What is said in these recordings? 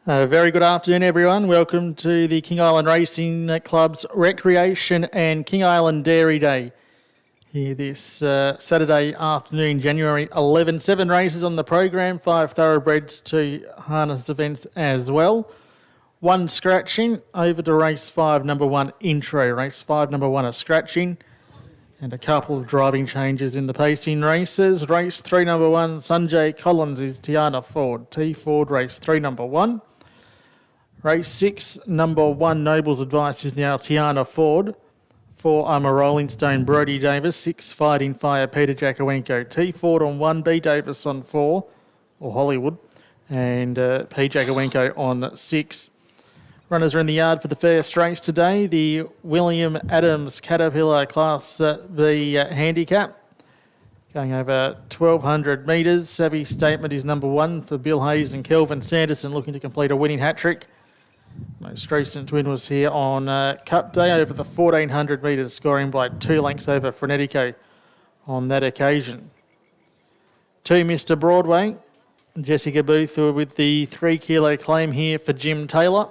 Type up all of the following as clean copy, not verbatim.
Very good afternoon, everyone. Welcome to the King Island Racing Club's Recreation and King Island Dairy Day here this Saturday afternoon, January 11. 7 races on the program, 5 thoroughbreds, 2 harness events as well. 1 scratching over to race 5, number 1 intro. Race 5, number 1 a scratching. And a couple of driving changes in the pacing races. Race 3, number 1, Sanjay Collins is Tiana Ford. T Ford, race 3, number 1. Race 6, number 1, Noble's Advice is now Tiana Ford. 4, I'm a Rolling Stone, Brodie Davis. 6, Fighting Fire, Peter Jacowenko. T Ford on 1, B Davis on 4, or Hollywood, and P Jacowenko on 6. Runners are in the yard for the first race today. The William Adams Caterpillar Class B handicap. Going over 1,200 metres. Savvy Statement is number 1 for Bill Hayes and Kelvin Sanderson, looking to complete a winning hat-trick. Most recent win was here on Cup Day over the 1,400 metres, scoring by 2 lengths over Frenetico on that occasion. 2, Mr Broadway. Jessica Booth with the 3 kilo claim here for Jim Taylor.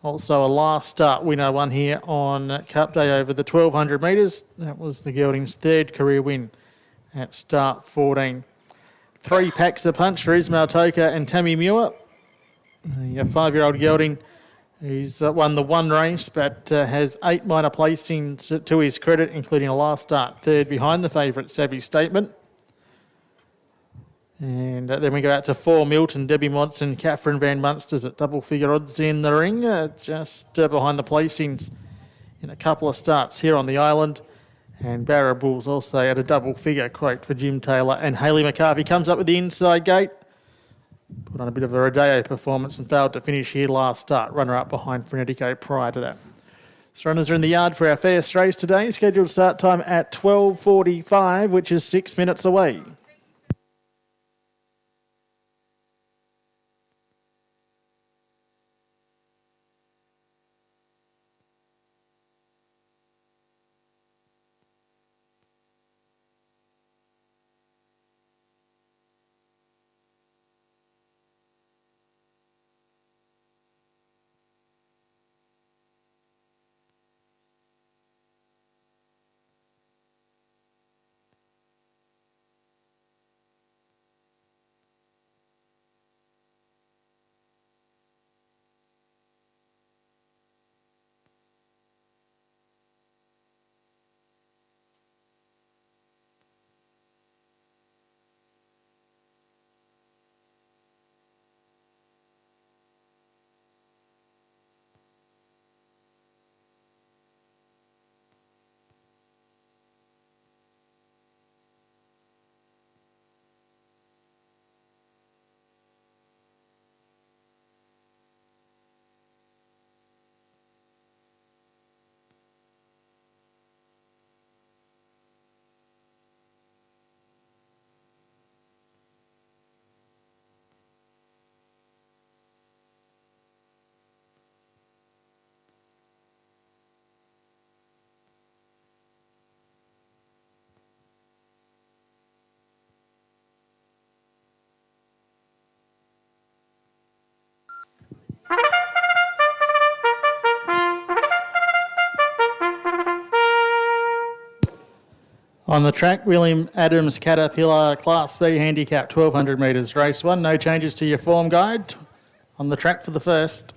Also a last start winner won here on Cup Day over the 1,200 metres. That was the gelding's 3rd career win at start 14. 3 packs a punch for Ismail Toka and Tammy Muir. The 5-year-old gelding who's won the 1 race but has 8 minor placings to his credit, including a last start 3rd behind the favourite Savvy Statement. And then we go out to 4, Milton, Debbie Monson, Catherine Van Munsters at double-figure odds in the ring, just behind the placings in a couple of starts here on the island. And Barra Bulls also at a double-figure quote for Jim Taylor. And Hayley McCarthy comes up with the inside gate. Put on a bit of a Rodeo performance and failed to finish here last start. Runner-up behind Frenetico prior to that. So runners are in the yard for our first race today. Scheduled start time at 12:45, which is 6 minutes away. On the track, William Adams Caterpillar Class B handicap, 1,200 metres, race 1. No changes to your form guide. On the track for the first.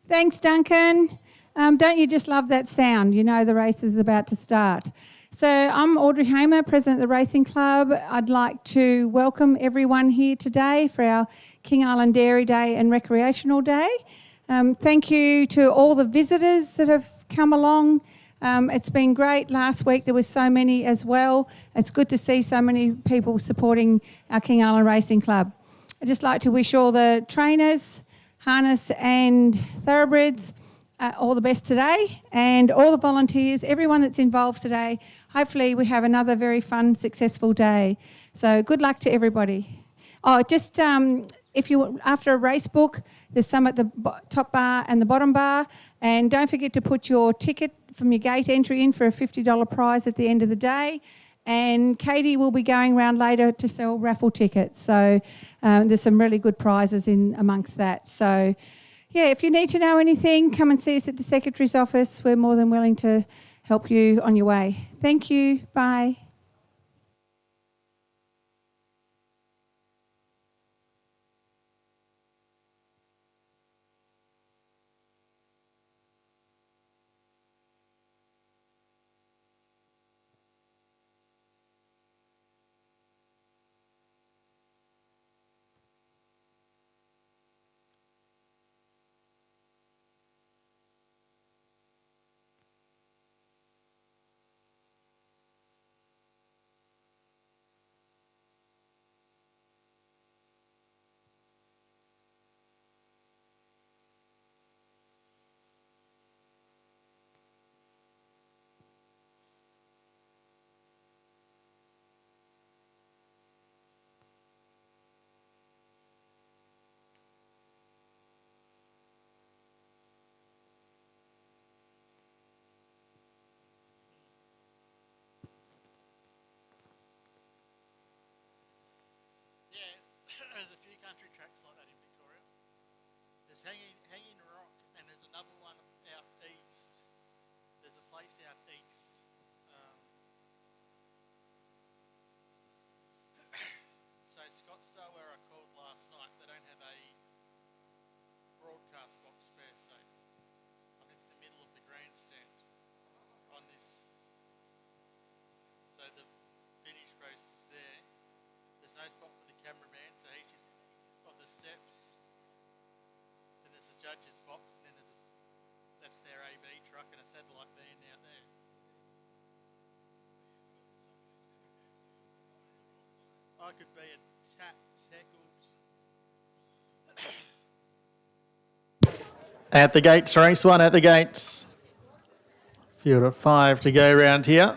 Thanks, Duncan. Don't you just love that sound? You know the race is about to start. So I'm Audrey Hamer, President of the Racing Club. I'd like to welcome everyone here today for our King Island Dairy Day and Recreational Day. Thank you to all the visitors that have come along. It's been great. Last week there was so many as well. It's good to see so many people supporting our King Island Racing Club. I'd just like to wish all the trainers, harness and thoroughbreds all the best today, and all the volunteers, everyone that's involved today. Hopefully we have another very fun, successful day. So good luck to everybody. Oh, just if you after a race book, there's some at the top bar and the bottom bar, and don't forget to put your ticket from your gate entry in for a $50 prize at the end of the day. And Katie will be going around later to sell raffle tickets. So there's some really good prizes in amongst that. So, yeah, if you need to know anything, come and see us at the Secretary's office. We're more than willing to help you on your way. Thank you. Bye. There's a few country tracks like that in Victoria. There's Hanging Rock, and there's another one out east. There's a place out east. So Scottsdale, where I called last night, they don't have a broadcast box spare, so I'm just in the middle of the grandstand on this. So the finish post is there. There's no spot for the cameraman, so he's just on the steps. Then there's a judge's box, and then that's their AV truck and a satellite band out there. I could be a tackled. At the gates, race one at the gates. Field of 5 to go round here.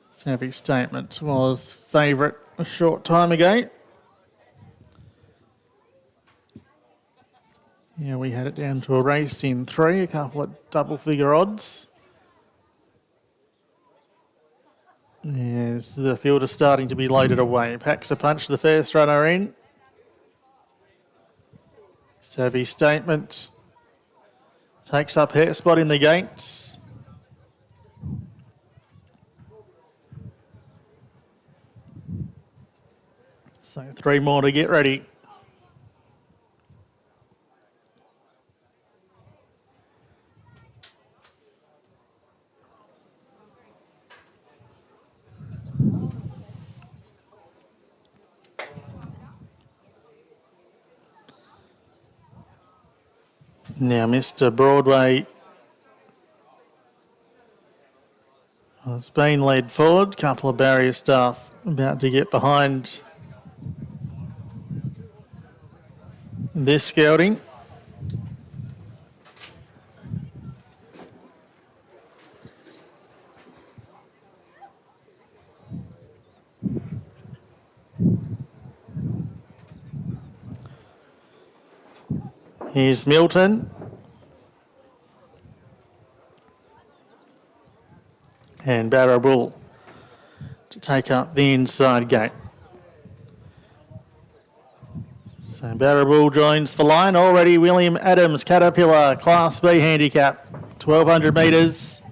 Savvy Statement was favourite a short time ago. Yeah, we had it down to a race in 3, a couple of double figure odds. Yes, the field is starting to be loaded away. Packs a punch, the first runner in. Savvy Statement takes up her spot in the gates. So 3 more to get ready. Now Mr. Broadway has been led forward. Couple of barrier staff about to get behind this scouting. Here's Milton. And Barrabull to take up the inside gate. So Barrabull joins the line. Already William Adams, Caterpillar, Class B handicap, 1,200 metres.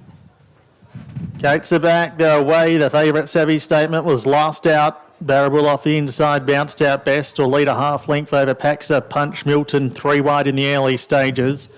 Gates are back, they're away. The favourite Savvy Statement was last out. Barrabull off the inside, bounced out best, or lead a half length over Paxa, Punch, Milton, 3 wide in the early stages.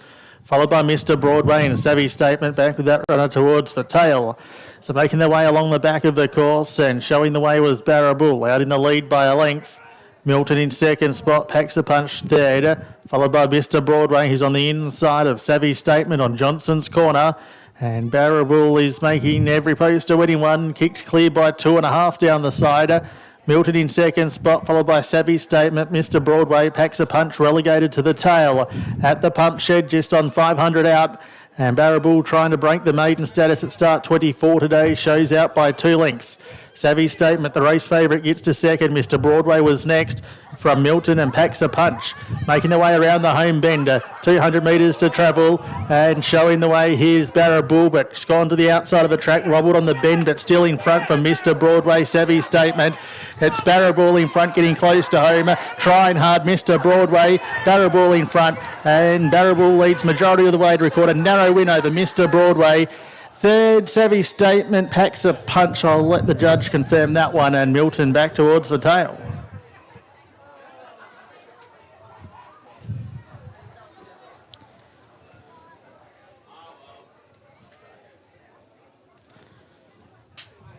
Followed by Mr. Broadway and a Savvy Statement back with that runner towards the tail. So making their way along the back of the course and showing the way was Barrabull out in the lead by a length. Milton in second spot, Paxa Punch third, followed by Mr. Broadway, who's on the inside of Savvy Statement on Johnson's corner. And Barrabull is making every post a winning one, kicked clear by 2.5 down the side. Milton in second spot, followed by Savvy Statement. Mr. Broadway packs a punch, relegated to the tail at the pump shed, just on 500 out. And Barrabool trying to break the maiden status at start 24 today, shows out by 2 lengths. Savvy Statement, the race favourite, gets to second. Mr. Broadway was next from Milton and packs a punch. Making their way around the home bender, 200 metres to travel, and showing the way here's Barrabool, but it's gone to the outside of the track, wobbled on the bend, but still in front from Mr. Broadway. Savvy Statement, it's Barrabool in front, getting close to home, trying hard, Mr. Broadway, Barrabool in front, and Barrabool leads majority of the way to record a narrow win over Mr. Broadway. Third, Savvy Statement packs a punch. I'll let the judge confirm that one, and Milton back towards the tail.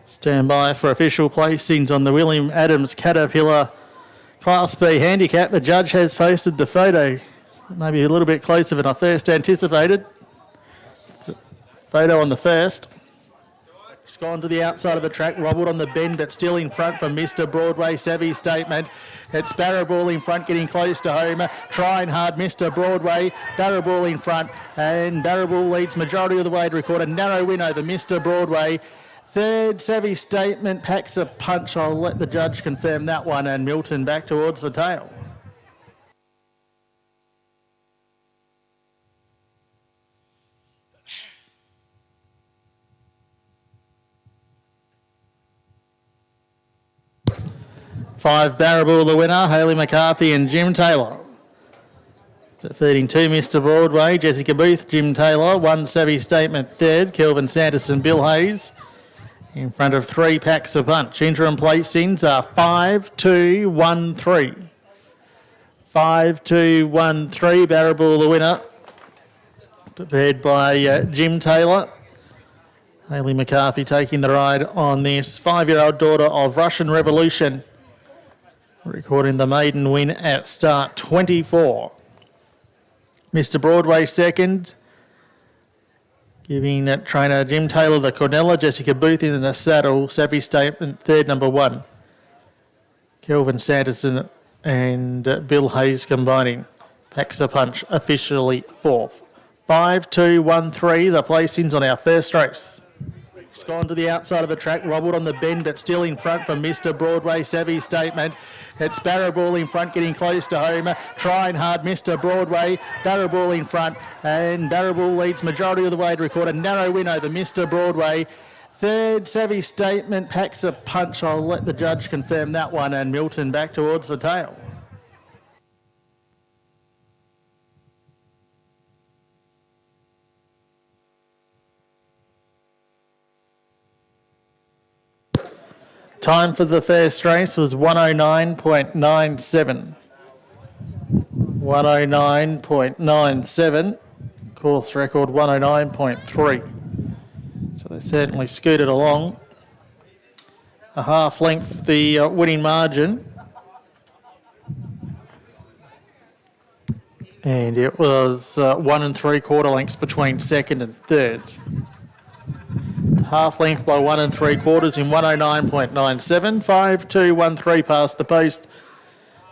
Stand by for official placings on the William Adams Caterpillar Class B handicap. The judge has posted the photo, maybe a little bit closer than I first anticipated. It's a photo on the first. It's gone to the outside of the track, wobbled on the bend, but still in front from Mr. Broadway. Savvy Statement. It's Barrabool in front, getting close to home, trying hard, Mr. Broadway. Barrabool in front, and Barrabool leads majority of the way to record a narrow win over Mr. Broadway. Third, Savvy Statement packs a punch. I'll let the judge confirm that one, and Milton back towards the tail. Five, Barrabool the winner, Hayley McCarthy and Jim Taylor. Defeating 2, Mr. Broadway, Jessica Booth, Jim Taylor. 1, Savvy Statement third, Kelvin Sanderson, Bill Hayes. In front of 3 packs a punch. Interim placings are 5, 2, 1, 3. 5, 2, 1, 3. Barrabool the winner. Prepared by Jim Taylor. Hayley McCarthy taking the ride on this 5-year-old daughter of Russian Revolution. Recording the maiden win at start 24. Mr. Broadway second. Giving trainer Jim Taylor the Cornella, Jessica Booth in the saddle, Savvy Statement third, number 1. Kelvin Sanderson and Bill Hayes combining. Packs a punch officially fourth. 5, 2, 1, 3, the placings on our first race. It's gone to the outside of the track, wobbled on the bend, but still in front from Mr. Broadway. Savvy Statement. It's Barrabool in front, getting close to home, trying hard, Mr. Broadway. Barrabool in front, and Barrabool leads majority of the way to record a narrow win over Mr. Broadway. Third, Savvy Statement packs a punch. I'll let the judge confirm that one, and Milton back towards the tail. Time for the first race was 109.97. 109.97. Course record 109.3. So they certainly scooted along. A half length the winning margin. And it was 1 3/4 lengths between second and third. Half length by 1 3/4 in 109.97. 5, 2, 1, 3 past the post.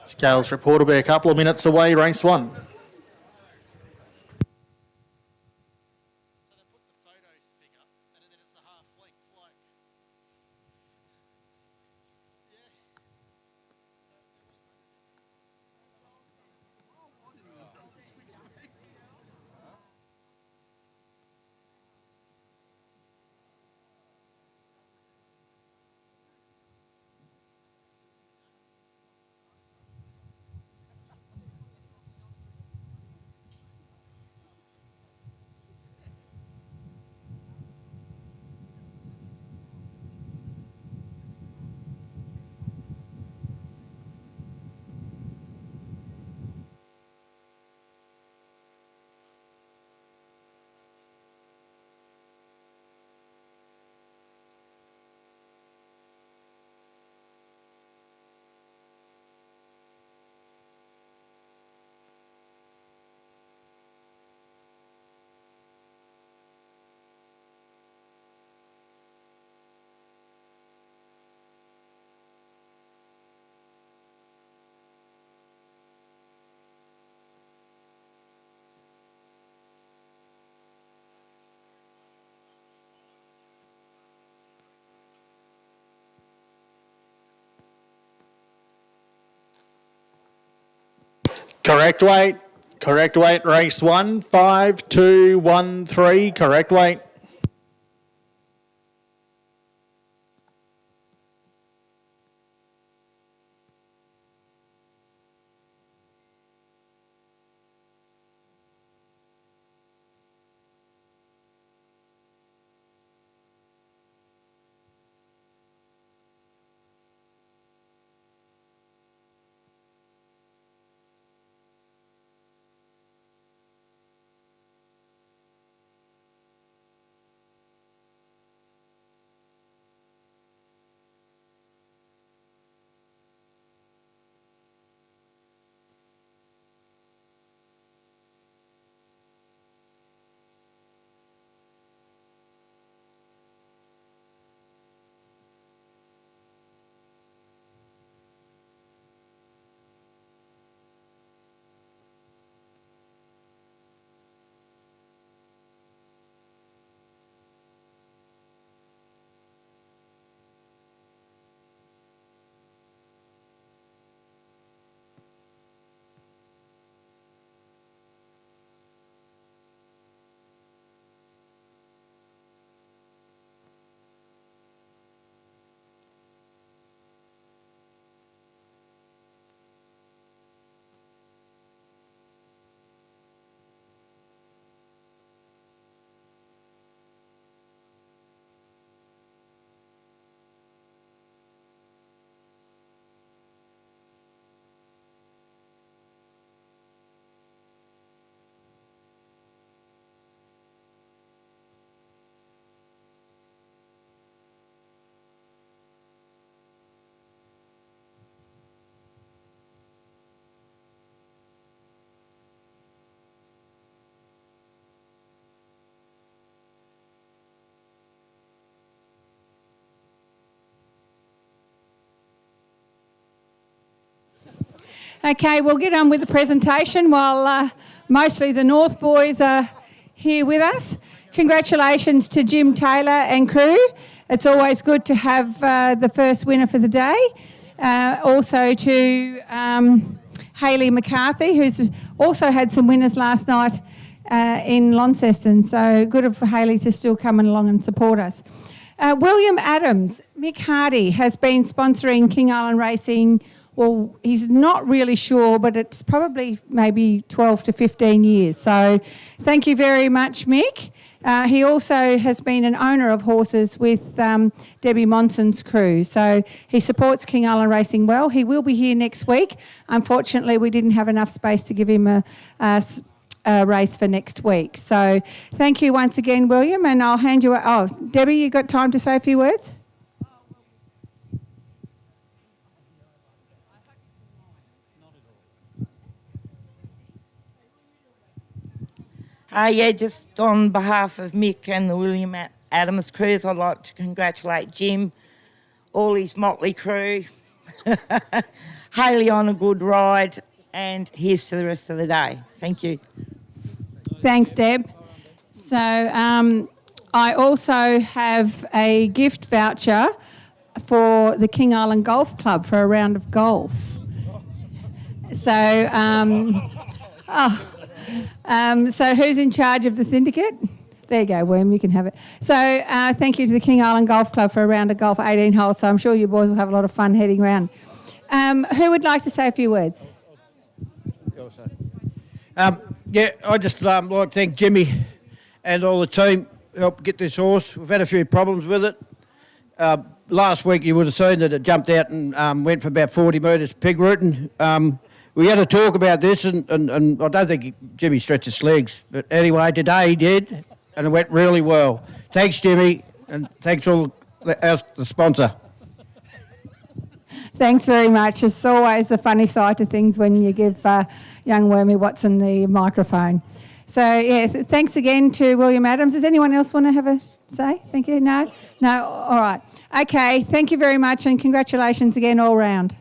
Scales report will be a couple of minutes away, race 1. Correct weight. Correct weight, race 1, 5, 2, 1, 3. Correct weight. Okay, we'll get on with the presentation while mostly the North boys are here with us. Congratulations to Jim Taylor and crew. It's always good to have the first winner for the day. Also to Hayley McCarthy, who's also had some winners last night in Launceston. So good for Hayley to still come along and support us. William Adams, Mick Hardy has been sponsoring King Island Racing. Well, he's not really sure, but it's probably maybe 12 to 15 years. So thank you very much, Mick. He also has been an owner of horses with Debbie Monson's crew. So he supports King Island Racing well. He will be here next week. Unfortunately, we didn't have enough space to give him a race for next week. So thank you once again, William, and I'll hand you... Oh, Debbie, you got time to say a few words? Yeah, just on behalf of Mick and the William Adams crews, I'd like to congratulate Jim, all his motley crew, Hayley on a good ride, and here's to the rest of the day. Thank you. Thanks, Deb. So I also have a gift voucher for the King Island Golf Club for a round of golf. So... so who's in charge of the syndicate? There you go, William, you can have it. So thank you to the King Island Golf Club for a round of golf, 18 holes, so I'm sure you boys will have a lot of fun heading round. Who would like to say a few words? I just like to thank Jimmy and all the team who helped get this horse. We've had a few problems with it. Last week you would have seen that it jumped out and went for about 40 metres pig rooting. We had a talk about this, and I don't think Jimmy stretched his legs. But anyway, today he did, and it went really well. Thanks, Jimmy, and thanks all the sponsor. Thanks very much. It's always a funny side to things when you give young Wormy Watson the microphone. So, yeah, thanks again to William Adams. Does anyone else want to have a say? Thank you. No? No? All right. Okay, thank you very much, and congratulations again all round.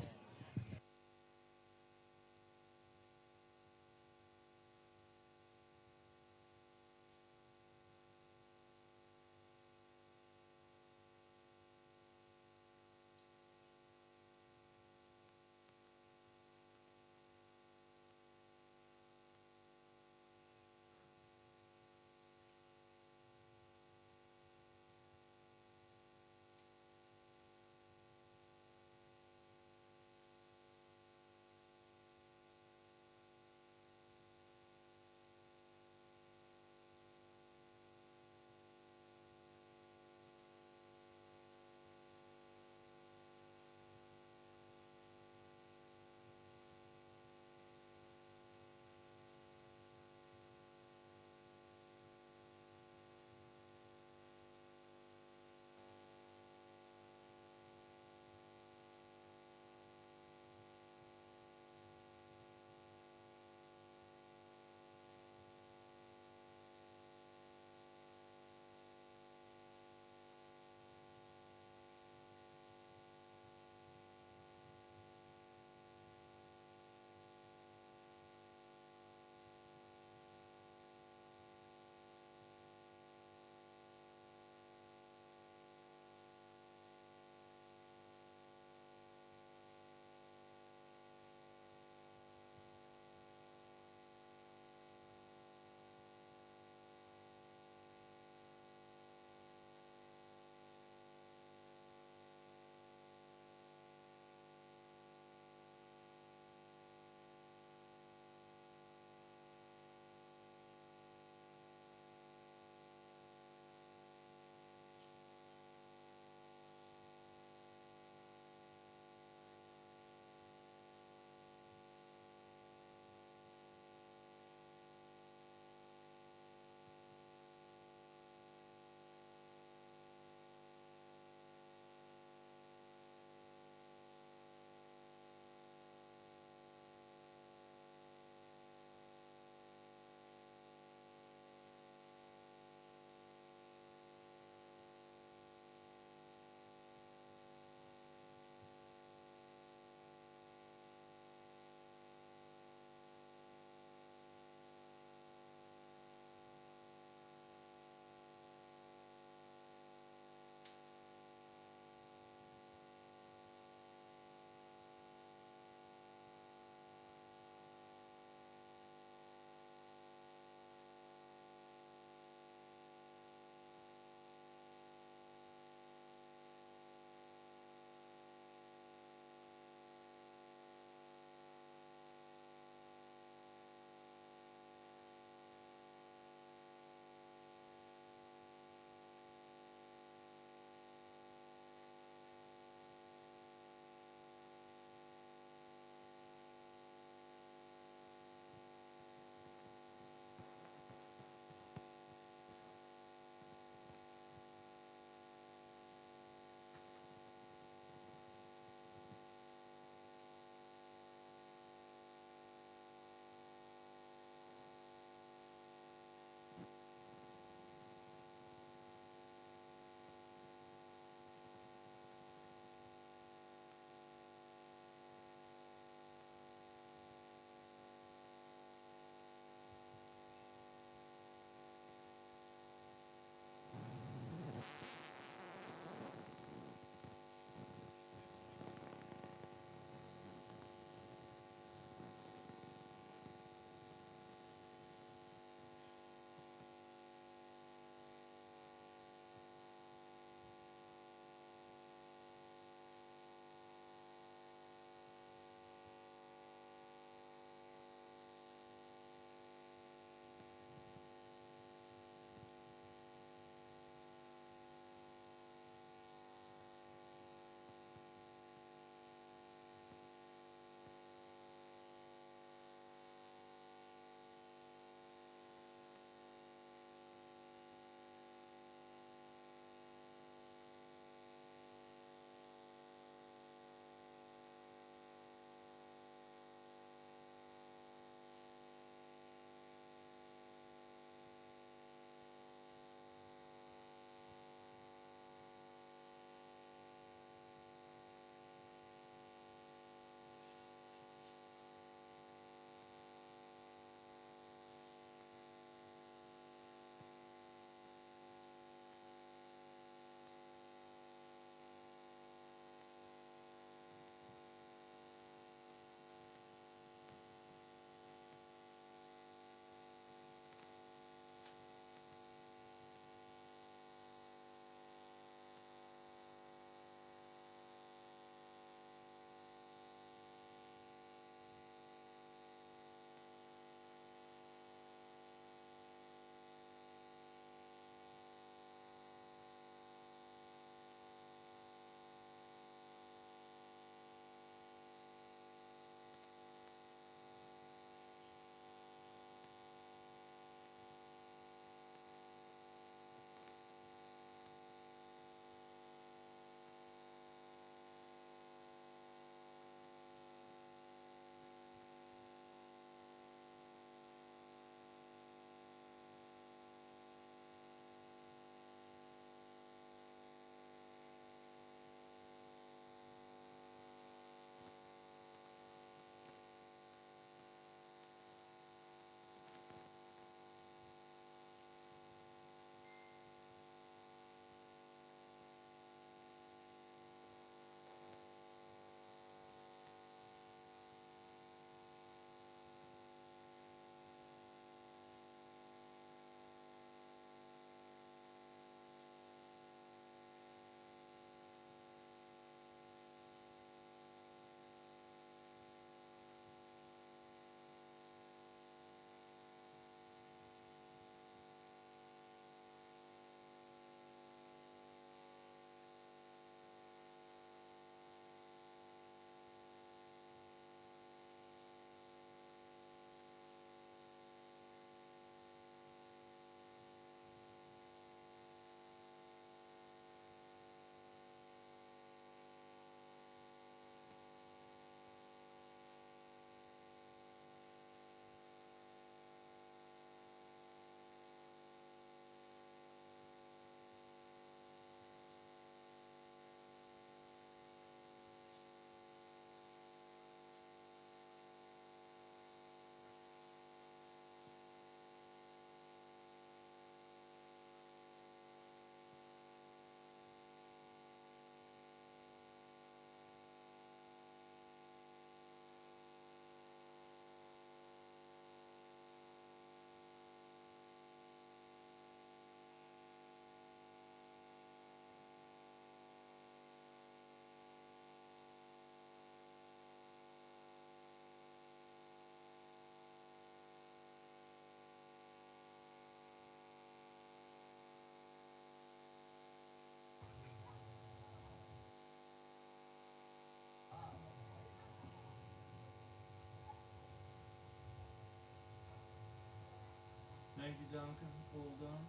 Major Duncan, all done.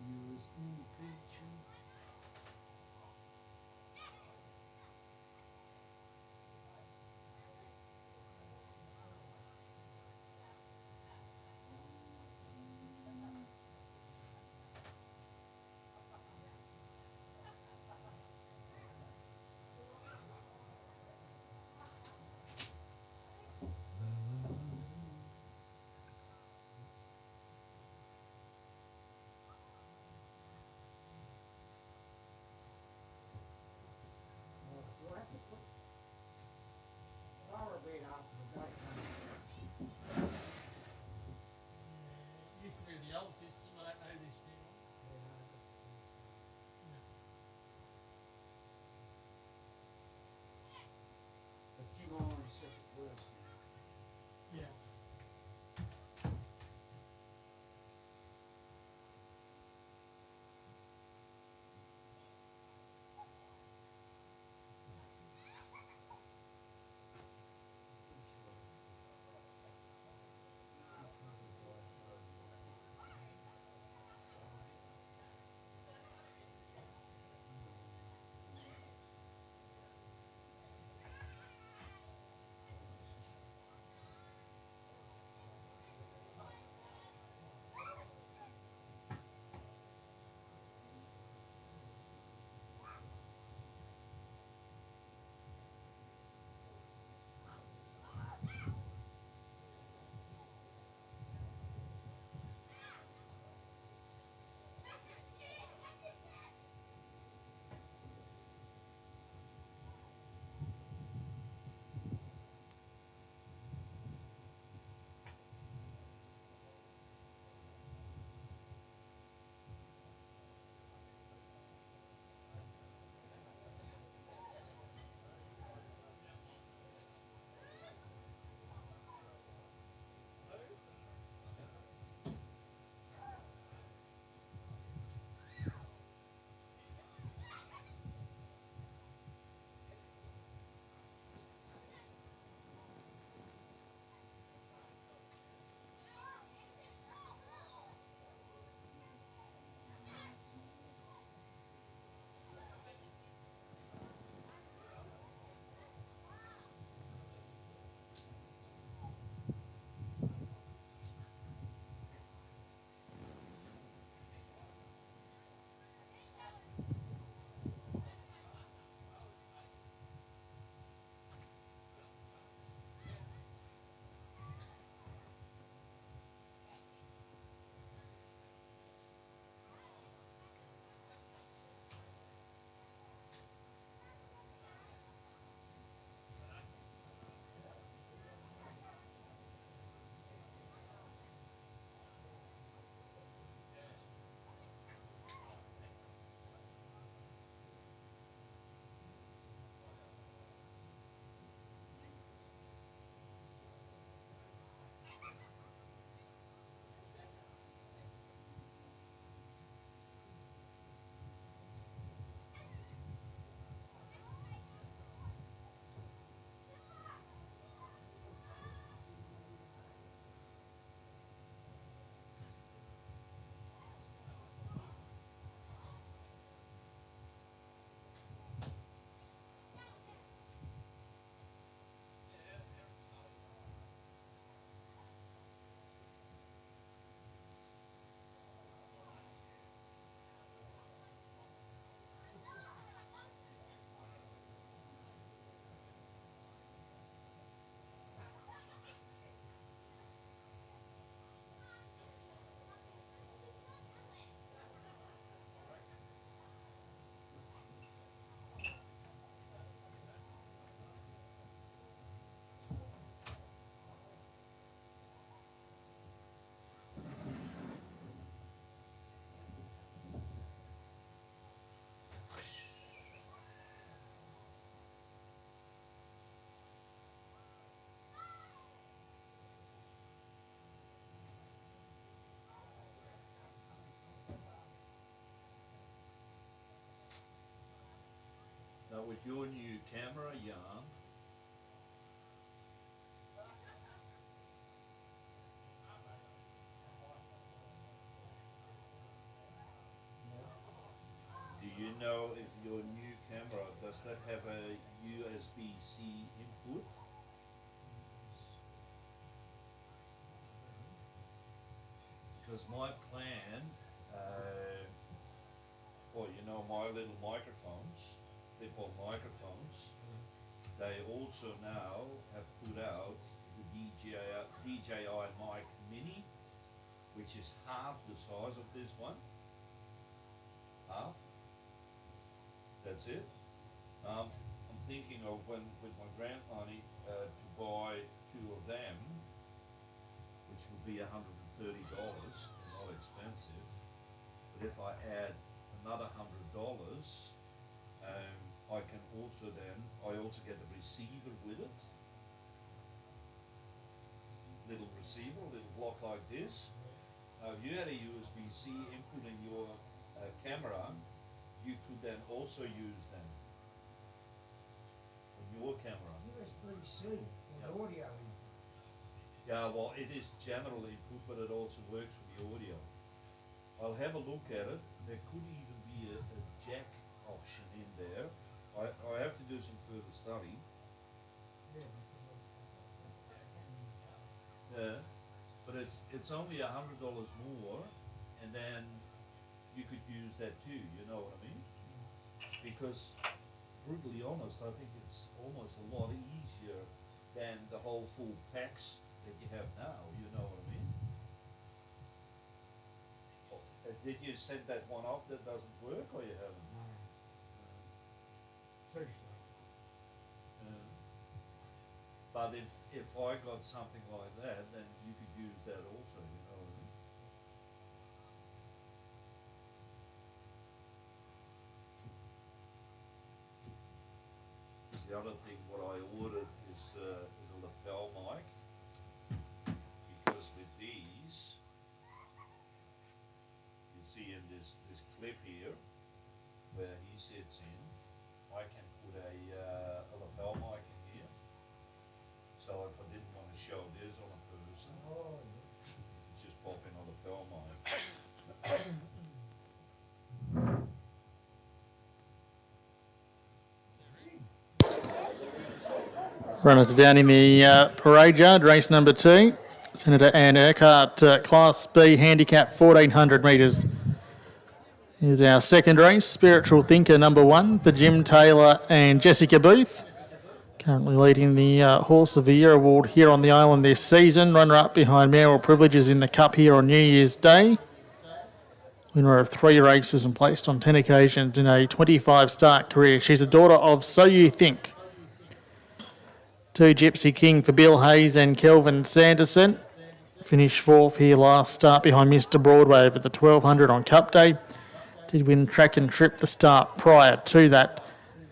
US in the picture. It used to be the old system, I don't know this new one. But you only said it was. Yeah. That was your new camera, Jan. you know if your new camera, does that have a USB-C input? Because my plan, well, you know, my little microphones, clip-on microphones, they also now have put out the DJI mic mini, which is half the size of this one. Half. That's it. I'm thinking of when with my grant money to buy two of them, which would be $130, not expensive. But if I add another $100, I can also I also get the receiver with it. Little receiver, little block like this. If you had a USB-C input in your camera, you could then also use them on your camera. USB-C Yep. for audio. Yeah, well, it is general input, but it also works for the audio. I'll have a look at it. There could even be a jack option in there. I have to do some further study. Yeah, but it's only $100 more, and then you could use that too. You know what I mean? Because, brutally honest, I think it's almost a lot easier than the whole full packs that you have now. You know what I mean? Did you set that one up that doesn't work, or you haven't? Too slow. But if I got something like that, then you could use that also, you know what I mean? The other thing, what I ordered is a lapel mic, because with these, you see in this clip here, where he sits in, I can put a lapel mic in here. So if I didn't want to show this on a person, Oh, it's just pop in a lapel mic. Runners are down in the parade yard, race number 2. Senator Anne Urquhart, Class B, handicap 1400 metres. Here's our second race, Spiritual Thinker number 1 for Jim Taylor and Jessica Booth. Currently leading the Horse of the Year award here on the island this season. Runner-up behind Mayoral Privileges in the Cup here on New Year's Day. Winner of 3 races and placed on 10 occasions in a 25-start career. She's the daughter of So You Think. 2 Gypsy King for Bill Hayes and Kelvin Sanderson. Finished 4th here last start behind Mr Broadway over the 1200 on Cup Day. Did win Track and Trip the start prior to that,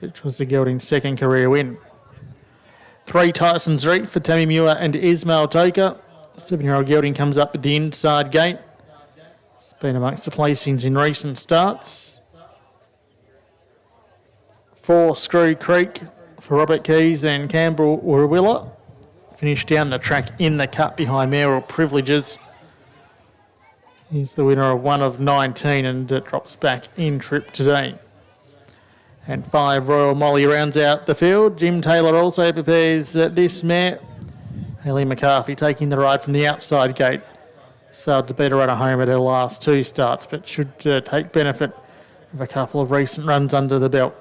which was the gelding's second career win. 3 Tyson's Reef for Tammy Muir and Ismail Toker. 7-year-old gelding comes up at the inside gate. It's been amongst the placings in recent starts. 4 Screw Creek for Robert Keys and Campbell Warwilla. Finished down the track in the Cup behind Mayoral Privileges. He's the winner of 1 of 19 and drops back in trip today. And 5 Royal Molly rounds out the field. Jim Taylor also prepares this mare. Hayley McCarthy taking the ride from the outside gate. She's failed to beat her run at home at her last 2 starts, but should take benefit of a couple of recent runs under the belt.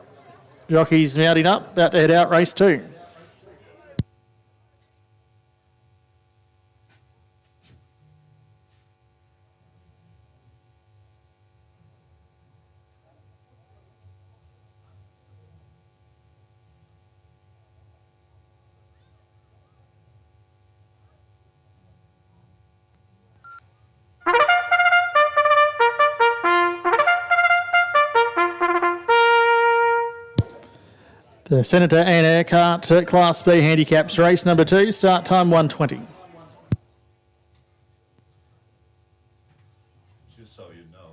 Jockeys mounting up, about to head out race 2. The Senator Anne Urquhart Class B handicaps race number 2, start time 1:20. Just so you know,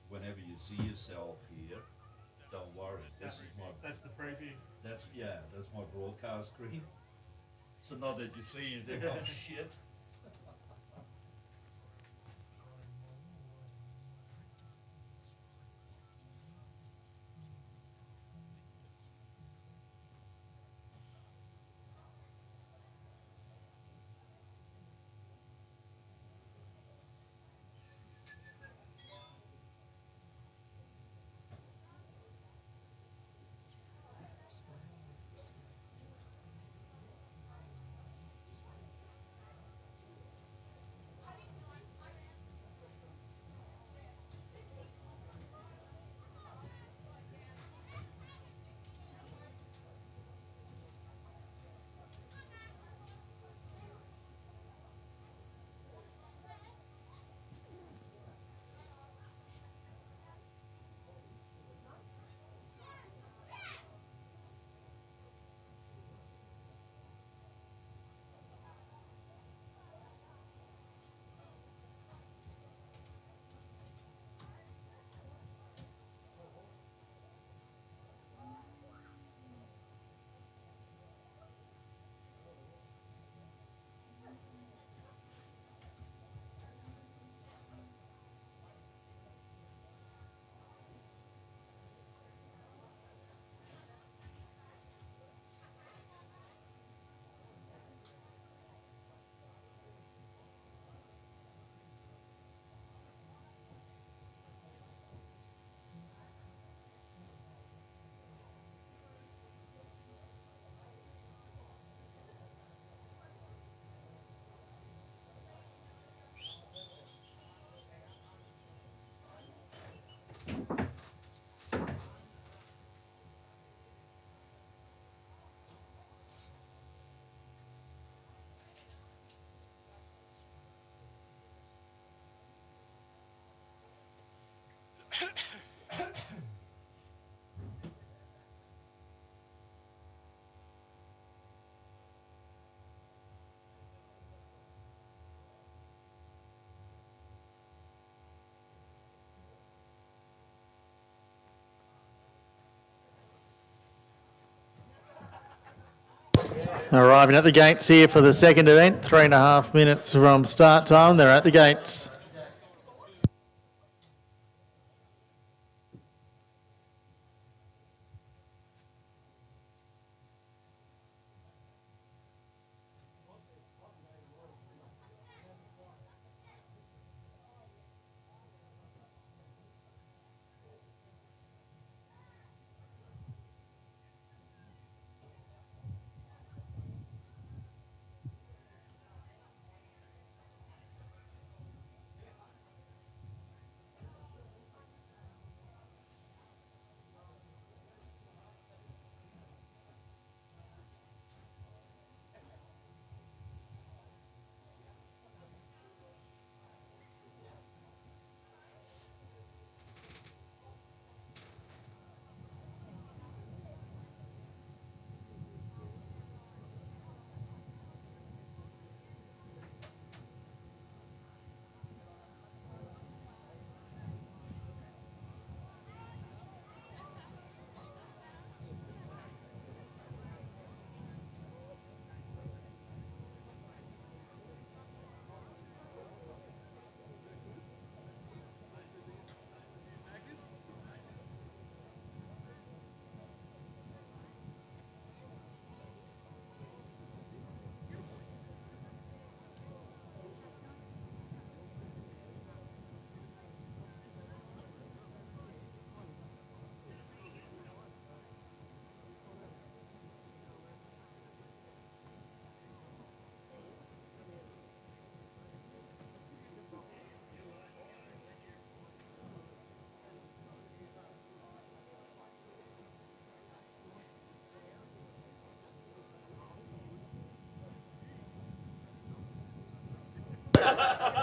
whenever you see yourself here, don't worry. This is my. That's the preview. That's my broadcast screen. So not that you see and think, oh shit. Arriving at the gates here for the second event, 3.5 minutes from start time. They're at the gates.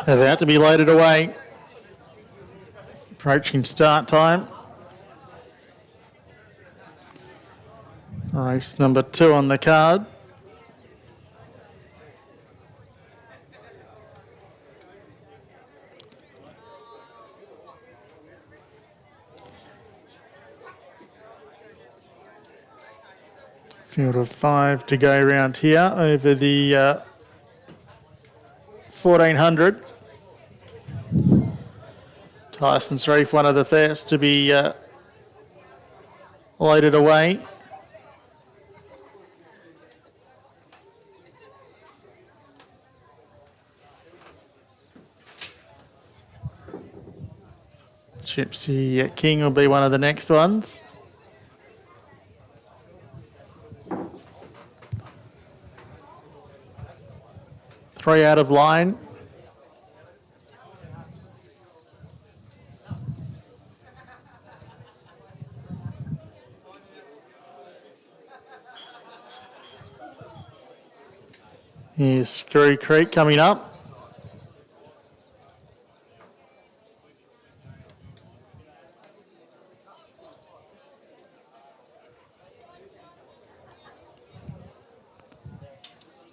About to be loaded away. Approaching start time. Race number 2 on the card. Field of 5 to go around here over the 1400. Tyson's Reef, one of the first to be loaded away. Gypsy King will be one of the next ones. Three out of line. Here's Screw Creek coming up.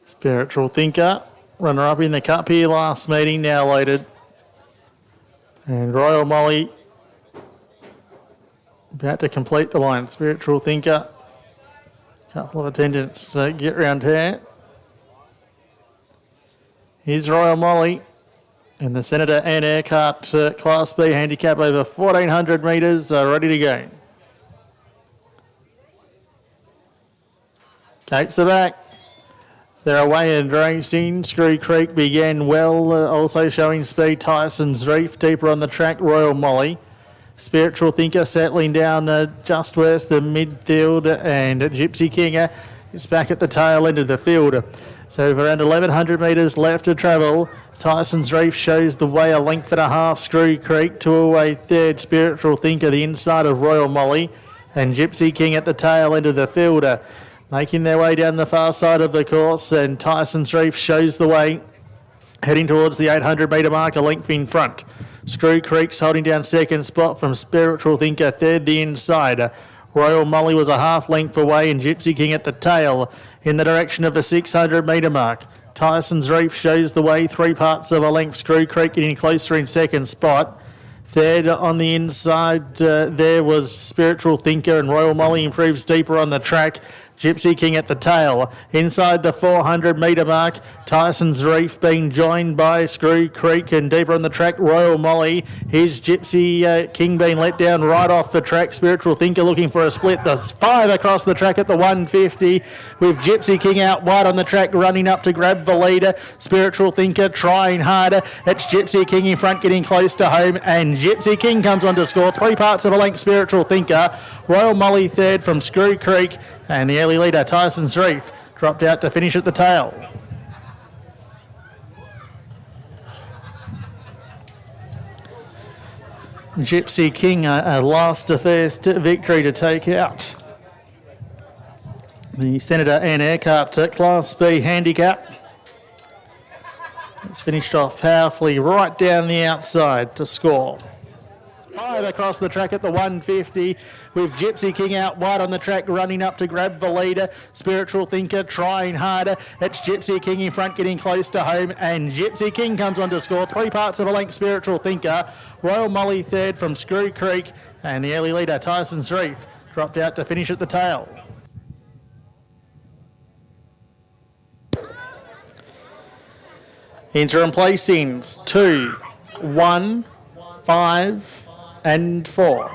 Spiritual Thinker, runner-up in the cup here last meeting, now loaded. And Royal Molly about to complete the line. Spiritual Thinker, couple of attendants get round here. Here's Royal Molly in the Senator and Aircart Class B handicap over 1,400 metres, ready to go. Gates are back. They're away and racing. Screw Creek began well, also showing speed. Tyson's Reef deeper on the track. Royal Molly. Spiritual Thinker settling down just west the midfield, and Gypsy King is back at the tail end of the field. So around 1,100 metres left to travel. Tyson's Reef shows the way, a length and a half. Screw Creek to away third. Spiritual Thinker the inside of Royal Molly, and Gypsy King at the tail end of the field. Making their way down the far side of the course, and Tyson's Reef shows the way, heading towards the 800 metre mark, a length in front. Screw Creek's holding down second spot from Spiritual Thinker, third the inside. Royal Molly was a half length away, and Gypsy King at the tail in the direction of the 600 metre mark. Tyson's Reef shows the way, 3 parts of a length. Screw Creek getting closer in second spot. Third on the inside there was Spiritual Thinker, and Royal Molly improves deeper on the track. Gypsy King at the tail. Inside the 400 metre mark, Tyson's Reef being joined by Screw Creek, and deeper on the track, Royal Molly. Here's Gypsy King being let down right off the track. Spiritual Thinker looking for a split. There's 5 across the track at the 150 with Gypsy King out wide on the track, running up to grab the leader. Spiritual Thinker trying harder. It's Gypsy King in front, getting close to home, and Gypsy King comes on to score 3 parts of a length. Spiritual Thinker. Royal Molly third from Screw Creek, and the early leader, Tyson's Reef, dropped out to finish at the tail. Gypsy King, a last to first victory to take out the Senator Ann Urquhart Class B handicap. It's finished off powerfully right down the outside to score. 5 across the track at the 150 with Gypsy King out wide on the track, running up to grab the leader. Spiritual Thinker trying harder. It's Gypsy King in front, getting close to home, and Gypsy King comes on to score 3 parts of a length. Spiritual Thinker. Royal Molly third from Screw Creek, and the early leader, Tyson's Reef, dropped out to finish at the tail. Interim placings 2, 1, 5 and 4.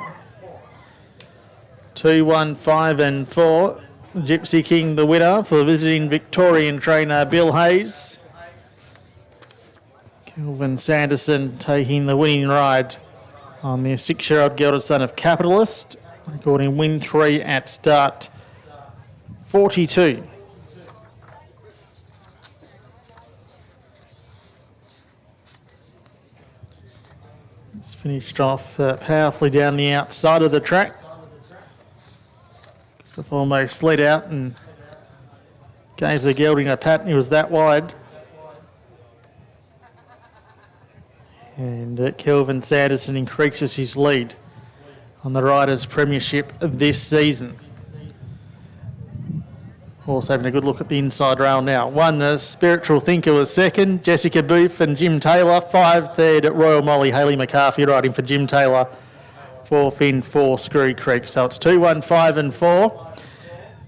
2, 1, 5 and 4. Gypsy King the winner for visiting Victorian trainer Bill Hayes. Kelvin Sanderson taking the winning ride on the 6-year-old gelded son of Capitalist, recording win 3 at start 42. It's finished off powerfully down the outside of the track. Almost slid out and gave the gelding a pat, and he was that wide. And Kelvin Sanderson increases his lead on the Riders' Premiership this season. Also having a good look at the inside rail now. 1, Spiritual Thinker was second. Jessica Booth and Jim Taylor. 5, third at Royal Molly. Hayley McCarthy riding for Jim Taylor. 4th in 4, Screw Creek. So it's 2, 1, 5 and 4.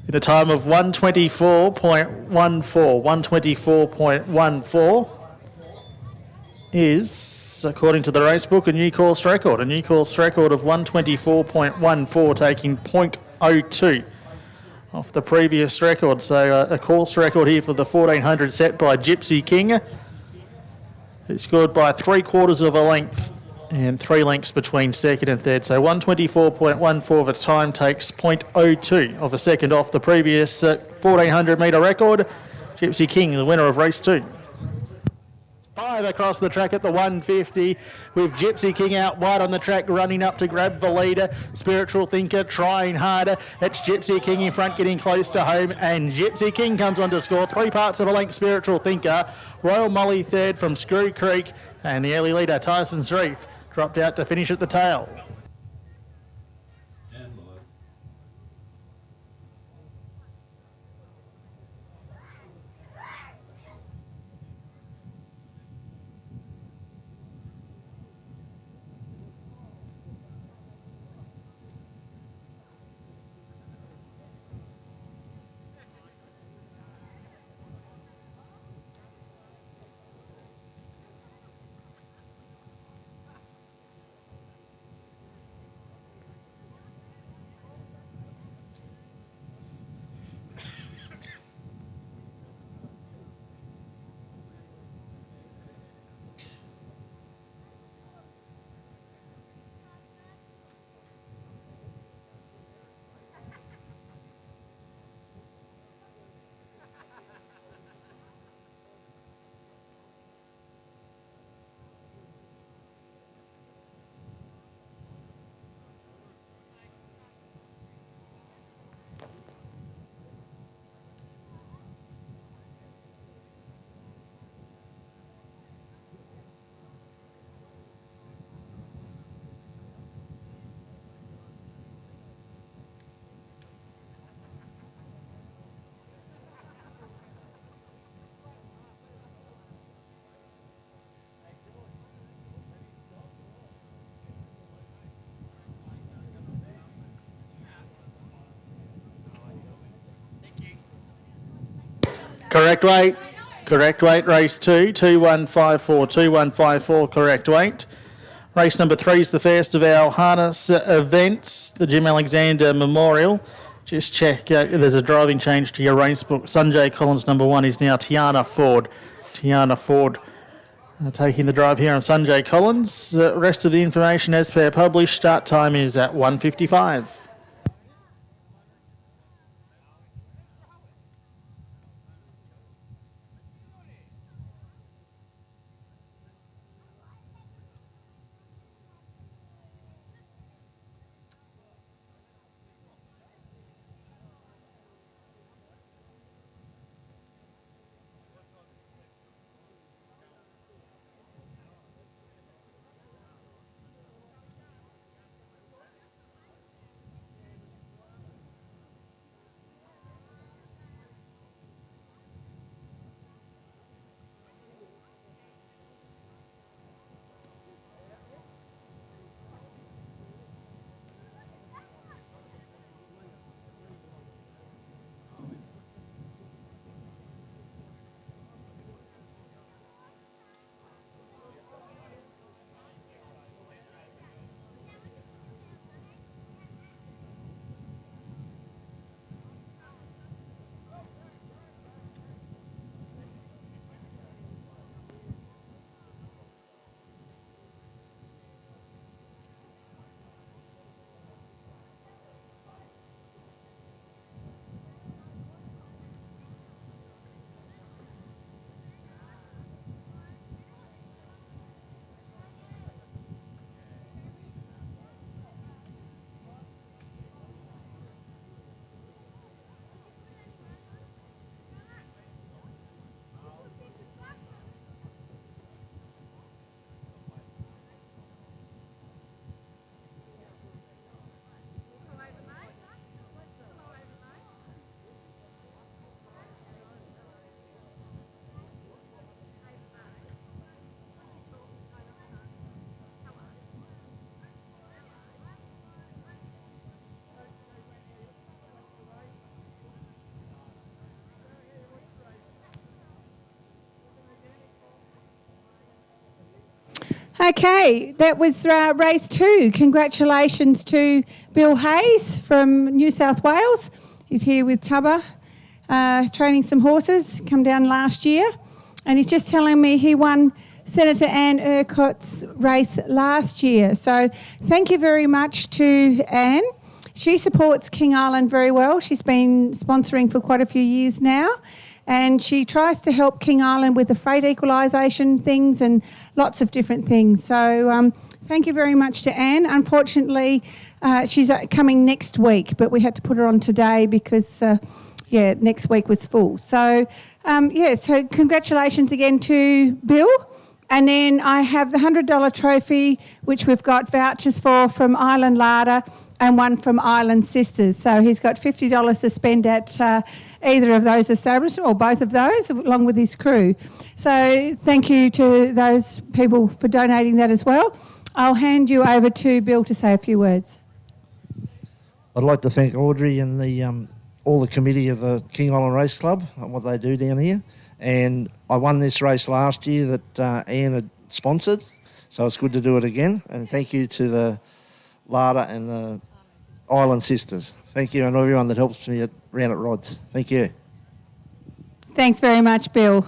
In a time of 124.14. 124.14 is, according to the race book, a new course record. A new course record of 124.14, taking .02 off the previous record. So a course record here for the 1400 set by Gypsy King. It scored by 3/4 of a length and 3 lengths between second and third. So 124.14 of a time takes .02 of a second off the previous 1400 metre record. Gypsy King, the winner of race 2. 5 across the track at the 150 with Gypsy King out wide on the track, running up to grab the leader. Spiritual Thinker trying harder. It's Gypsy King in front, getting close to home, and Gypsy King comes on to score 3 parts of a length. Spiritual Thinker. Royal Molly third from Screw Creek, and the early leader, Tyson's Reef, dropped out to finish at the tail. Correct weight. Correct weight, race 2, 2154, 2154, correct weight. Race number 3 is the first of our harness events, the Jim Alexander Memorial. Just check, there's a driving change to your race book. Sanjay Collins, number 1, is now Tiana Ford. Tiana Ford taking the drive here on Sanjay Collins. Rest of the information as per published. Start time is at 1:55. Okay, that was race 2. Congratulations to Bill Hayes from New South Wales. He's here with Tubba, training some horses, come down last year. And he's just telling me he won Senator Anne Urquhart's race last year. So thank you very much to Anne. She supports King Island very well. She's been sponsoring for quite a few years now. And she tries to help King Island with the freight equalisation things and lots of different things. So thank you very much to Anne. Unfortunately, she's coming next week, but we had to put her on today because, next week was full. So, so congratulations again to Bill. And then I have the $100 trophy, which we've got vouchers for from Island Larder and one from Island Sisters. So he's got $50 to spend at either of those establishments or both of those, along with his crew. So thank you to those people for donating that as well. I'll hand you over to Bill to say a few words. I'd like to thank Audrey and the all the committee of the King Island Race Club and what they do down here. And I won this race last year that Anne had sponsored, so it's good to do it again. And thank you to the Larder and the Island Sisters. Thank you, and everyone that helps me around at Rods. Thank you. Thanks very much, Bill.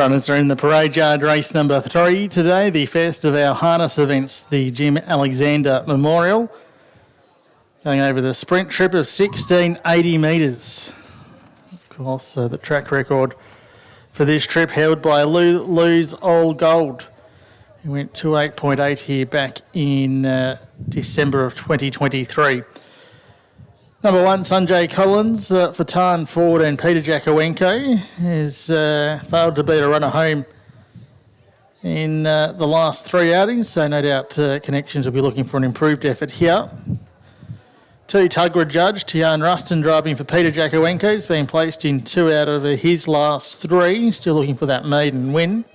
Runners are in the parade yard, race number 3 today, the first of our harness events, the Jim Alexander Memorial. Going over the sprint trip of 1680 metres. Of course, the track record for this trip held by Lou's Old Gold. He went 28.8 here back in December of 2023. Number 1, Sanjay Collins for Tarn Ford and Peter Jakowenko has failed to beat a runner home in the last 3 outings, so no doubt Connections will be looking for an improved effort here. 2, Tuggerah Judge, Tian Ruston driving for Peter Jakowenko. He's been placed in 2 out of his last 3, still looking for that maiden win.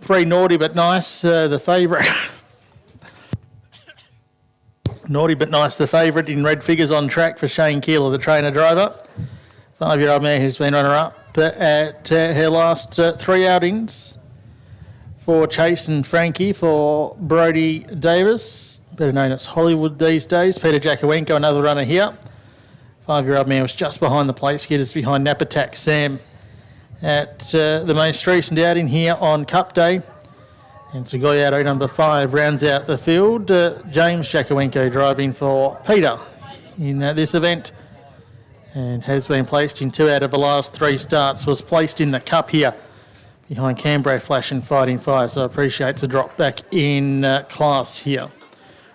3, Naughty But Nice, the favourite. Naughty But Nice, the favourite in red figures on track for Shane Keeler, the trainer driver. 5-year-old mare who's been runner-up at her last 3 outings. 4, Chase and Frankie for Brodie Davis, better known as Hollywood these days. Peter Jakowenko, another runner here. 5-year-old mare was just behind the place getters behind Napatak Sam at the most recent outing here on Cup Day. And Sagoyado number 5 rounds out the field. James Jakowenko driving for Peter in this event and has been placed in 2 out of the last 3 starts. Was placed in the Cup here behind Canberra Flash and Fighting Fire, so I appreciate it's a drop back in class here.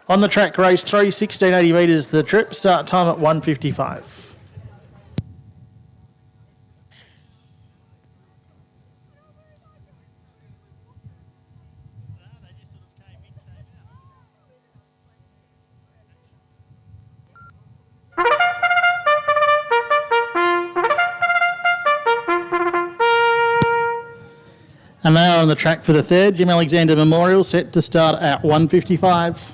On the track, race 3, 1680 metres the trip, start time at 1:55. And now on the track for the 3rd, Jim Alexander Memorial, set to start at 1:55.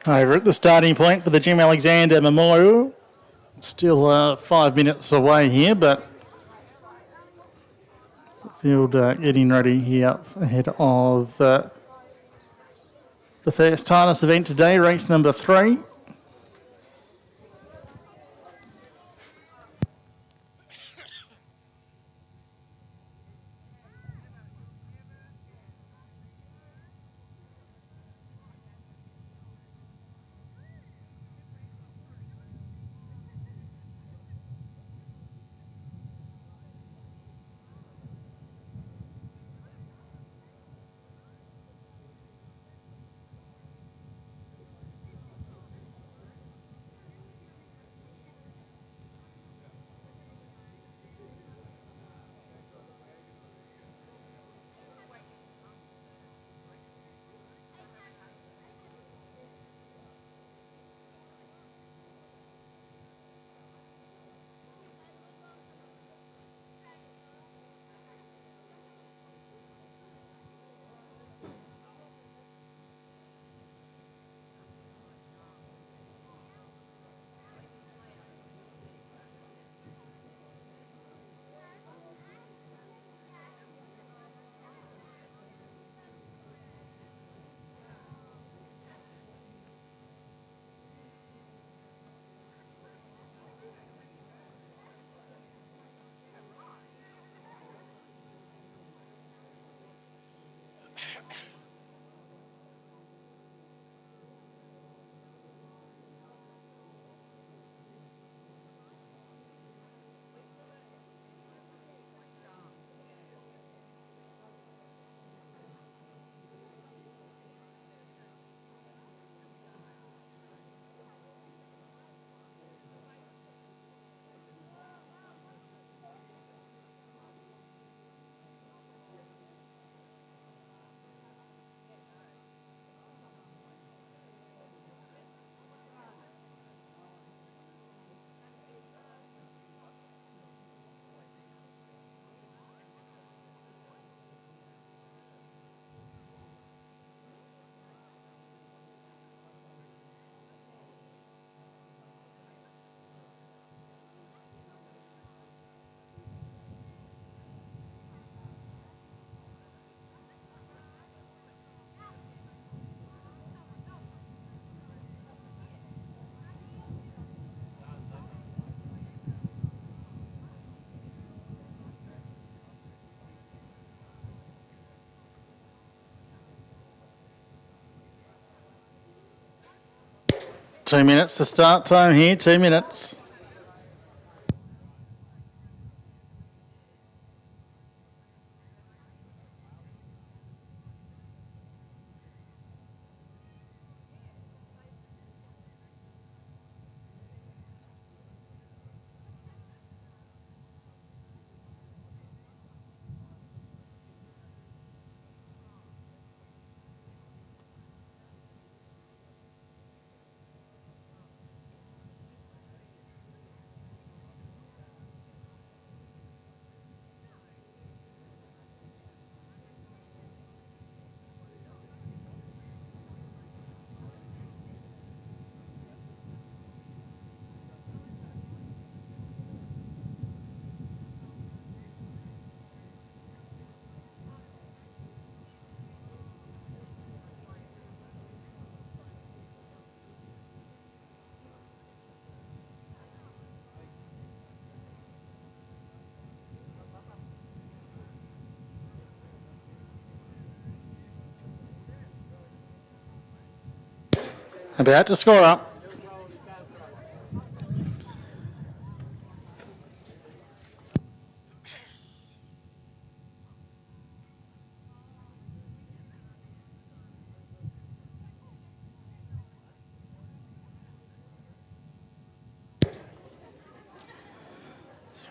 Over at the starting point for the Jim Alexander Memorial. Still 5 minutes away here, but the field getting ready here ahead of the first harness event today, race number 3. Two minutes to start time here, 2 minutes. About to score up.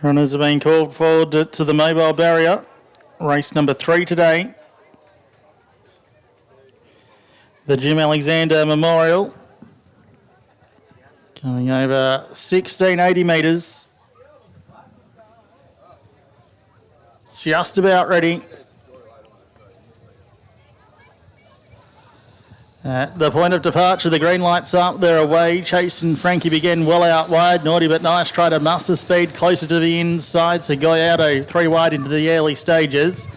Runners are being called forward to the mobile barrier. Race number 3 today. The Jim Alexander Memorial. Coming over 1680 metres. Just about ready. At the point of departure, the green light's up, they're away. Chasing Frankie began well out wide. Naughty but nice, tried to muster speed closer to the inside. So Gallardo 3 wide into the early stages.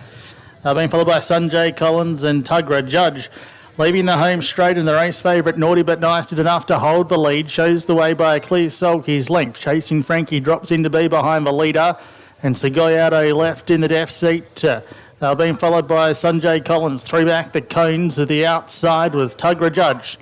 Being followed by Sanjay Collins and Tugra Judge. Leaving the home straight, and the race favourite Naughty but Nice did enough to hold the lead. Shows the way by a clear sulky's length. Chasing Frankie drops in to be behind the leader. And so Gallardo left in the deaf seat. They're being followed by Sanjay Collins. 3 back the cones. To the outside was Tugra Judge.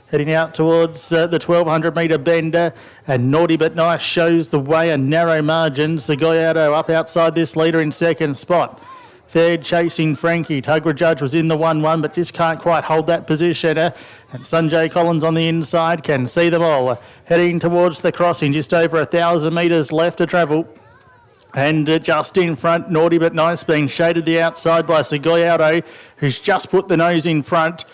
Heading out towards the 1,200 metre bender. And Naughty but Nice shows the way, a narrow margin. So Gallardo up outside this leader in second spot. Third, Chasing Frankie. Tugra Judge was in the 1-1, but just can't quite hold that position. And Sanjay Collins on the inside can see them all. Heading towards the crossing, just over 1,000 metres left to travel. And just in front, Naughty but Nice being shaded the outside by Gallardo, who's just put the nose in front.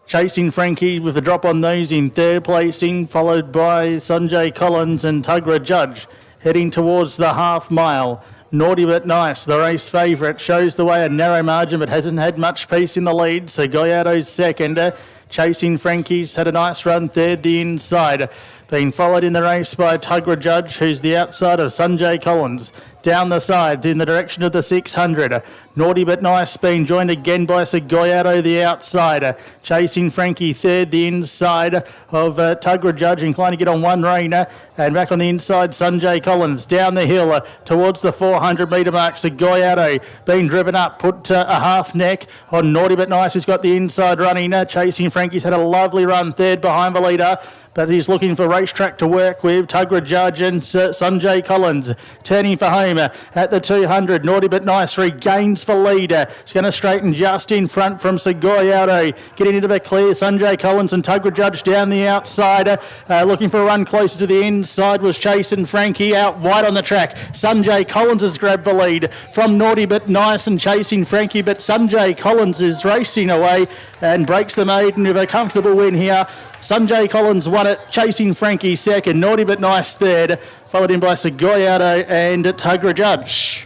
Chasing Frankie with a drop on those in third placing, followed by Sanjay Collins and Tugra Judge. Heading towards the half mile. Naughty but Nice, the race favourite, shows the way, a narrow margin, but hasn't had much peace in the lead. So Gallardo's second. Chasing Frankie's had a nice run third the inside. Being followed in the race by Tugra Judge, who's the outside of Sanjay Collins. Down the side in the direction of the 600. Naughty but Nice being joined again by Gallardo the outside. Chasing Frankie third the inside of Tugra Judge, inclined to get on one rein. And back on the inside, Sanjay Collins down the hill towards the 400 metre mark. Gallardo being driven up, put a half neck on Naughty but Nice, who's got the inside running. Chasing Frankie's had a lovely run third behind the leader, but he's looking for racetrack to work with. Tugra Judge and Sanjay Collins turning for home at the 200. Naughty but Nice regains for lead. He's going to straighten just in front from Gallardo. Getting into the clear, Sanjay Collins and Tugra Judge down the outside. Looking for a run closer to the inside was Chasing Frankie out wide on the track. Sanjay Collins has grabbed the lead from Naughty but Nice and Chasing Frankie, but Sanjay Collins is racing away and breaks the maiden with a comfortable win here. Sanjay Collins won it, Chasing Frankie second, Naughty but Nice third, followed in by Gallardo and Tugra Judge.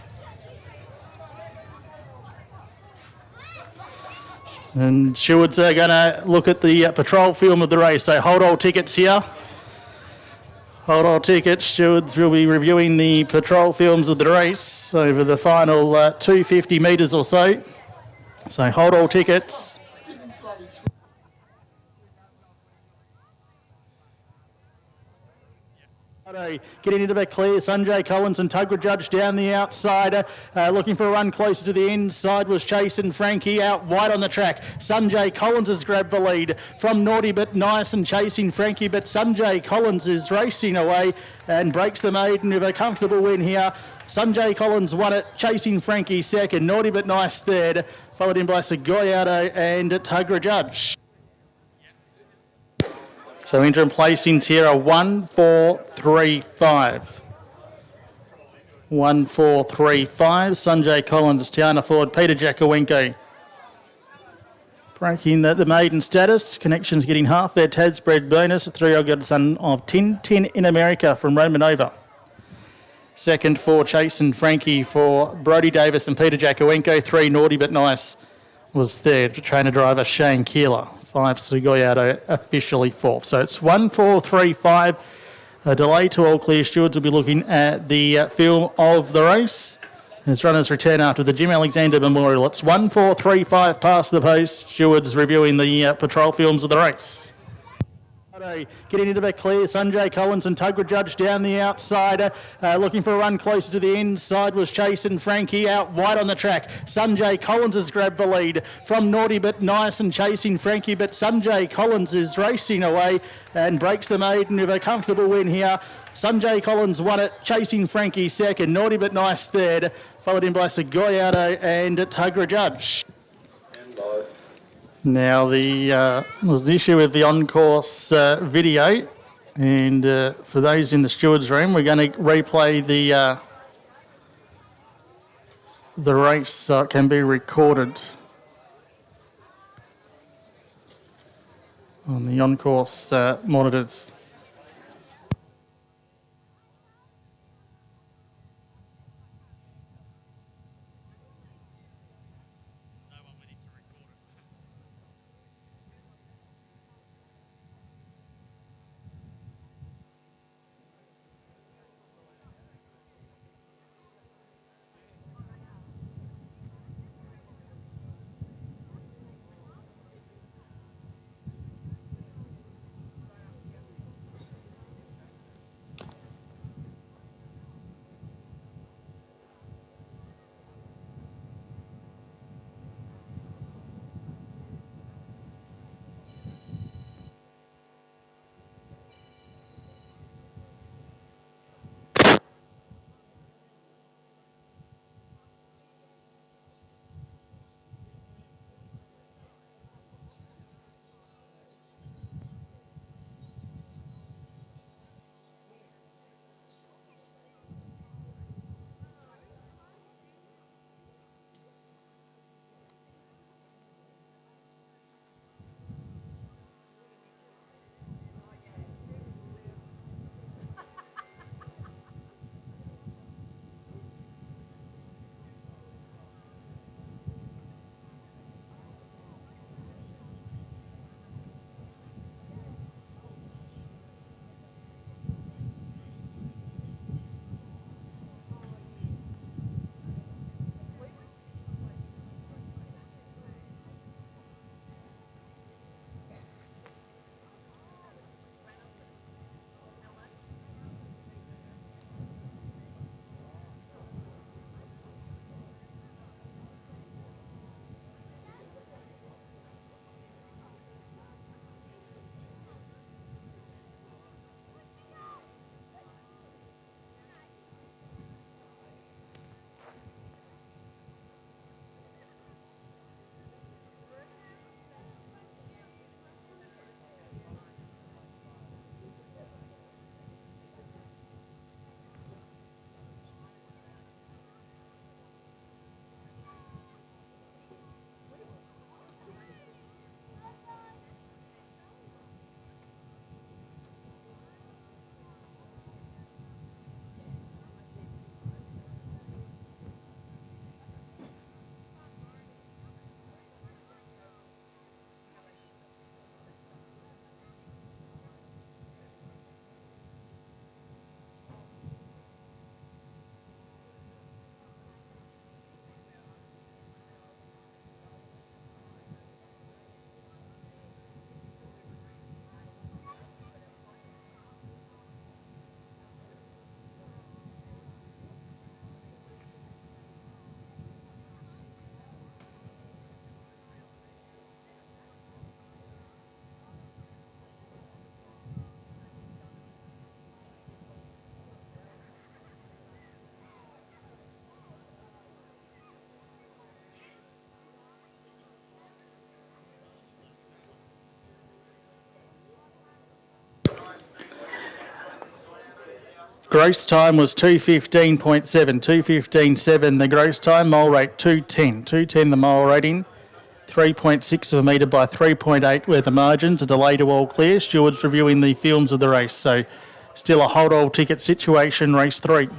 And stewards are going to look at the patrol film of the race. So hold all tickets here. Hold all tickets. Stewards will be reviewing the patrol films of the race over the final 250 metres or so. So hold all tickets. Getting into the clear, Sanjay Collins and Tugra Judge down the outside. Looking for a run closer to the inside was Chasing Frankie out wide on the track. Sanjay Collins has grabbed the lead from Naughty but Nice and Chasing Frankie, but Sanjay Collins is racing away and breaks the maiden with a comfortable win here. Sanjay Collins won it, Chasing Frankie second, Naughty but Nice third, followed in by Gallardo and Tugra Judge. So interim placings here are 1, 4, 3, 5. 1, 4, 3, 5. Sanjay Collins, Tiana Ford, Peter Jakowenko. Breaking the maiden status. Connections getting half their Tasbred bonus. 3-year-old son of Tintin in America from Romanova. Second for Chasing Frankie for Brodie Davis and Peter Jakowenko. 3, Naughty but Nice was third for trainer driver Shane Keeler. 5, Gallardo officially fourth. So it's 1, 4, 3, 5. A delay to all clear. Stewards will be looking at the film of the race as runners return after the Jim Alexander Memorial. It's 1, 4, 3, 5 past the post. Stewards reviewing the patrol films of the race. Getting into the clear, Sanjay Collins and Tugra Judge down the outside. Looking for a run closer to the inside was Chasing Frankie out wide on the track. Sanjay Collins has grabbed the lead from Naughty but Nice and Chasing Frankie, but Sanjay Collins is racing away and breaks the maiden with a comfortable win here. Sanjay Collins won it, Chasing Frankie second, Naughty but Nice third, followed in by Gallardo and Tugra Judge. Now, there was an issue with the on-course video, and for those in the stewards' room, we're going to replay the race so it can be recorded on the on-course monitors. Gross time was 2:15.7, 2:15.7 the gross time, mole rate 210, 210 the mole rating, 3.6 of a metre by 3.8 were the margins, a delay to all clear. Stewards reviewing the films of the race, so still a hold all ticket situation, race 3.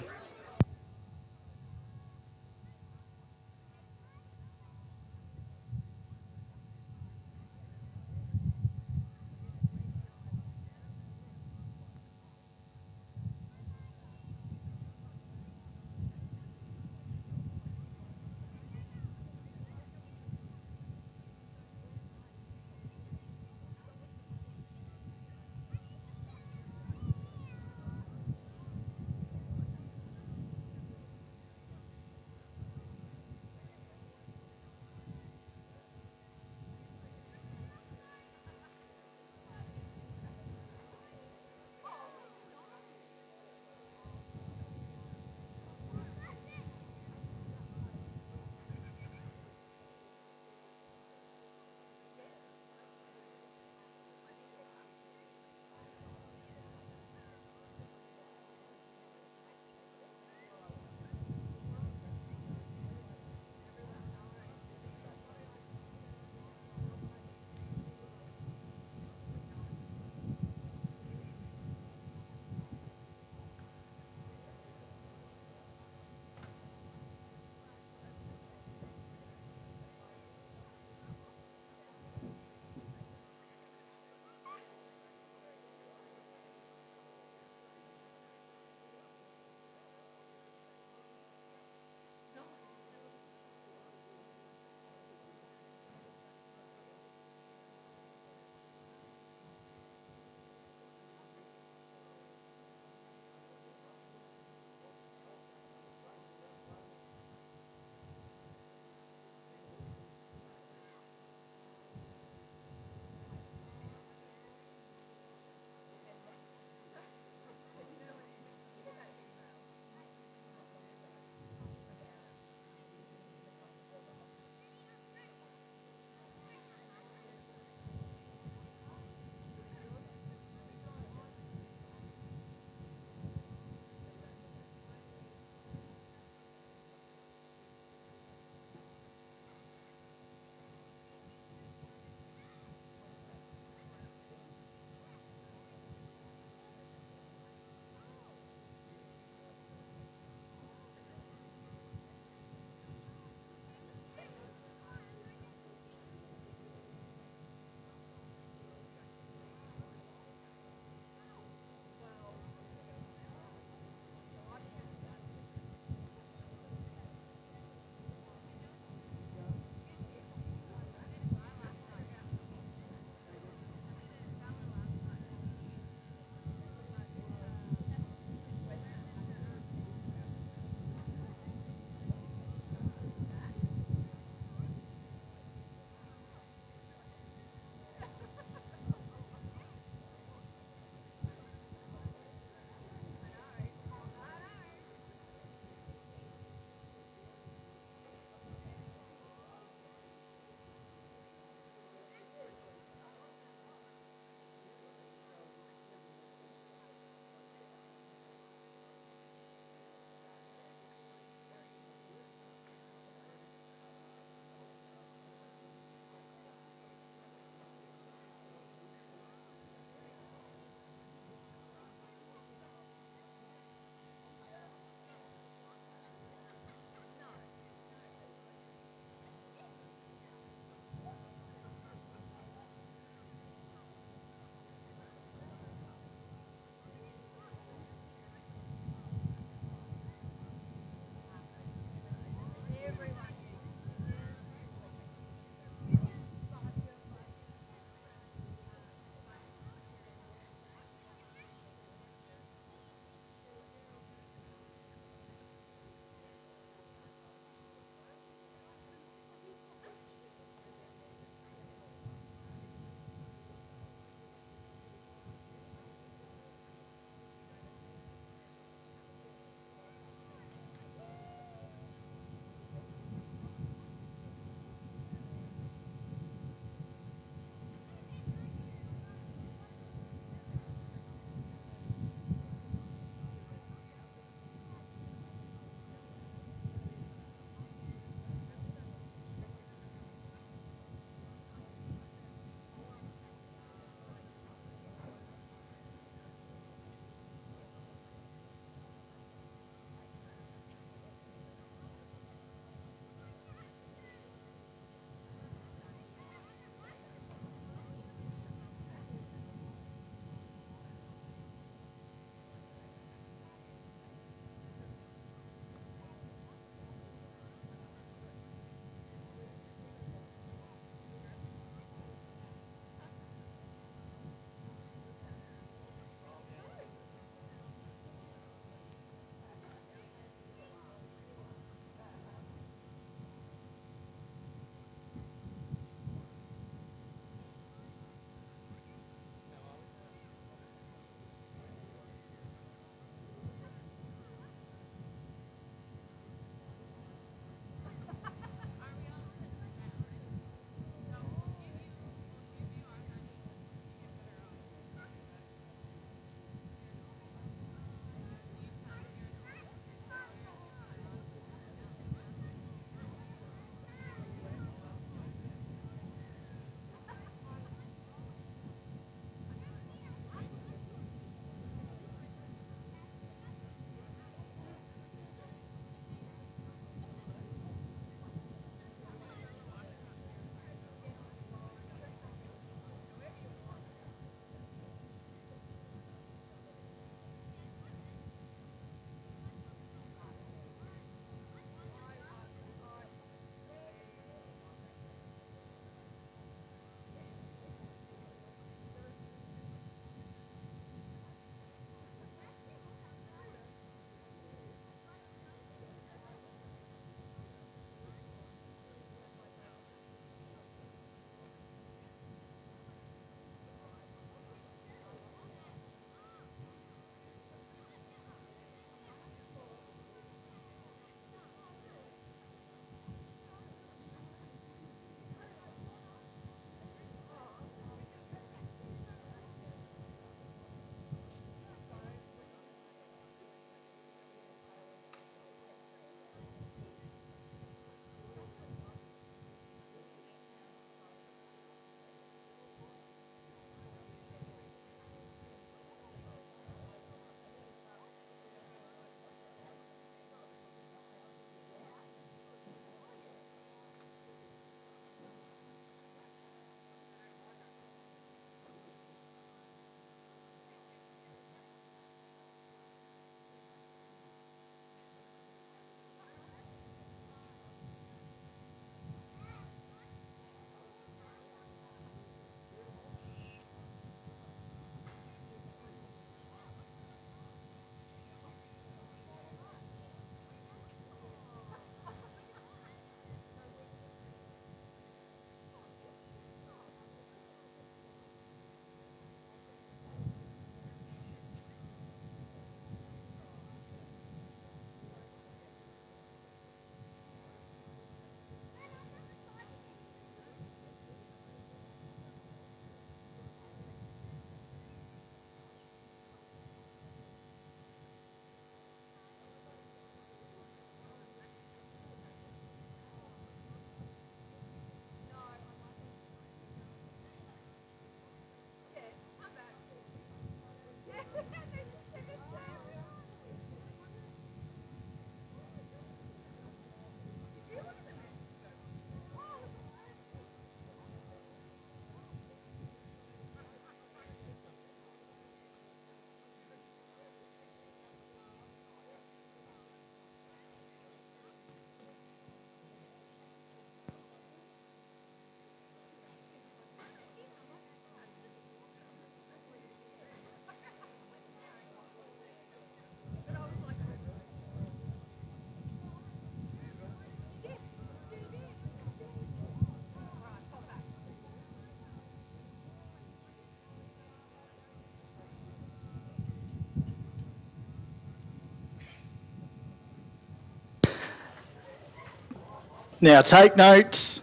Now take note.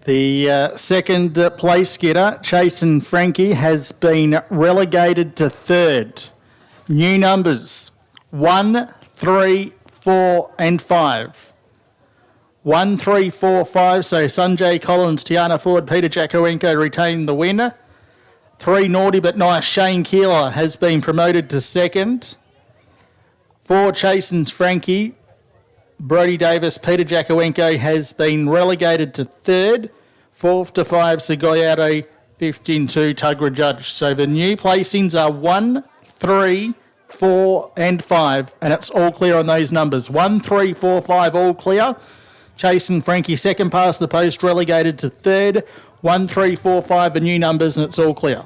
The second place getter, Chasen Frankie, has been relegated to third. New numbers 1, 3, 4 and 5. 1, 3, 4, 5. So Sanjay Collins, Tiana Ford, Peter Jakowenko retain the winner. 3, Naughty But Nice, Shane Keeler has been promoted to second. 4, Chasen Frankie, Brody Davis, Peter Jakowenko has been relegated to third. 4th to 5, Segoyado, 15-2, Tuggerah Judge. So the new placings are 1, 3, 4 and 5, and it's all clear on those numbers. 1, 3, 4, 5, all clear. Chasen Frankie, second past the post, relegated to third. 1, 3, 4, 5, the new numbers, and it's all clear.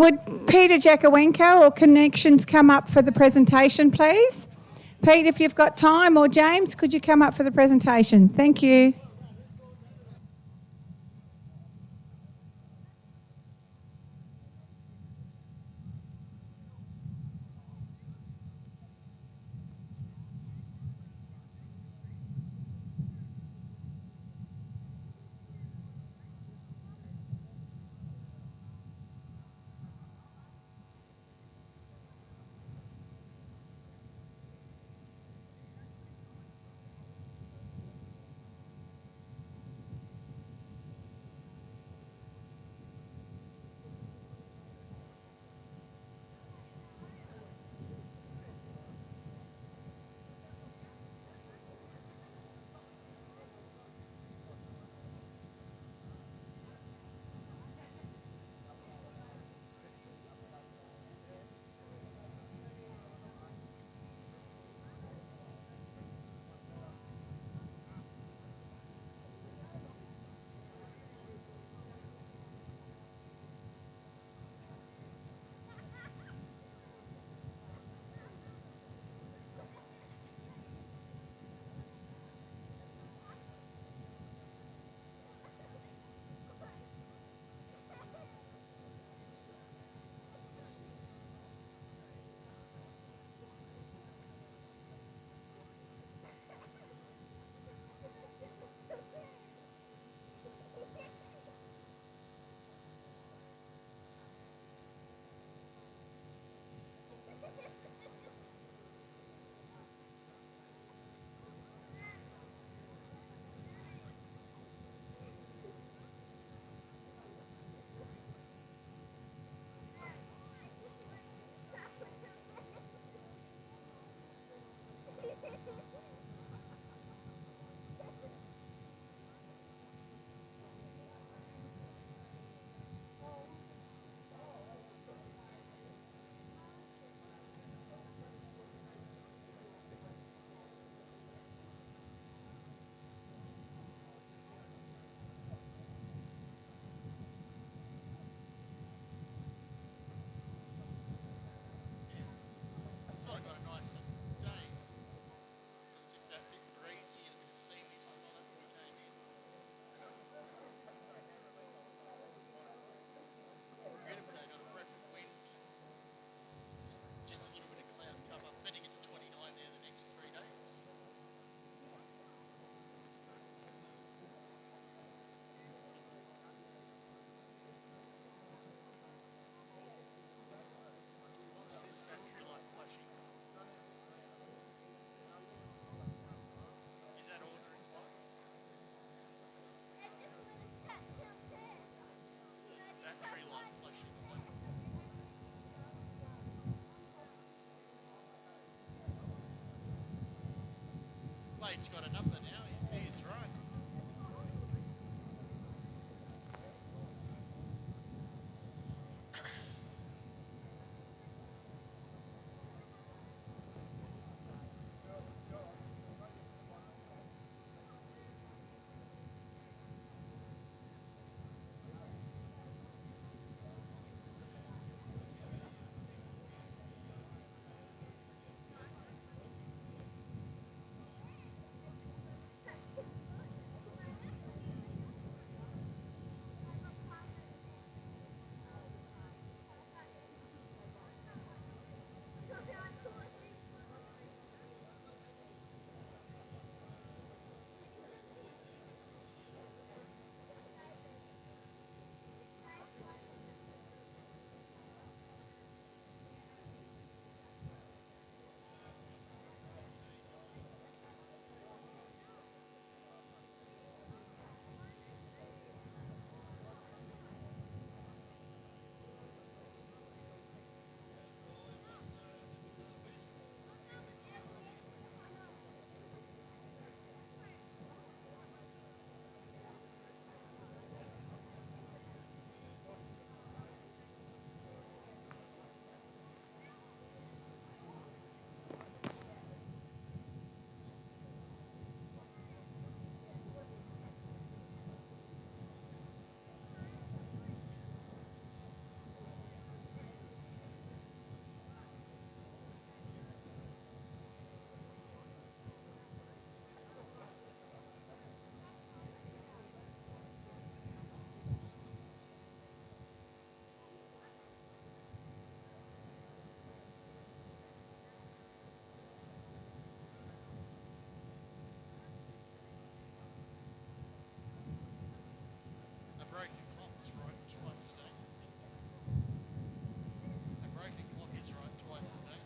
Would Peter Jakowenko or Connections come up for the presentation, please? Pete, if you've got time, or James, could you come up for the presentation? Thank you. Mate's got a number now. He's right. A broken clock is right twice a day. A broken clock is right twice a day.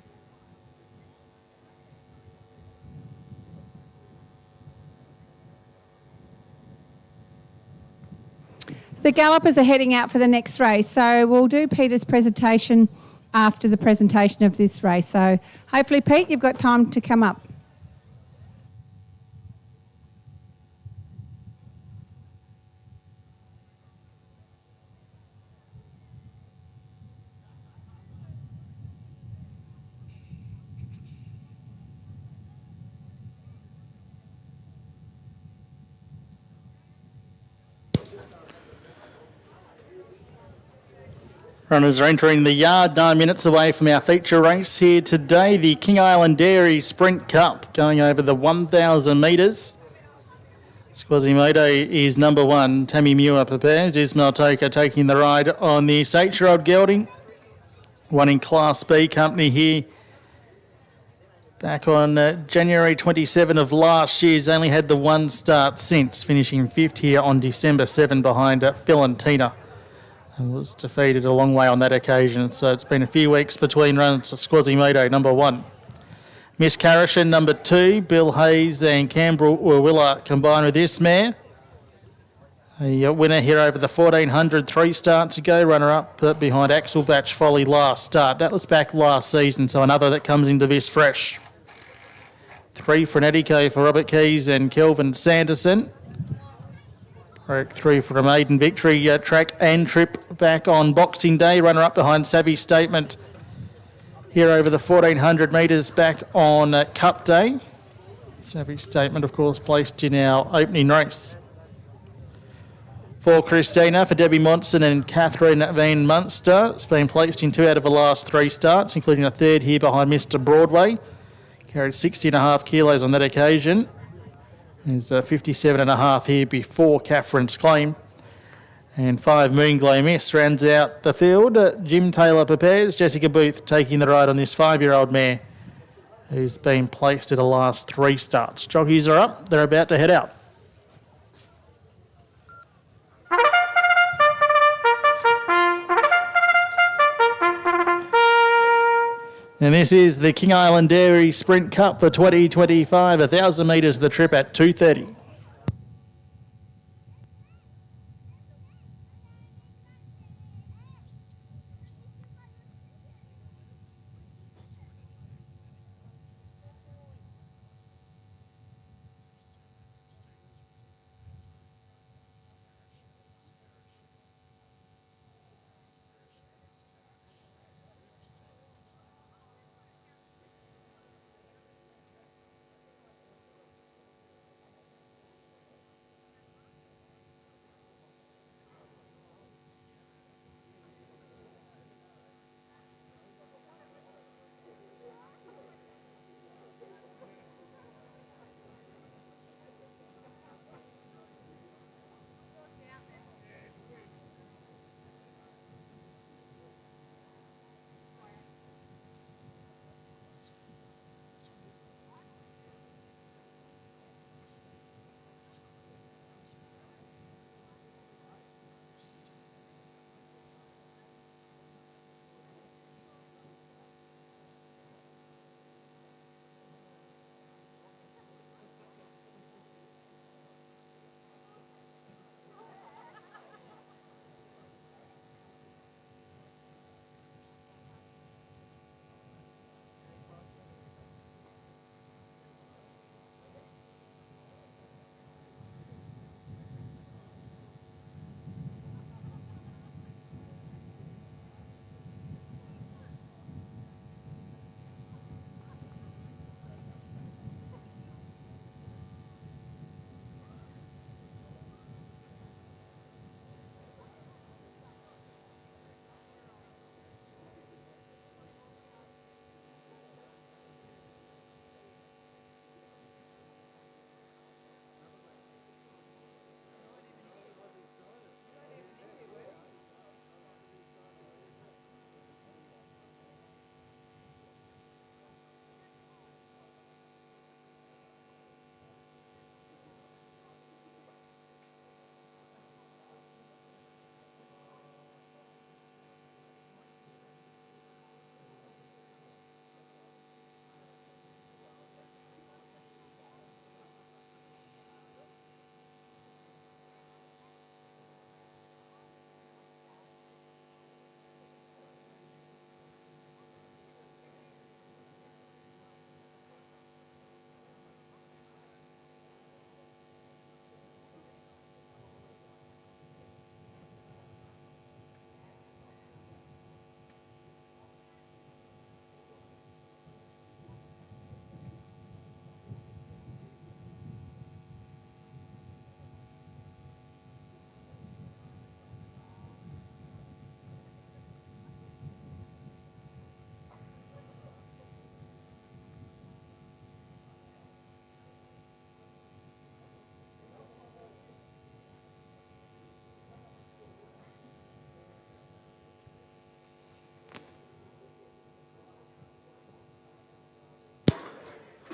The gallopers are heading out for the next race, so we'll do Peter's presentation after the presentation of this race. So hopefully, Pete, you've got time to come up. Runners are entering the yard 9 minutes away from our feature race here today, the King Island Dairy Sprint Cup, going over the 1,000 metres. Quasimodo is number one. Tammy Muir prepares. Ismail Toka taking the ride on the 8-year-old gelding. One in Class B company here. Back on January 27 of last year, he's only had the one start since, finishing fifth here on December 7 behind Phil and Tina. And was defeated a long way on that occasion. So it's been a few weeks between runs to Quasimodo, number one. Miss Carrishan, number two. Bill Hayes and Canberra Urwilla combined with this mare. A winner here over the 1,400 3 starts ago. Runner-up behind Axel Batch Folly last start. That was back last season, so another that comes into this fresh. 3 Frenetico for Robert Keys and Kelvin Sanderson. Broke through for a maiden victory track and trip back on Boxing Day. Runner-up behind Savvy Statement here over the 1,400 metres back on Cup Day. Savvy Statement, of course, placed in our opening race. For Christina, for Debbie Monson and Catherine Van Munster. It's been placed in 2 out of the last 3 starts, including a third here behind Mr Broadway. Carried 60.5 kilos on that occasion. There's 57.5 here before Catherine's Claim. And 5 Moonglow Miss rounds out the field. Jim Taylor prepares. Jessica Booth taking the ride on this 5-year-old mare who's been placed at the last 3 starts. Jockeys are up. They're about to head out. And this is the King Island Dairy Sprint Cup for 2025. 1,000 metres the trip at 2:30.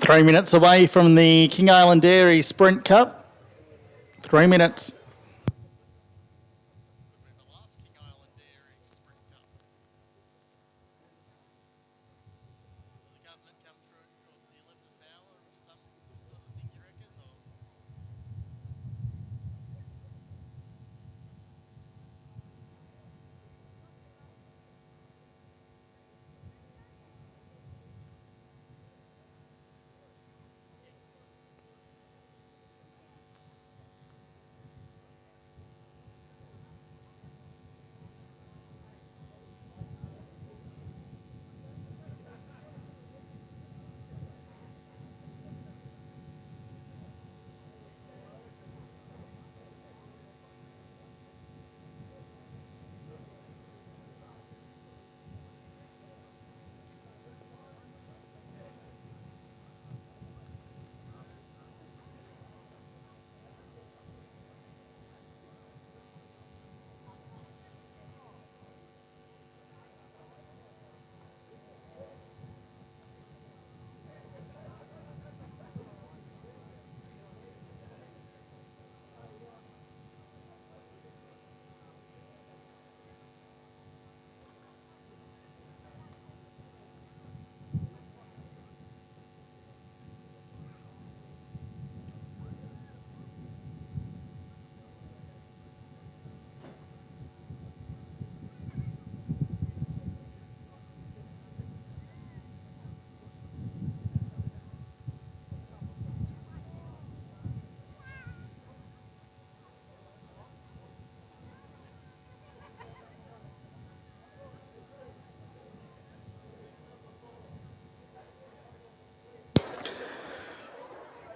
3 minutes away from the King Island Dairy Sprint Cup. 3 minutes.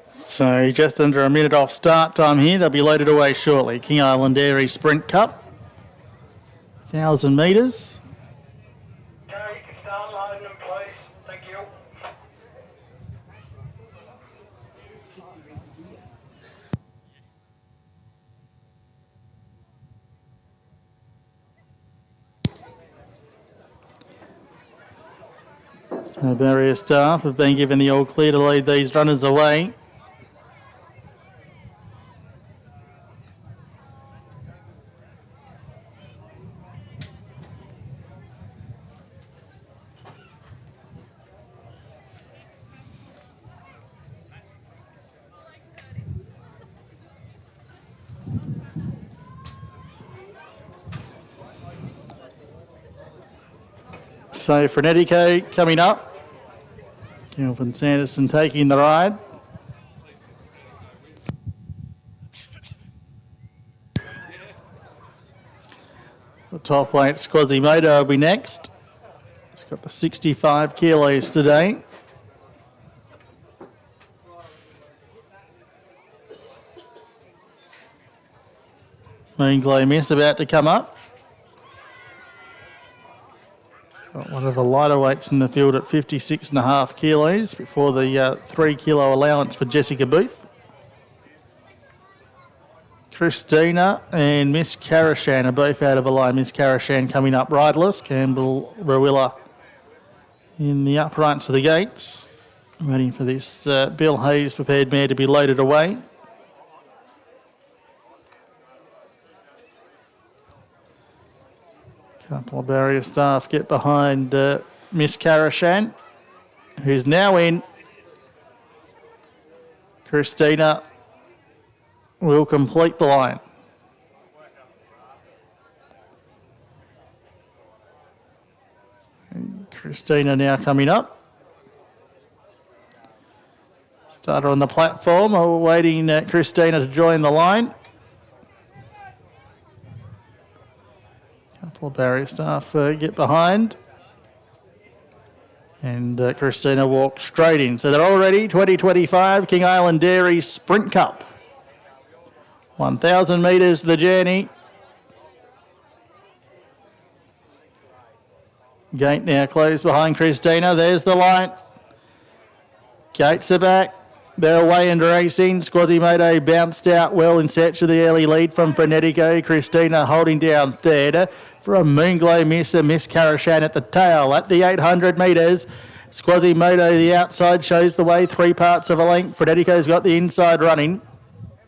So just under a minute off start time here. They'll be loaded away shortly. King Island Dairy Sprint Cup. 1,000 metres. Okay, you can start loading them, please. Thank you. So barrier staff have been given the all clear to lead these runners away. So Frenetico coming up. Kelvin Sanderson taking the ride. The top weight Quasimodo will be next. He's got the 65 kilos today. Moonglow Miss about to come up. Got one of the lighter weights in the field at 56.5 kilos before the 3 kilo allowance for Jessica Booth. Christina and Miss Karashan are both out of a line. Miss Karashan coming up riderless. Campbell Rawilla in the uprights of the gates. Waiting for this Bill Hayes prepared mare to be loaded away. Couple of barrier staff get behind Miss Karashan, who's now in. Christina will complete the line. Christina now coming up. Starter on the platform, awaiting Christina to join the line. Couple of barrier staff get behind. And Christina walks straight in. So they're all ready. 2025 King Island Dairy Sprint Cup. 1,000 metres the journey. Gate now closed behind Christina. There's the line. Gates are back. They're away and racing. Quasimodo bounced out well in search of the early lead from Frenetico. Christina holding down third from Moonglow Miss and Miss Karashan at the tail at the 800 metres. Quasimodo, the outside, shows the way 3 parts of a length. Fredetico's got the inside running.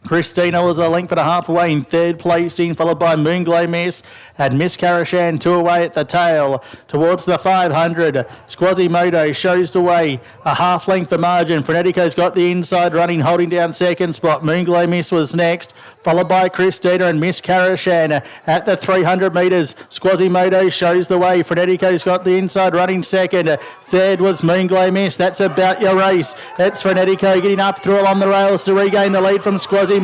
Christina was a length and a half away in third placing, followed by Moonglow Miss. Had Miss Karashan 2 away at the tail. Towards the 500, Quasimodo shows the way, a half length for margin. Frenetico's got the inside running, holding down second spot. Moonglow Miss was next, followed by Christina and Miss Karashan. At the 300 metres, Quasimodo shows the way. Frenetico's got the inside running second. Third was Moonglow Miss. That's about your race. That's Frenetico getting up through along the rails to regain the lead from Quasimodo,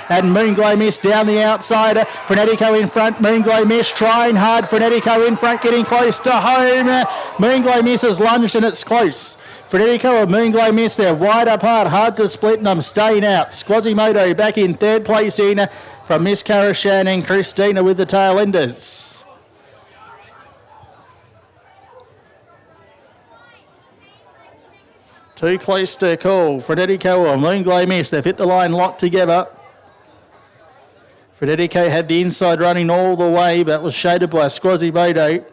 and Moonglow Miss down the outside. Frenetico in front. Moonglow Miss trying hard. Frenetico in front, getting close to home. Moonglow Miss has lunged and it's close. Fredetico and Moonglow Miss, they're wide apart, hard to split, and I'm staying out. Quasimodo back in third place in from Miss Karashan and Christina with the tail enders. Too close to call. Fredetico or Moonglow Miss, they've hit the line locked together. Fredetico had the inside running all the way, but was shaded by Quasimodo.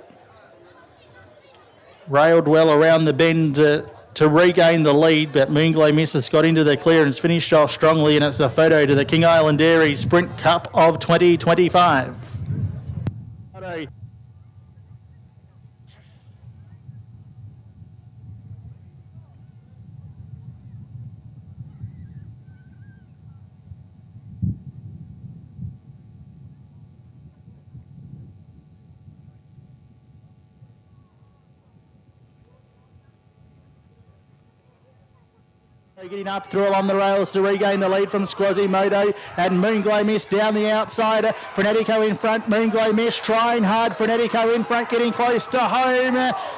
Railed well around the bend to regain the lead, but Moonglow Miss has got into the clearance, finished off strongly, and it's a photo to the King Island Dairy Sprint Cup of 2025. Getting up through along the rails to regain the lead from Quasimodo, and Moonglow Miss down the outside. Frenetico in front. Moonglow Miss trying hard. Frenetico in front, getting close to home.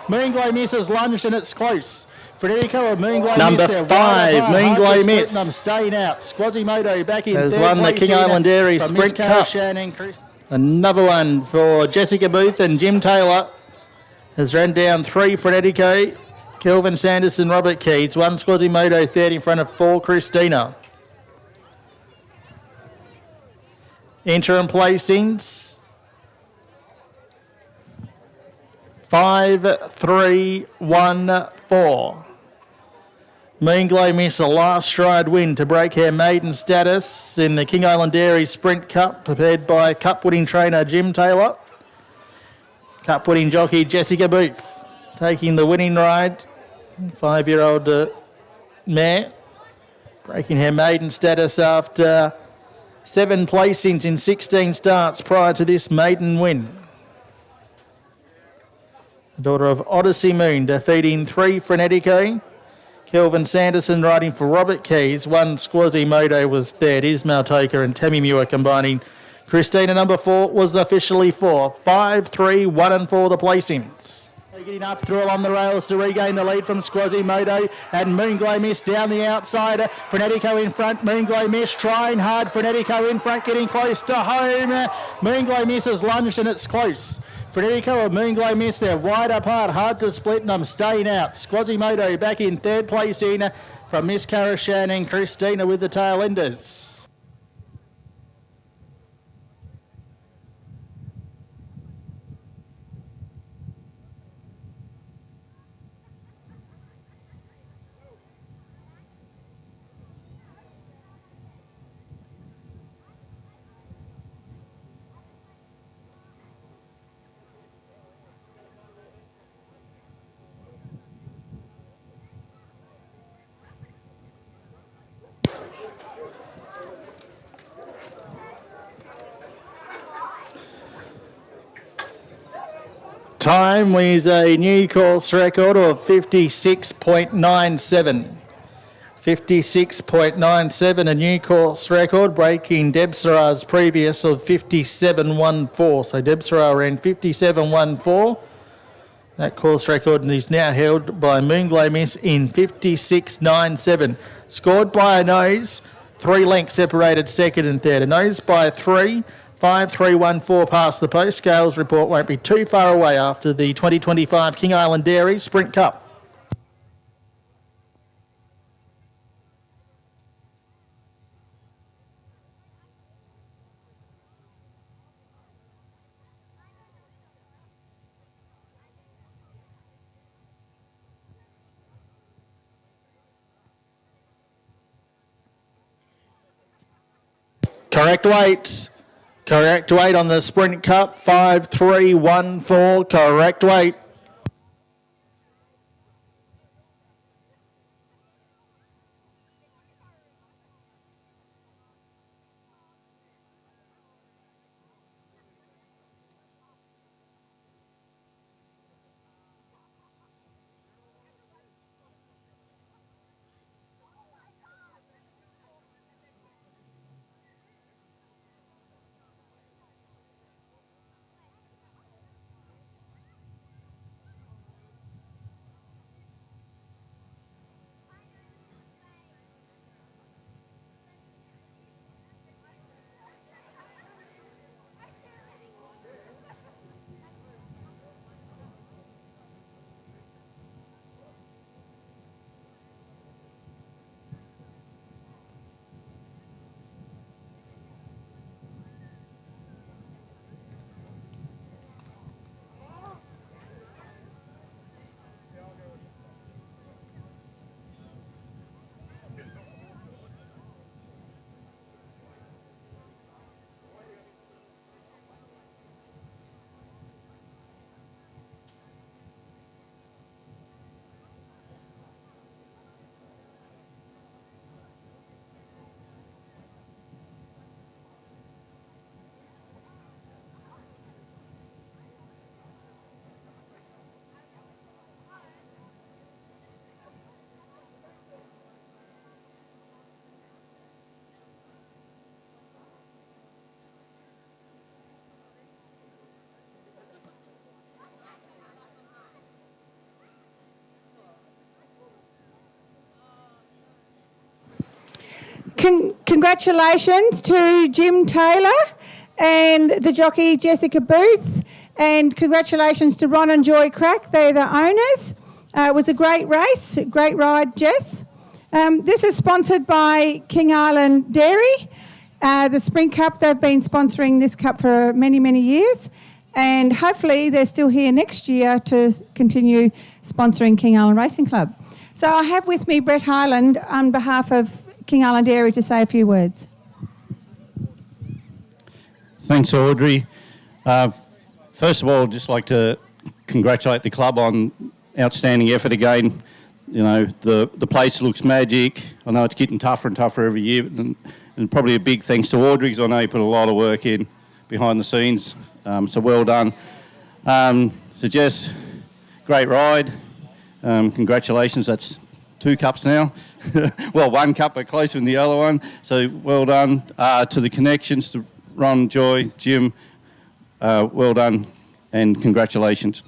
Moonglow Miss has lunged and it's close. Fredetico and Moonglow Number Miss. 5, Moonglow Miss. I'm staying out. Quasimodo back in has third won the place King Island Dairy from Sprint Miss Cup. Karashan and Chris. Another one for Jessica Booth and Jim Taylor. Has run down 3 Fredetico, Kelvin Sanderson, Robert Keats, 1 Quasimodo, third in front of 4 Christina. Interim placings 5, 3, 1, 4. Moonglow Miss a last stride win to break her maiden status in the King Island Dairy Sprint Cup, prepared by cup-winning trainer Jim Taylor. Cup-winning jockey Jessica Booth taking the winning ride. 5-year-old mare breaking her maiden status after 7 placings in 16 starts prior to this maiden win. The daughter of Odyssey Moon defeating 3 Frenetico. Kelvin Sanderson riding for Robert Keys. 1 Quasimodo was third. Ismail Toker and Tammy Muir combining. Christina number 4 was officially 4. 5, 3, 1 and 4 the placings. Getting up through along the rails to regain the lead from Quasimodo, and Moonglow Miss down the outside. Frenetico in front. Moonglow Miss trying hard. Frenetico in front, getting close to home. Moonglow Miss has lunged and it's close. Fredetico and Moonglow Miss, they're wide apart, hard to split, and I'm staying out. Quasimodo back in third place in from Miss Karashan and Christina with the tail enders. Time is a new course record of 56.97. 56.97, a new course record, breaking Deb Sarah's previous of 57.14. So Deb Sarah ran 57.14. That course record is now held by Moonglow Miss in 56.97. Scored by a nose, 3 lengths separated second and third. A nose by 3. 5-3-1-4 past the post. Scales report won't be too far away after the 2025 King Island Dairy Sprint Cup. Correct weight. Correct weight on the Sprint Cup, 5314. Correct weight. Congratulations to Jim Taylor and the jockey Jessica Booth, and congratulations to Ron and Joy Crack. They're the owners. It was a great race, great ride, Jess. This is sponsored by King Island Dairy. The Spring Cup, they've been sponsoring this cup for many, many years, and hopefully they're still here next year to continue sponsoring King Island Racing Club. So I have with me Brett Highland on behalf of King Island Dairy to say a few words. Thanks, Audrey. First of all, I'd just like to congratulate the club on outstanding effort again. You know, the place looks magic. I know it's getting tougher and tougher every year, and probably a big thanks to Audrey, because I know you put a lot of work in behind the scenes, so well done. So Jess, great ride. Congratulations, that's 2 cups now. Well, 1 cup, but closer than the other one. So well done. To the connections, to Ron, Joy, Jim, well done and congratulations.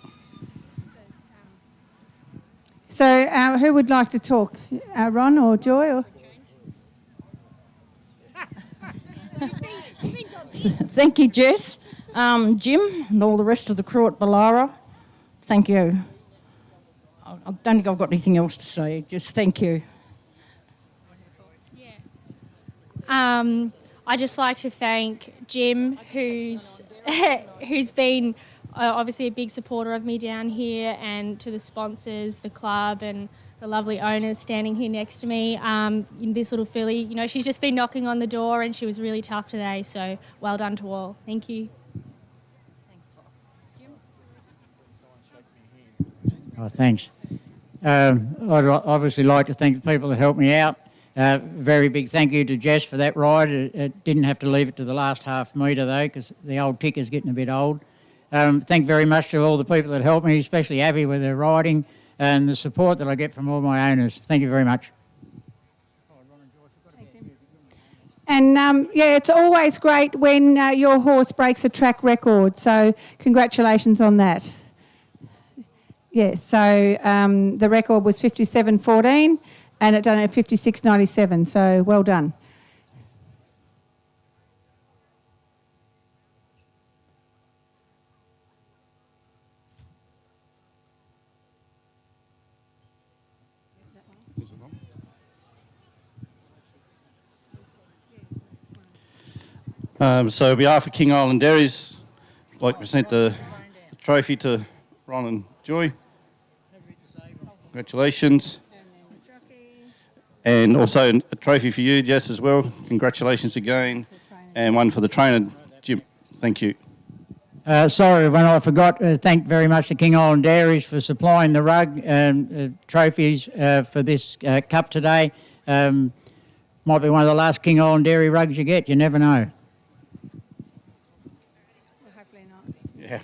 So who would like to talk? Ron or Joy? Or? Thank you, Jess, Jim, and all the rest of the crew at Ballara. Thank you. I don't think I've got anything else to say. Just thank you. I'd just like to thank Jim, who's been obviously a big supporter of me down here, and to the sponsors, the club, and the lovely owners standing here next to me. In this little filly, you know, she's just been knocking on the door, and she was really tough today. So well done to all. Thank you. Oh, thanks. I'd obviously like to thank the people that helped me out. Very big thank you to Jess for that ride. It didn't have to leave it to the last half metre though, because the old ticker's getting a bit old. Thank very much to all the people that helped me, especially Abby with her riding, and the support that I get from all my owners. Thank you very much. And yeah, it's always great when your horse breaks a track record. So congratulations on that. Yes, so the record was 57.14 and it done at 56.97, so well done. So on behalf of King Island Dairies, I'd like to present the trophy to Ron and Joy. Congratulations. And also a trophy for you, Jess, as well. Congratulations again. and one for the trainer, Jim. Thank you. Sorry when I forgot to thank very much the King Island Dairies for supplying the rug and trophies for this cup today. Might be one of the last King Island Dairy rugs you get, you never know. Hopefully not. Yeah.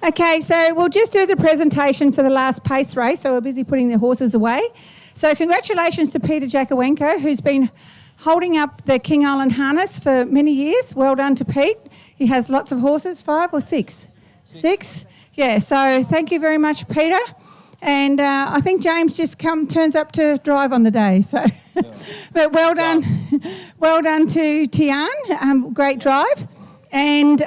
Okay, so we'll just do the presentation for the last pace race. So we're busy putting the horses away. So congratulations to Peter Jakowenko, who's been holding up the King Island harness for many years. Well done to Pete. He has lots of horses, 5 or 6? 6? Yeah, so thank you very much, Peter. And I think James just turns up to drive on the day. So, but well done, well done to Tian. Great drive. And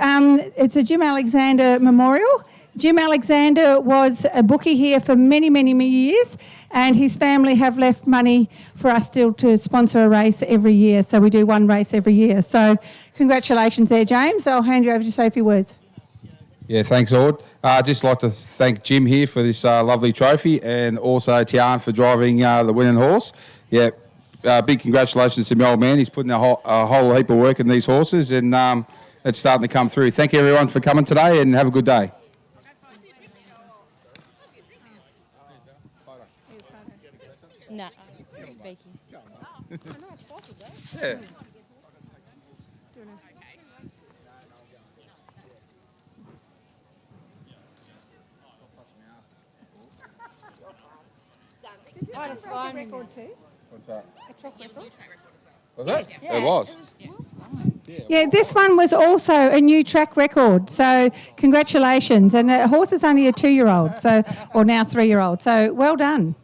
it's a Jim Alexander memorial. Jim Alexander was a bookie here for many, many, many years, and his family have left money for us still to sponsor a race every year. So we do one race every year. So congratulations there, James. I'll hand you over to say a few words. Yeah, thanks, Ord. I'd just like to thank Jim here for this lovely trophy, and also Tian for driving the winning horse. Yeah, big congratulations to my old man. He's putting a whole heap of work in these horses, and it's starting to come through. Thank you, everyone, for coming today, and have a good day. No, speaking. Yeah. I had a flying record too. What's that? A track record. Was it? It was. Yeah, this one was also a new track record. So congratulations. And the horse is only a 2-year-old, so or now 3-year-old. So well done.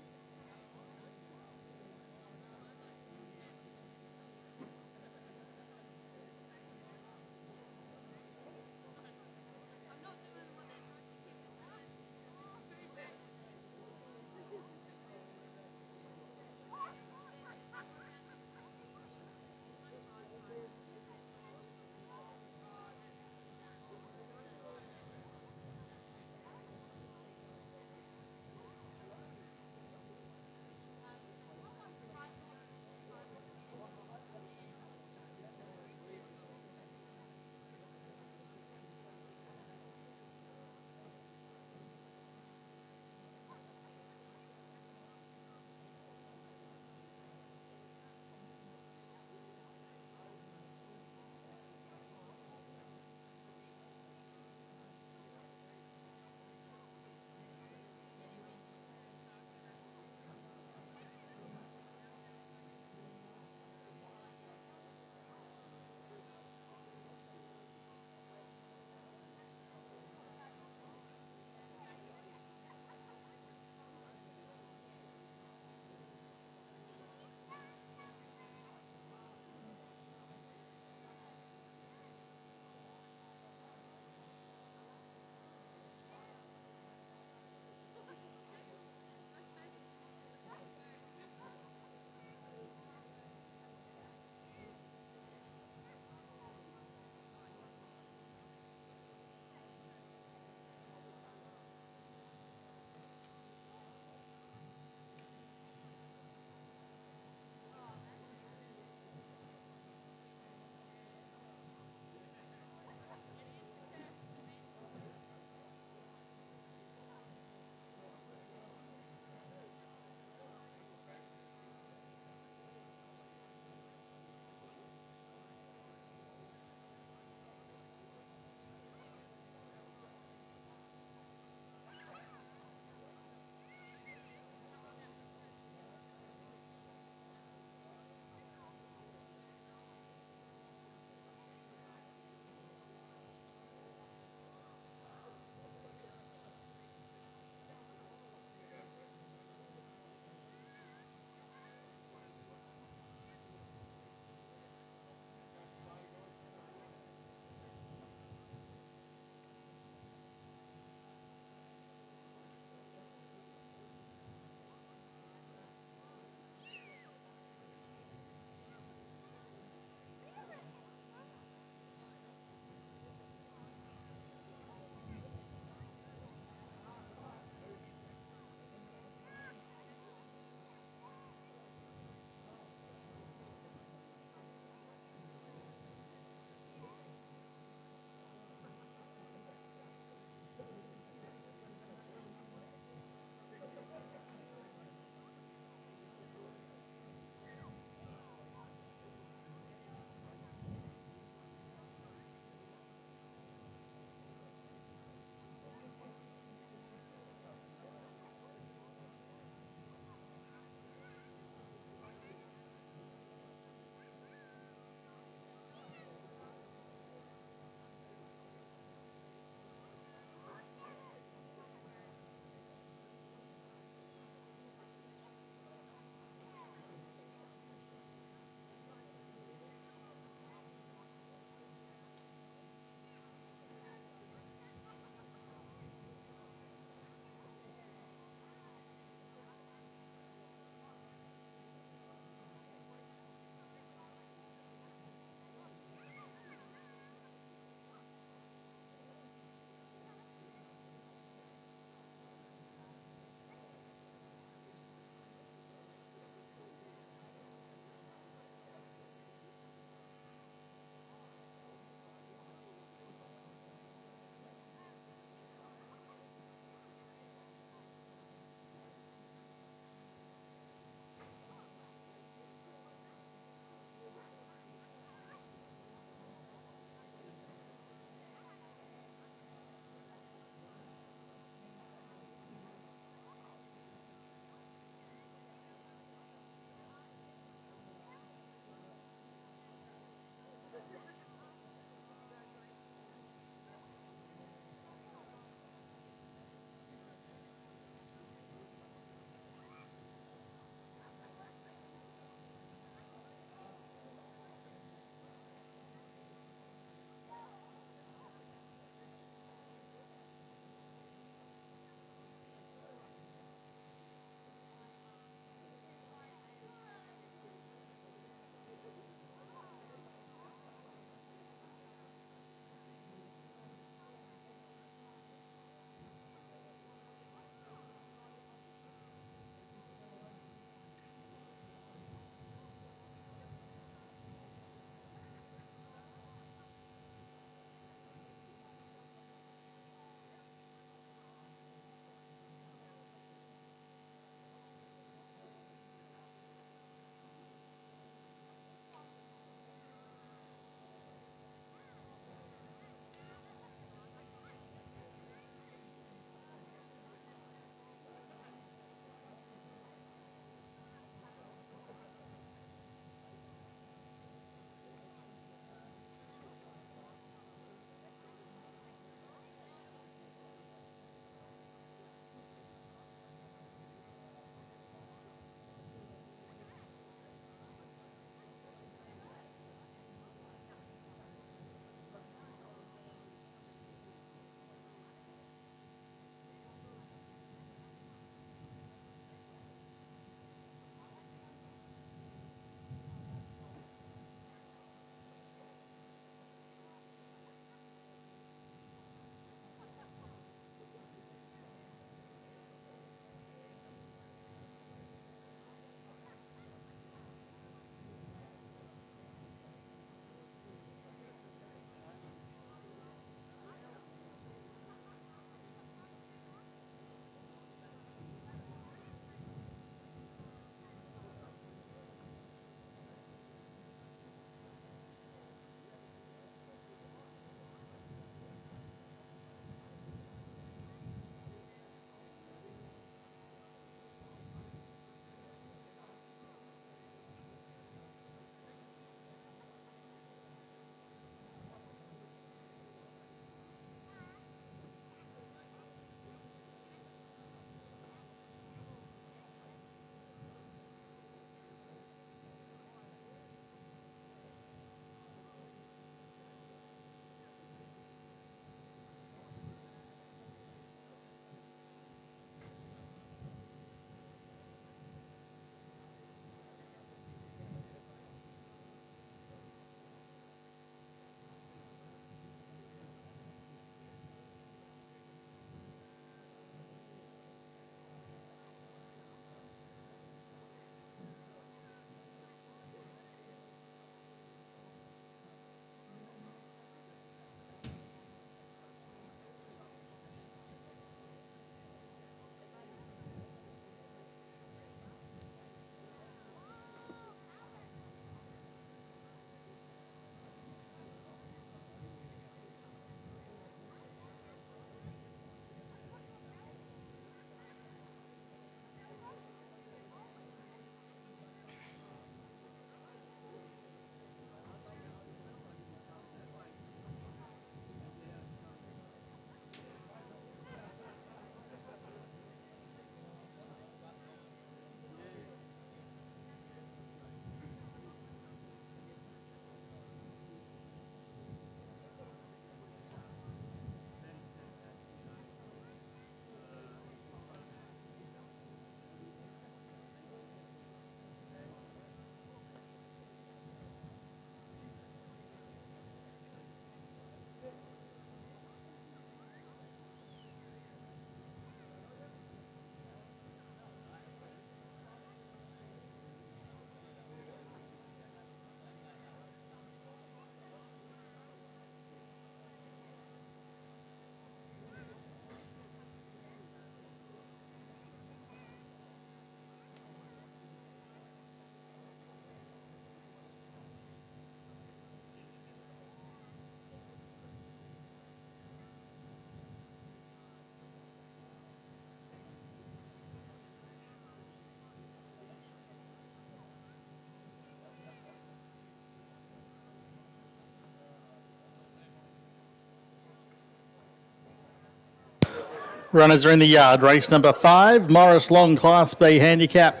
Runners are in the yard. Race number 5, Morris Long Class B Handicap.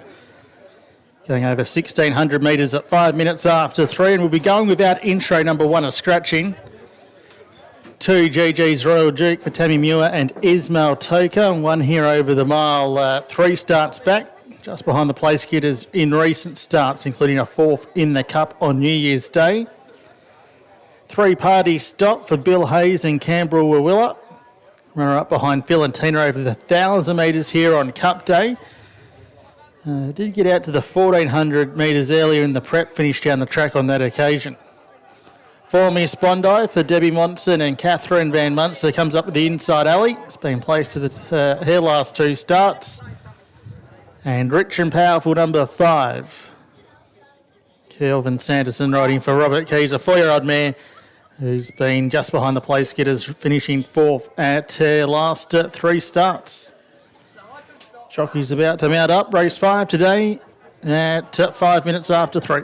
Going over 1,600 metres at 5 minutes after 3, and we'll be going without intro. Number 1, a scratching. 2, GG's Royal Duke for Tammy Muir and Ismail Toka. 1 here over the mile. 3 starts back, just behind the place getters in recent starts, including a 4th in the Cup on New Year's Day. 3 Party Stop for Bill Hayes and Canberra Wawilla. Runner up behind Phil and Tina over the 1,000 metres here on Cup Day. Did get out to the 1,400 metres earlier in the prep, finished down the track on that occasion. 4 Miss Bondi for Debbie Monson and Catherine Van Munster comes up with the inside alley. It's been placed at her last 2 starts. And Rich and Powerful number 5. Kelvin Sanderson riding for Robert Keys, a 4-year-old mare who's been just behind the place getters, finishing 4th at her last 3 starts. Jockey's about to mount up. Race 5 today at 5 minutes after 3.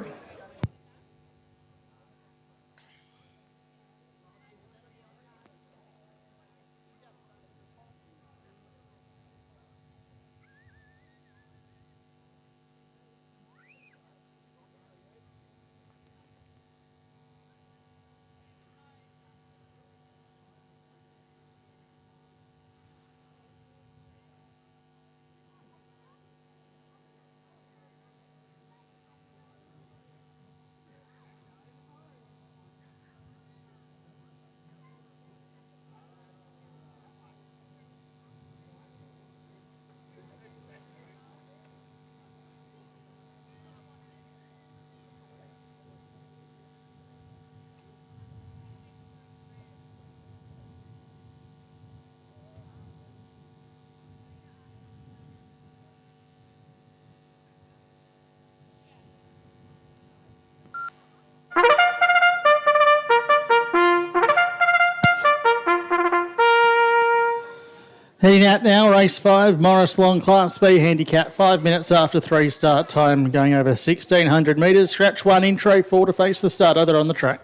Heading out now, race 5, Morris Long Class B Handicap, 5 minutes after 3 start time, going over 1,600 metres. Scratch 1, intro 4 to face the start, other on the track.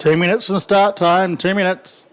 2 minutes from start time, 2 minutes.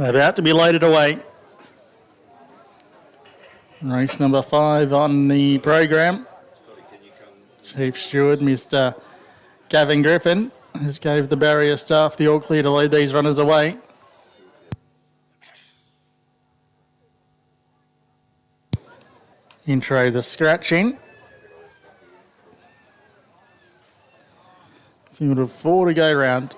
About to be loaded away. Race number 5 on the program. Chief Steward, Mr. Gavin Griffin, has gave the barrier staff the all clear to lead these runners away. Intro the scratching. Field of 4 to go round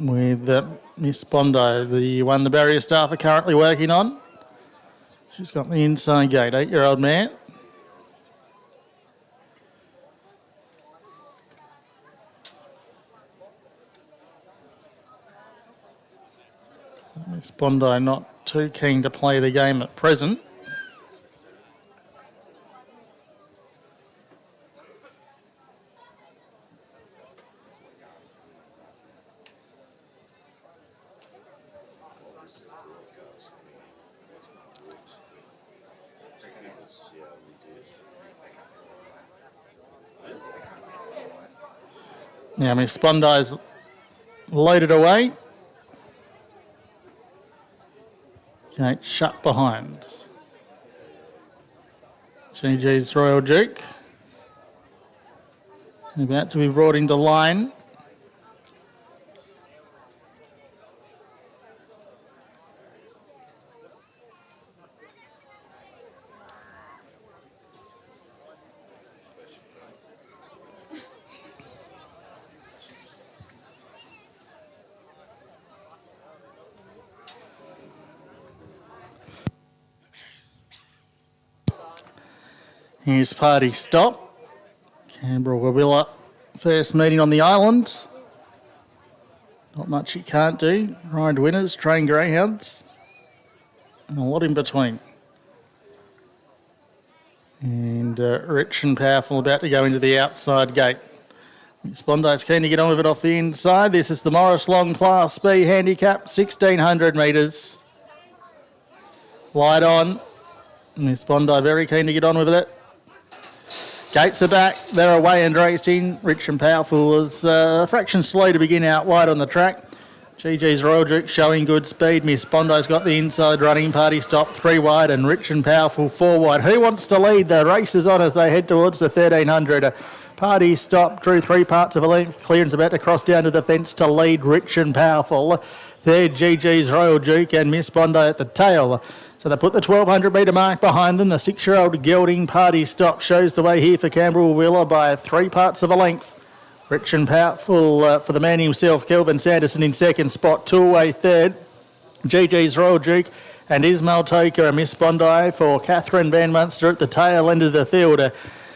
with Miss Bondo, the one the barrier staff are currently working on. She's got the inside gate, 8-year-old mare. Miss Bondo not too keen to play the game at present. Now Miss Bondi's loaded away. Gate shut behind. GG's Royal Duke. About to be brought into line. Here's Party Stop. Canberra Wawilla, first meeting on the island. Not much he can't do. Ride winners, train greyhounds, and a lot in between. And Rich and Powerful about to go into the outside gate. Miss Bondi's keen to get on with it off the inside. This is the Morris Long Class B handicap, 1,600 metres. Light on. Miss Bondi very keen to get on with it. Gates are back, they're away and racing. Rich and Powerful was a fraction slow to begin out wide on the track. GG's Royal Duke showing good speed. Miss Bondi's got the inside running. Party Stop 3 wide and Rich and Powerful 4 wide. Who wants to lead? The race is on as they head towards the 1,300. Party Stop drew 3 parts of a length. Clearance about to cross down to the fence to lead Rich and Powerful. Third, GG's Royal Duke and Miss Bondi at the tail. So they put the 1,200 metre mark behind them. The 6-year-old gelding Party Stop shows the way here for Canberra Willa by 3 parts of a length. Rich and Powerful for the man himself, Kelvin Sanderson in second spot, 2 away third. GG's Royal Duke and Ismail Toker and Miss Bondi for Catherine Van Munster at the tail end of the field.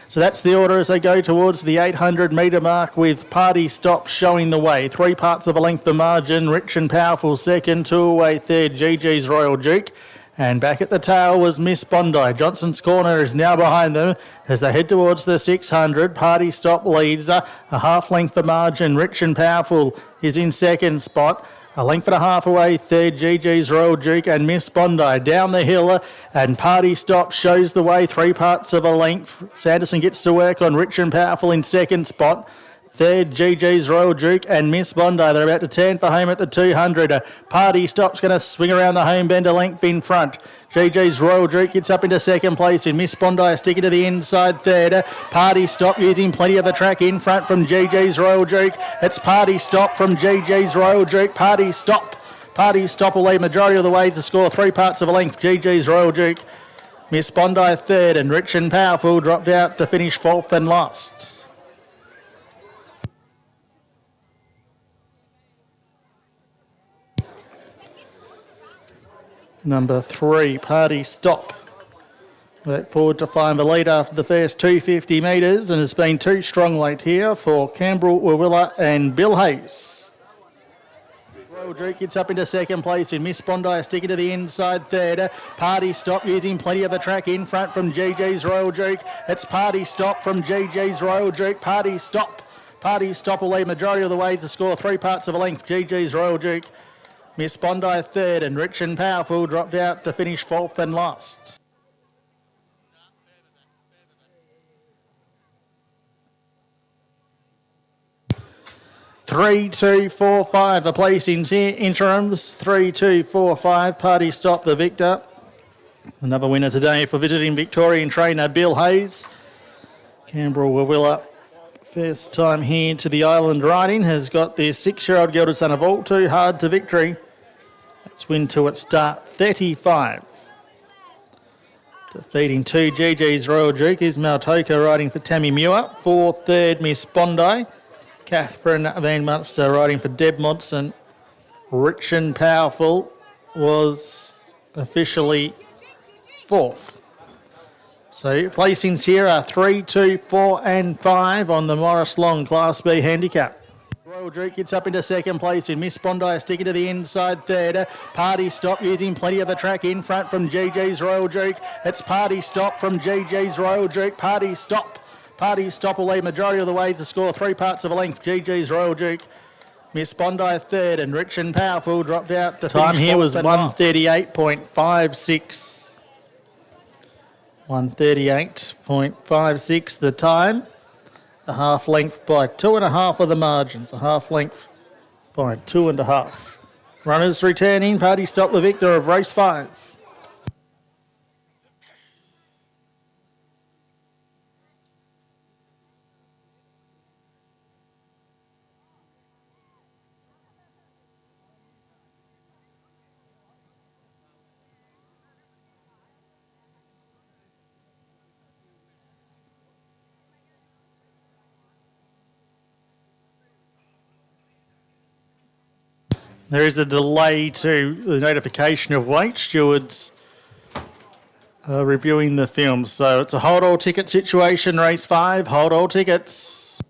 So that's the order as they go towards the 800 metre mark with Party Stop showing the way. 3 parts of a length the margin. Rich and Powerful second, 2 away third. GG's Royal Duke. And back at the tail was Miss Bondi. Johnson's Corner is now behind them as they head towards the 600. Party Stop leads a half length the margin. Rich and Powerful is in second spot. A length and a half away third, GG's Royal Duke and Miss Bondi down the hill, and Party Stop shows the way 3 parts of a length. Sanderson gets to work on Rich and Powerful in second spot. Third, GG's Royal Duke and Miss Bondi. They're about to turn for home at the 200. Party Stop's going to swing around the home bend a length in front. GG's Royal Duke gets up into second place in Miss Bondi sticking to the inside third. Party Stop using plenty of the track in front from GG's Royal Duke. It's Party Stop from GG's Royal Duke. Party Stop. Party Stop will lead majority of the way to score 3 parts of a length. GG's Royal Duke. Miss Bondi third and Rich and Powerful dropped out to finish fourth and last. Number 3, Party Stop. Look forward to find the lead after the first 250 metres and has been too strong late here for Canberra, Wawilla and Bill Hayes. Royal Duke gets up into second place in Miss Bondi sticking to the inside third. Party Stop using plenty of the track in front from GG's Royal Duke. It's Party Stop from GG's Royal Duke. Party Stop. Party Stop will lead majority of the way to score 3 parts of a length. GG's Royal Duke. Miss Bondi third and Rich and Powerful dropped out to finish fourth and last. Three, two, four, five. The placings here. Interims 3, 2, 4, 5. Party Stop the victor. Another winner today for visiting Victorian trainer Bill Hayes. Canberra Wawilla. First time here to the island riding has got their 6-year-old gelded son of All Too Hard to victory. That's win to its start 35. Defeating 2 GG's Royal Duke is Maltoka riding for Tammy Muir. 4, third Miss Bondi. Catherine Van Munster riding for Deb Modson. Rich and Powerful was officially fourth. So placings here are 3, 2, 4 and 5 on the Morris Long Class B handicap. Royal Duke gets up into second place in Miss Bondi sticking to the inside third. Party Stop using plenty of the track in front from GG's Royal Duke. It's Party Stop from GG's Royal Duke. Party Stop. Party Stop will lead majority of the way to score 3 parts of a length. GG's Royal Duke. Miss Bondi third and Rich and Powerful dropped out to time here was 1:38.56. 1:38.56 the time. A half length by 2.5 of the margins. A half length by 2.5. Runners returning. Party Stop the victor of race 5. There is a delay to the notification of weight. Stewards reviewing the film. So it's a hold all ticket situation, race 5. Hold all tickets.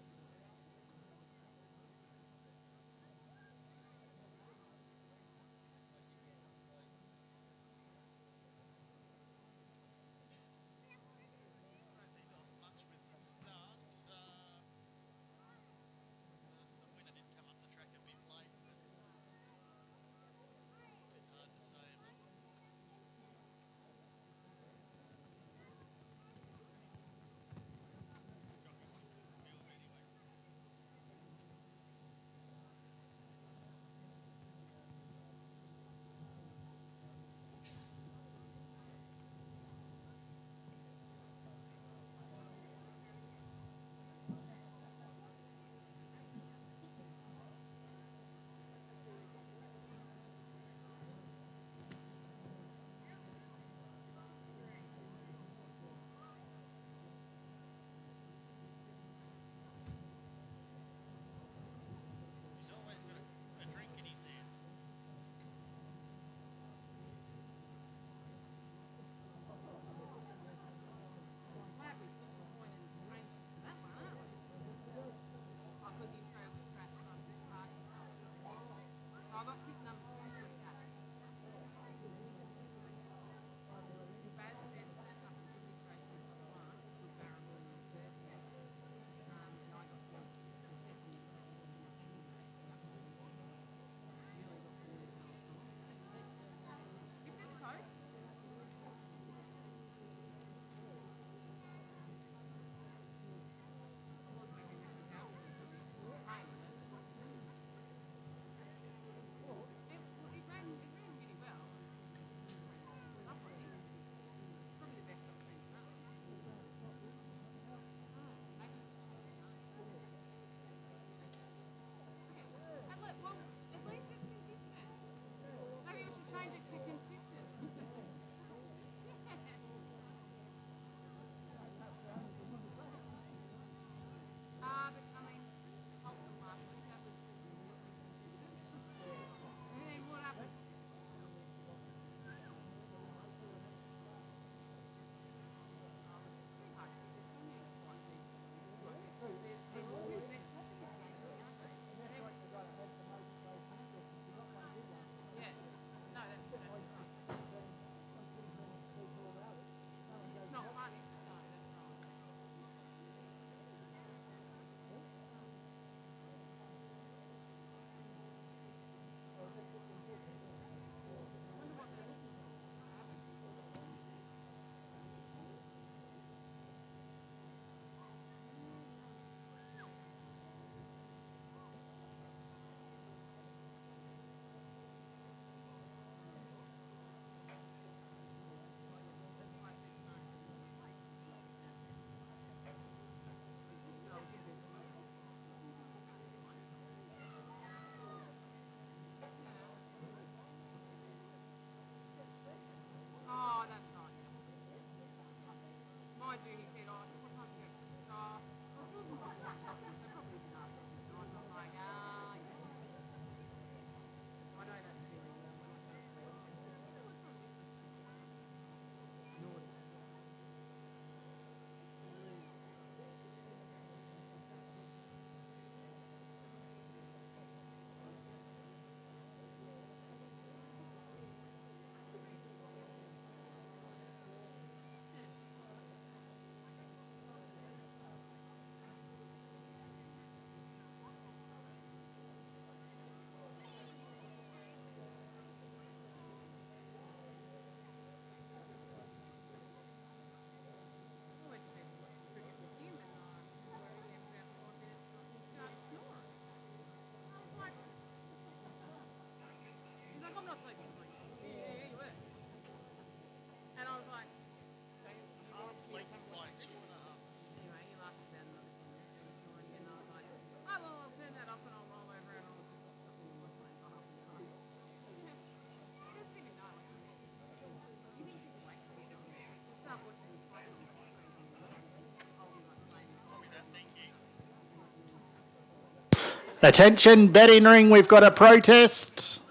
Attention, betting ring, we've got a protest.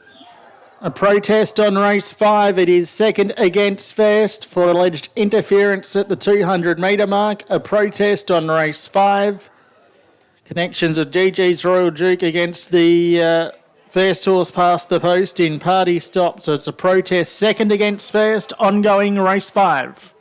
A protest on race 5. It is second against first for alleged interference at the 200 metre mark. A protest on race 5. Connections of GG's Royal Duke against the first horse past the post in party stop. So it's a protest second against first, ongoing race 5.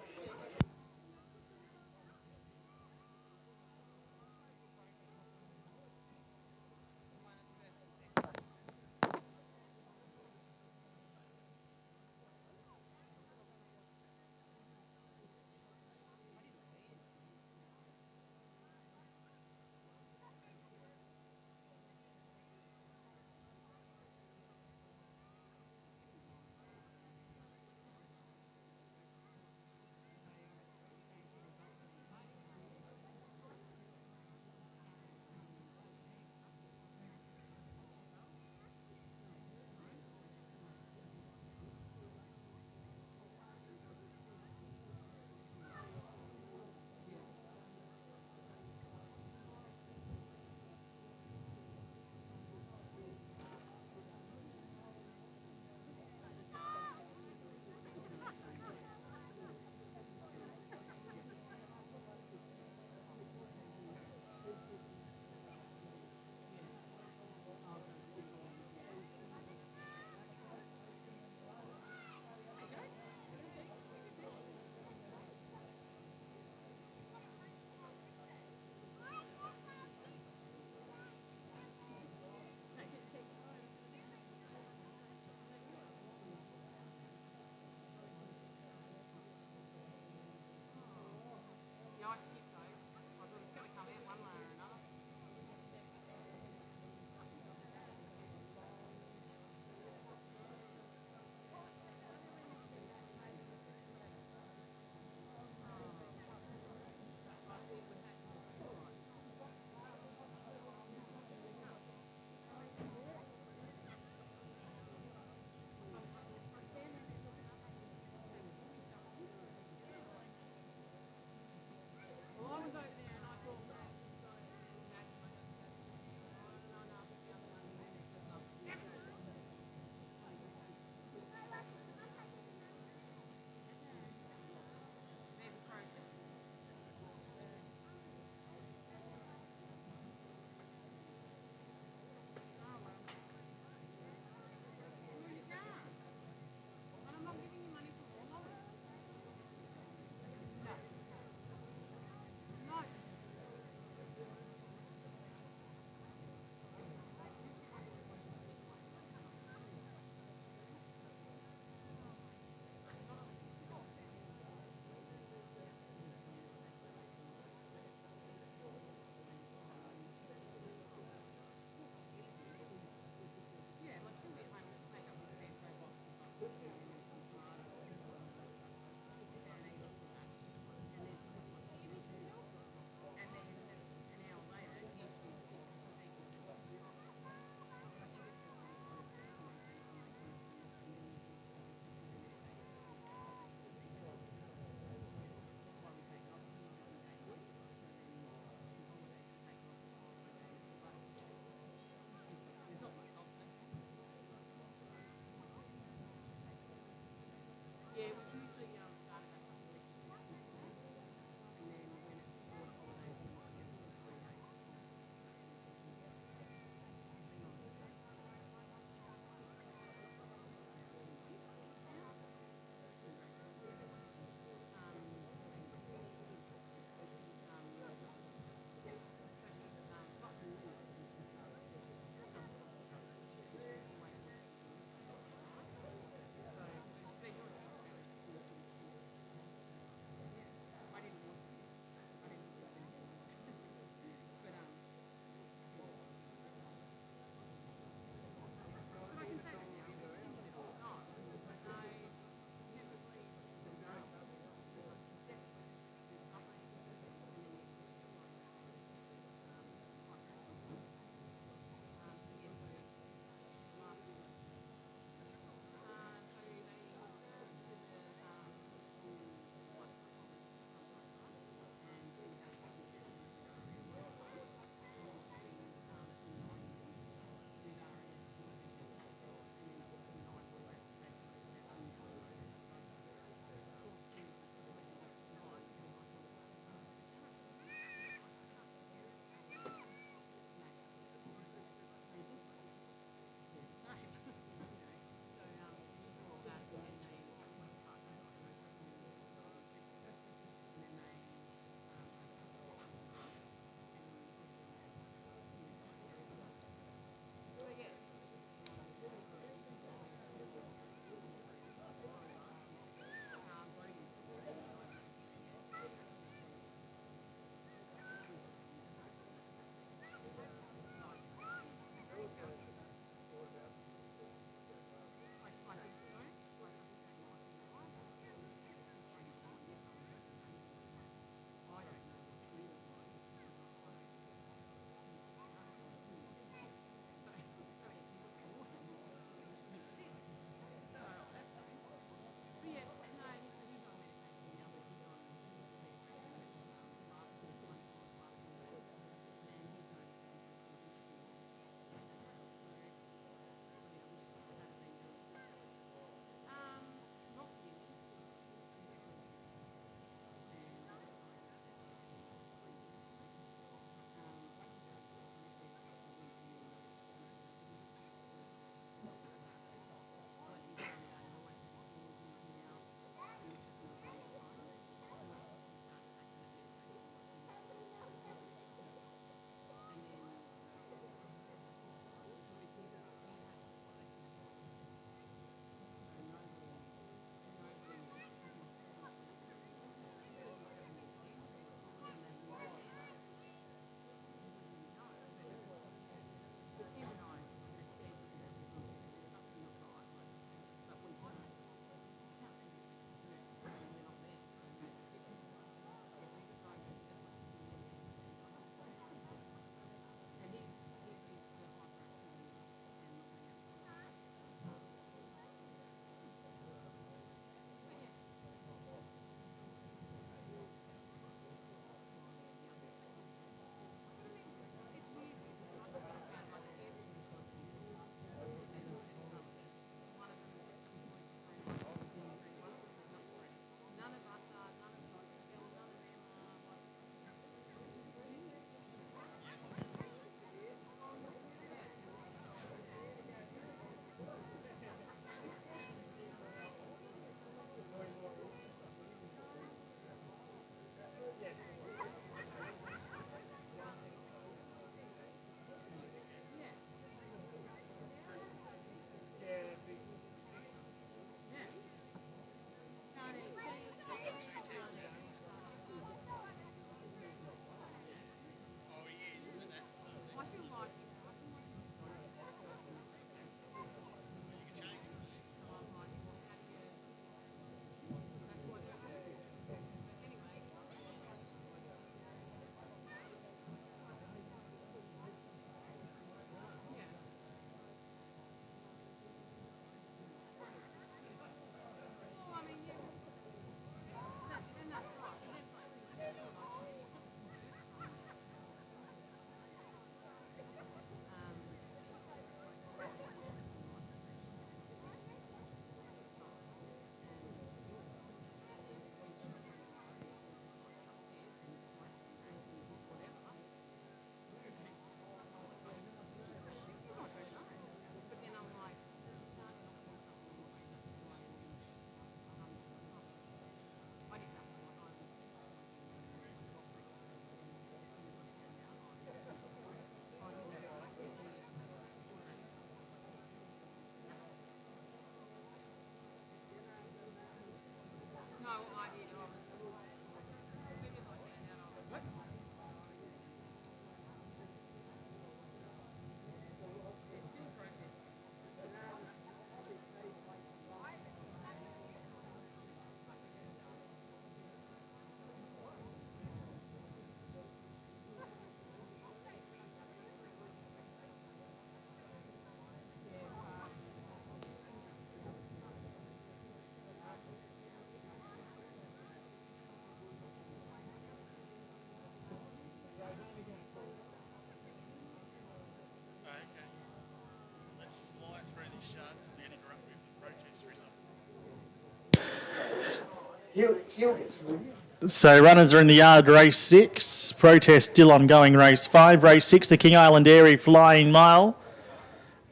So runners are in the yard, race 6. Protest still ongoing, race 5. Race 6, the King Island Dairy Flying Mile.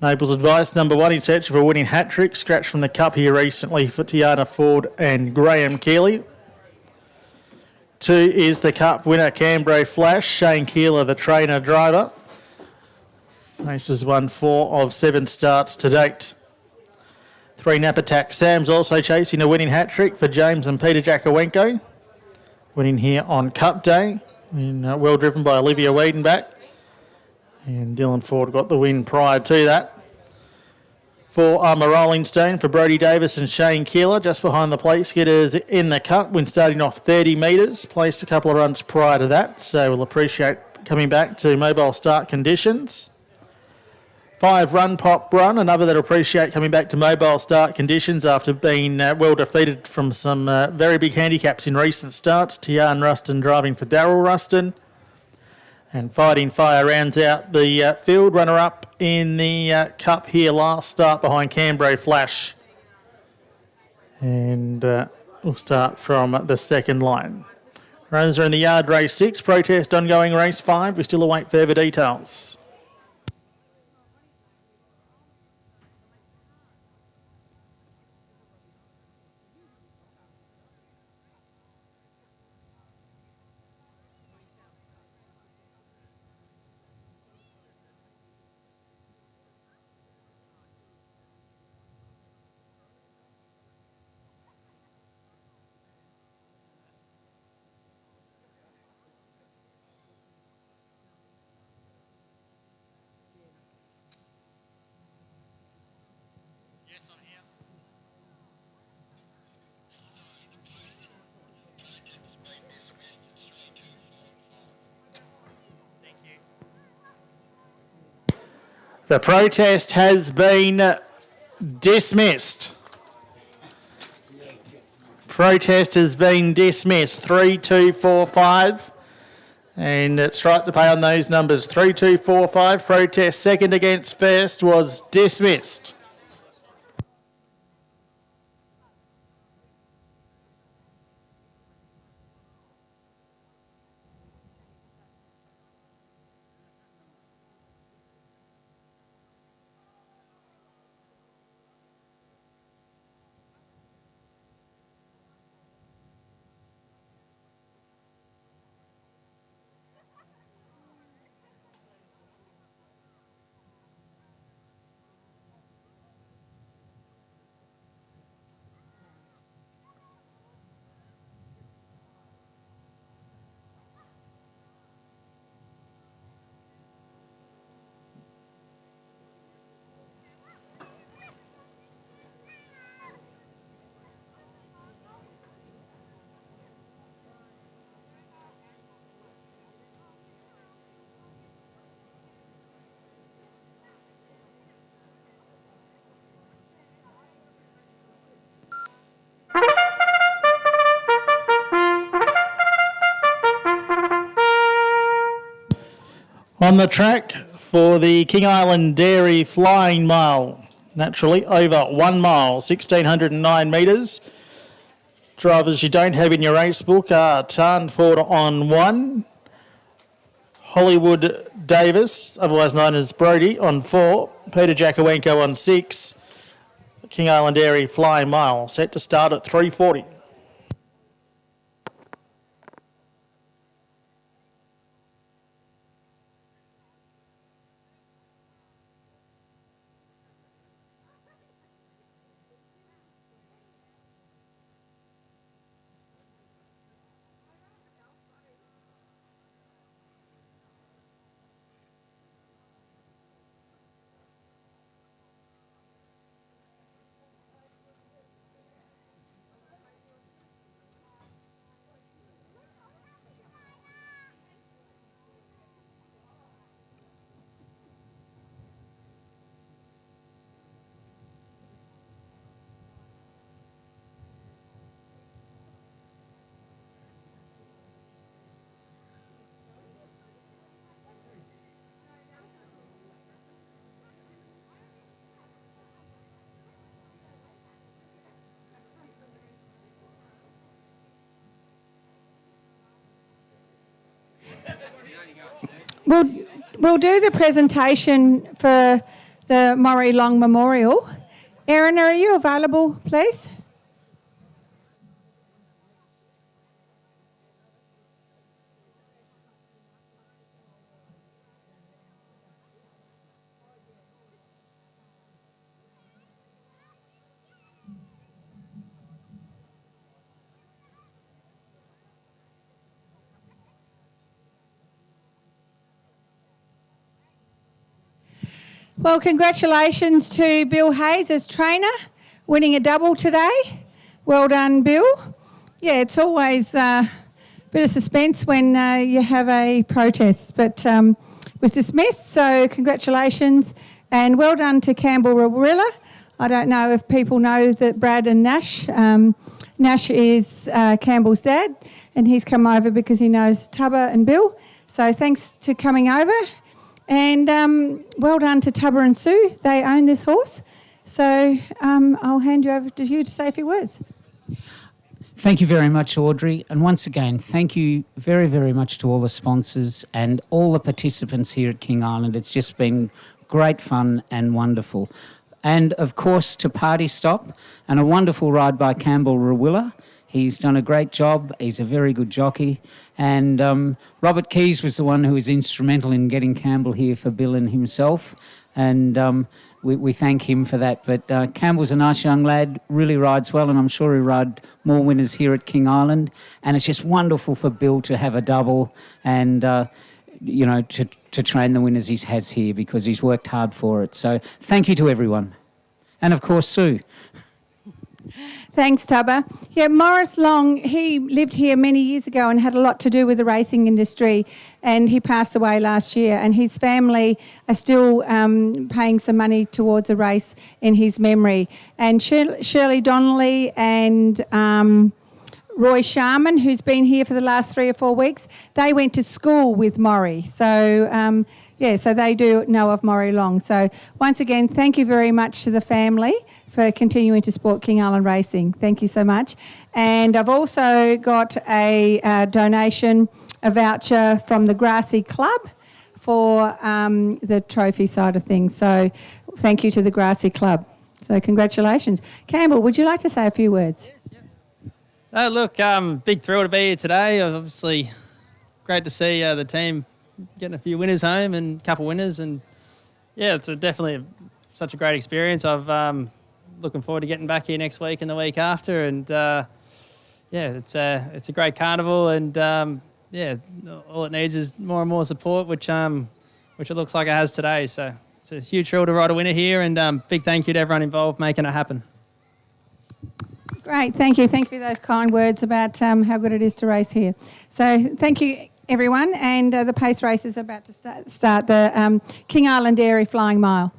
Naples Advice, number 1, in search of a winning hat-trick. Scratched from the cup here recently for Tiana Ford and Graham Keeley. 2 is the cup winner, Cambrai Flash. Shane Keeler, the trainer driver. Races 1, 4 of 7 starts to date. 3 Nap Attack. Sam's also chasing a winning hat-trick for James and Peter Jakowenko. Winning here on Cup Day. And, well driven by Olivia Wiedenbach. And Dylan Ford got the win prior to that. 4 Armour Rolling Stone for Brodie Davis and Shane Keeler, just behind the place getters in the cup when starting off 30 metres. Placed a couple of runs prior to that, so we'll appreciate coming back to mobile start conditions. 5 Run Pop Run, another that'll appreciate coming back to mobile start conditions after being well defeated from some very big handicaps in recent starts. Tian Ruston driving for Darryl Ruston. And Fighting Fire rounds out the field, runner-up in the cup here last start behind Cambrai Flash. And we'll start from the second line. Runners are in the yard, race 6. Protest ongoing, race 5. We still await further details. The protest has been dismissed. Protest has been dismissed. 3, 2, 4, 5. And it's right to pay on those numbers. 3, 2, 4, 5. Protest second against first was dismissed. On the track for the King Island Dairy Flying Mile, naturally over 1 mile, 1,609 metres. Drivers you don't have in your race book are Tarn Ford on 1, Hollywood Davis, otherwise known as Brodie, on 4, Peter Jakowenko on 6. King Island Dairy Flying Mile set to start at 3:40. we'll do the presentation for the Maury Long Memorial. Erin, are you available, please? Well, congratulations to Bill Hayes as trainer, winning a double today. Well done, Bill. Yeah, it's always a bit of suspense when you have a protest, but was dismissed, so congratulations. And well done to Campbell Rawilla. I don't know if people know that Brad and Nash. Nash is Campbell's dad, and he's come over because he knows Tubba and Bill. So thanks to coming over. And well done to Tubba and Sue. They own this horse. So I'll hand you over to you to say a few words. Thank you very much, Audrey. And once again, thank you very, very much to all the sponsors and all the participants here at King Island. It's just been great fun and wonderful. And, of course, to Party Stop and a wonderful ride by Campbell Rawilla. He's done a great job. He's a very good jockey. And Robert Keys was the one who was instrumental in getting Campbell here for Bill and himself. And we thank him for that. But Campbell's a nice young lad, really rides well, and I'm sure he'll ride more winners here at King Island. And it's just wonderful for Bill to have a double and, to train the winners he has here because he's worked hard for it. So thank you to everyone. And, of course, Sue. Thanks, Tubba. Yeah, Morris Long, he lived here many years ago and had a lot to do with the racing industry, and he passed away last year, and his family are still paying some money towards a race in his memory. And Shirley Donnelly and Roy Sharman, who's been here for the last 3 or 4 weeks, they went to school with Maury. So, so they do know of Maury Long. So once again, thank you very much to the family for continuing to support King Island Racing. Thank you so much. And I've also got a donation, a voucher from the Grassy Club for the trophy side of things. So thank you to the Grassy Club. So congratulations. Campbell, would you like to say a few words? Look, big thrill to be here today. Obviously, great to see the team getting a few winners home and a couple winners. And, yeah, it's definitely such a great experience. I've looking forward to getting back here next week and the week after. And, it's a great carnival. And, all it needs is more and more support, which it looks like it has today. So it's a huge thrill to ride a winner here. And big thank you to everyone involved making it happen. Great, thank you. Thank you for those kind words about how good it is to race here. So thank you, everyone. And the pace race is about to start the King Island Dairy Flying Mile.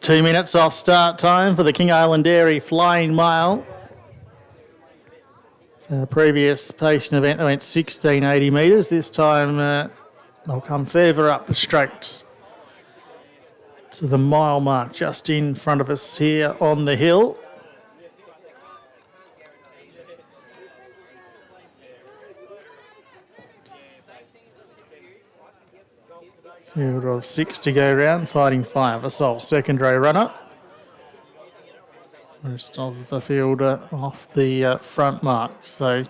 2 minutes off start time for the King Island Dairy Flying Mile. So the previous pacing event, they went 1680 metres. This time they'll come further up the straight to the mile mark just in front of us here on the hill. Field of 6 to go round, Fighting Fire, the sole second row runner. Rest of the field off the front mark. So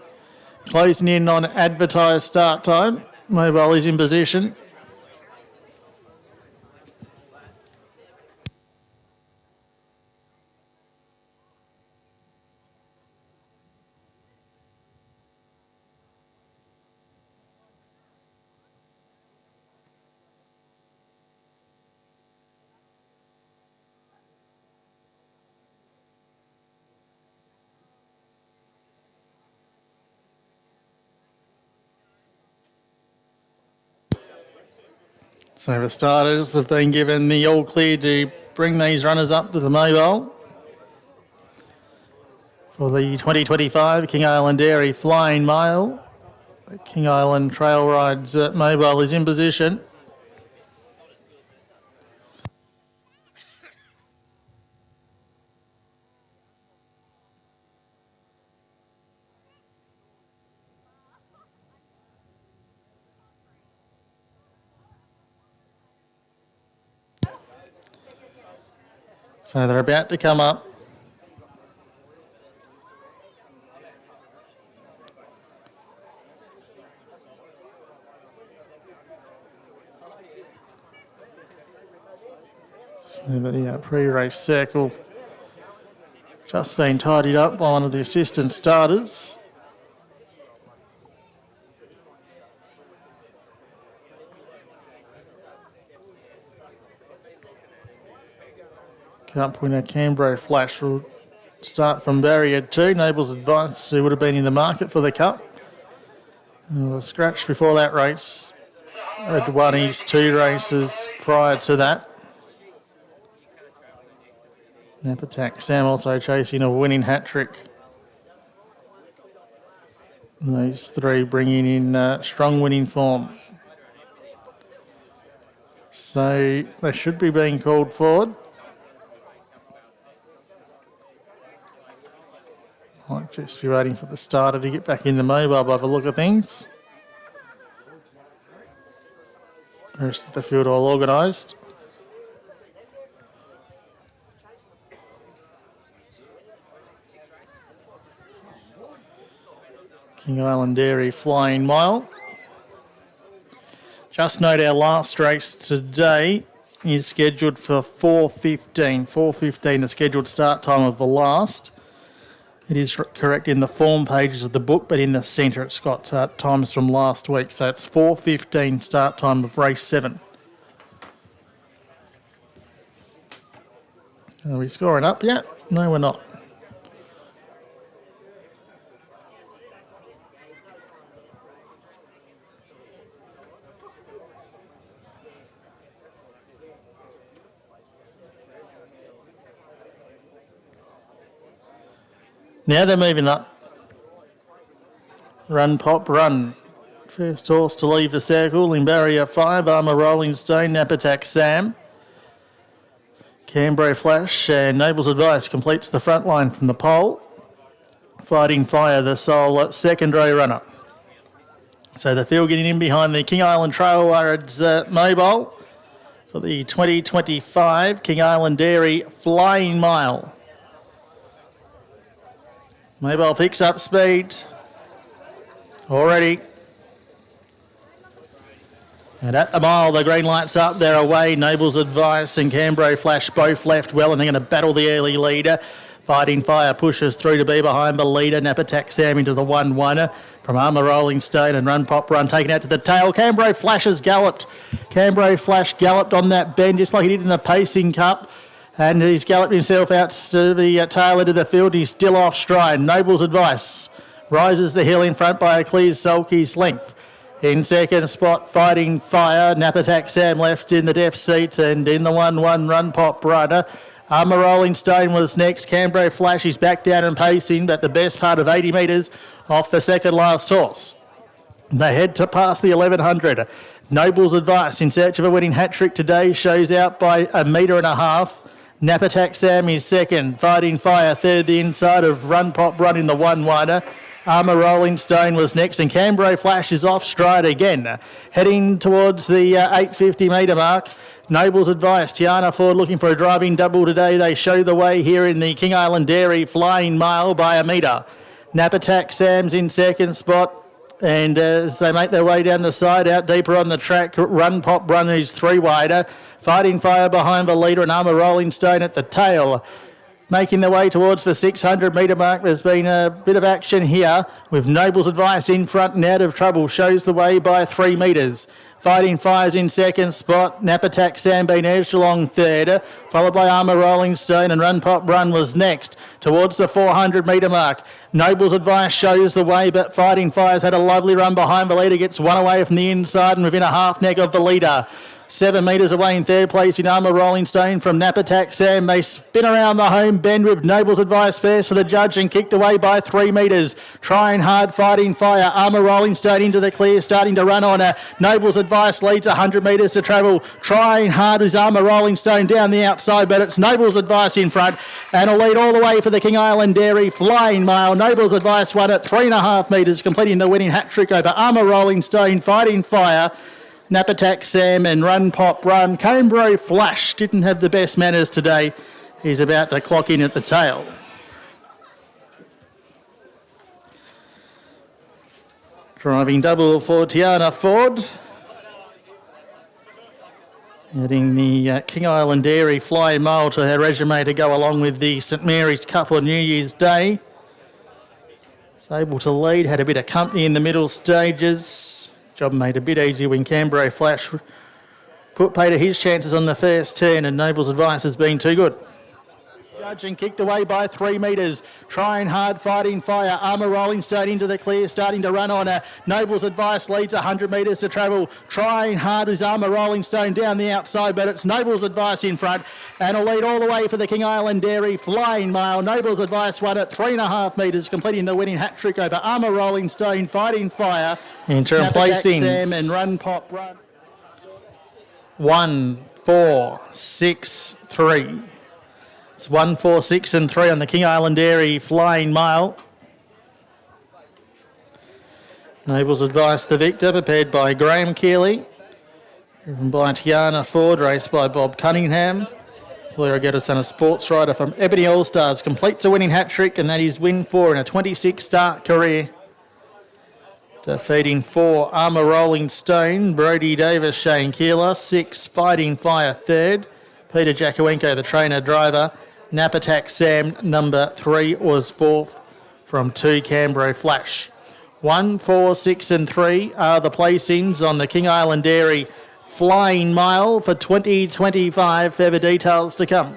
closing in on advertised start time. Mobile is in position. So the starters have been given the all clear to bring these runners up to the mobile. For the 2025 King Island Dairy Flying Mile, the King Island Trail Rides mobile is in position. So they're about to come up. So the pre-race circle just been tidied up by one of the assistant starters. Cup winner Canberra Flash will start from barrier 2. Nable's Advice, who would have been in the market for the Cup. Was scratched before that race. Had won his 2 races prior to that. Napatak Sam also chasing a winning hat-trick. Those 3 bringing in strong winning form. So they should be being called forward. Might just be waiting for the starter to get back in the mobile by the look of things. The rest of the field all organised. King Island Dairy Flying Mile. Just note our last race today is scheduled for 4:15. 4:15, the scheduled start time of the last. It is correct in the form pages of the book, but in the centre it's got times from last week. So it's 4:15 start time of race 7. Are we scoring up yet? No, we're not. Now they're moving up. Run, Pop, Run. First horse to leave the circle in barrier 5, Armour Rolling Stone, Napatak Sam. Canberra Flash and Nable's Advice completes the front line from the pole. Fighting Fire, the sole second row runner. So the field getting in behind the King Island Trail Rides mobile for the 2025 King Island Dairy Flying Mile. Mobile picks up speed already. And at the mile, the green light's up, they're away. Nable's Advice and Canberra Flash both left well, and they're going to battle the early leader. Fighting Fire pushes through to be behind the leader. Napatak Sam into the 1-1 from Armour Rolling Stone, and Run Pop Run taken out to the tail. Canberra Flash has galloped. Canberra Flash galloped on that bend just like he did in the Pacing Cup. And he's galloped himself out to the tail end of the field. He's still off stride. Noble's Advice rises the hill in front by a clear sulky's length. In second spot, Fighting Fire. Napatak Sam left in the deaf seat, and in the 1-1 Run Pop Runner. Armour Rolling Stone was next. Canberra Flash is back down and pacing, but the best part of 80 metres off the second last horse. They head to past the 1100. Noble's Advice in search of a winning hat-trick today shows out by 1.5 metres. Napatak Sam is second. Fighting Fire third the inside of Run Pop Run in the 1-1. Armour Rolling Stone was next, and Canberra Flash is off stride again. Heading towards the 850 metre mark. Noble's Advice, Tiana Ford looking for a driving double today. They show the way here in the King Island Dairy Flying Mile by 1 metre. Napatak Sam's in second spot. And as they make their way down the side, out deeper on the track, Run Pop Run is 3 wider. Fighting Fire behind the leader, and Armour Rolling Stone at the tail. Making their way towards the 600 metre mark. There's been a bit of action here with Noble's Advice in front and out of trouble. Shows the way by 3 metres. Fighting Fire's in second spot. Napatak Sam being edged along third. Followed by Armour Rolling Stone, and Run Pop Run was next towards the 400 metre mark. Noble's Advice shows the way, but Fighting Fire's had a lovely run behind the leader. Gets one away from the inside and within a half neck of the leader. 7 metres away in third place in Armour Rolling Stone from Napatak Sam. They spin around the home bend with Noble's Advice first for the judge and kicked away by 3 metres. Trying hard, Fighting Fire. Armour Rolling Stone into the clear, starting to run on. Noble's Advice leads 100 metres to travel. Trying hard is Armour Rolling Stone down the outside, but it's Noble's Advice in front and will lead all the way for the King Island Dairy Flying Mile. Noble's Advice won at 3.5 metres, completing the winning hat-trick over Armour Rolling Stone, Fighting Fire, Napatak Sam and Run Pop Run. Canberra Flash didn't have the best manners today. He's about to clock in at the tail. Driving double for Tiana Ford. Adding the King Island Dairy Flying Mile to her resume to go along with the St Mary's Cup on New Year's Day. Was able to lead, had a bit of company in the middle stages. Job made a bit easier when Canberra Flash put pay to his chances on the first turn, and Noble's Advice has been too good. Judge and kicked away by 3 metres. Trying hard, Fighting Fire. Armour Rolling Stone into the clear, starting to run on. Noble's Advice leads 100 metres to travel. Trying hard is Armour Rolling Stone down the outside, but it's Noble's Advice in front and will lead all the way for the King Island Dairy Flying Mile. Noble's Advice won at 3.5 metres, completing the winning hat-trick over Armour Rolling Stone, Fighting Fire. Interim placing. Sam and Run Pop Run. 1, 4, 6, 3. It's 1, 4, 6 and 3 on the King Island Dairy Flying Mile. Noble's Advice the victor, prepared by Graham Keeley. Driven by Tiana Ford, raced by Bob Cunningham. Blair Geddes, a sports rider from Ebony All-Stars, completes a winning hat-trick, and that is win 4 in a 26-start career. Defeating 4, Armour Rolling Stone, Brodie Davis, Shane Keeler. 6, Fighting Fire third. Peter Jakowenko, the trainer-driver. Napatak Sam, number 3, was 4th from 2, Canberra Flash. 1, 4, 6 and 3 are the placings on the King Island Dairy Flying Mile for 2025. Further details to come.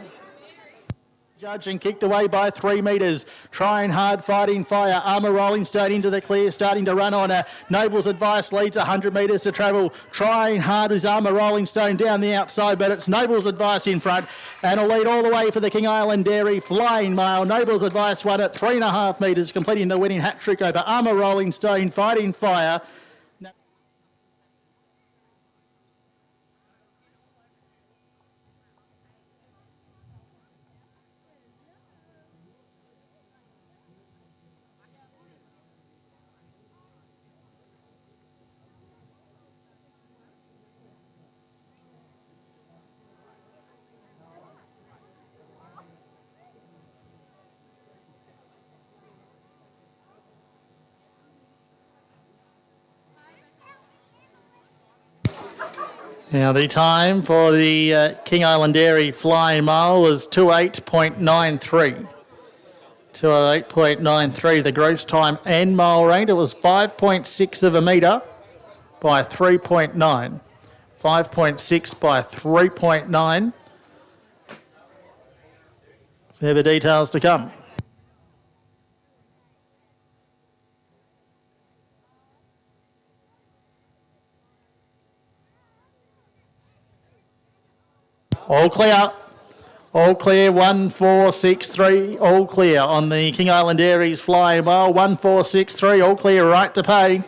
Judge and kicked away by 3 metres. Trying hard, Fighting Fire. Armour Rolling Stone into the clear, starting to run on. Noble's Advice leads 100 metres to travel. Trying hard is Armour Rolling Stone down the outside, but it's Noble's Advice in front and will lead all the way for the King Island Dairy Flying Mile. Noble's Advice won at 3.5 metres, completing the winning hat-trick over Armour Rolling Stone, Fighting Fire. Now the time for the King Island Dairy Flying Mile was 2:08.93. 2:08.93, the gross time and mile rate. It was 5.6 of a metre by 3.9. 5.6 by 3.9. Further details to come. All clear. All clear, 1463, all clear on the King Island Dairies Flying Mile, 1463, all clear, right to pay.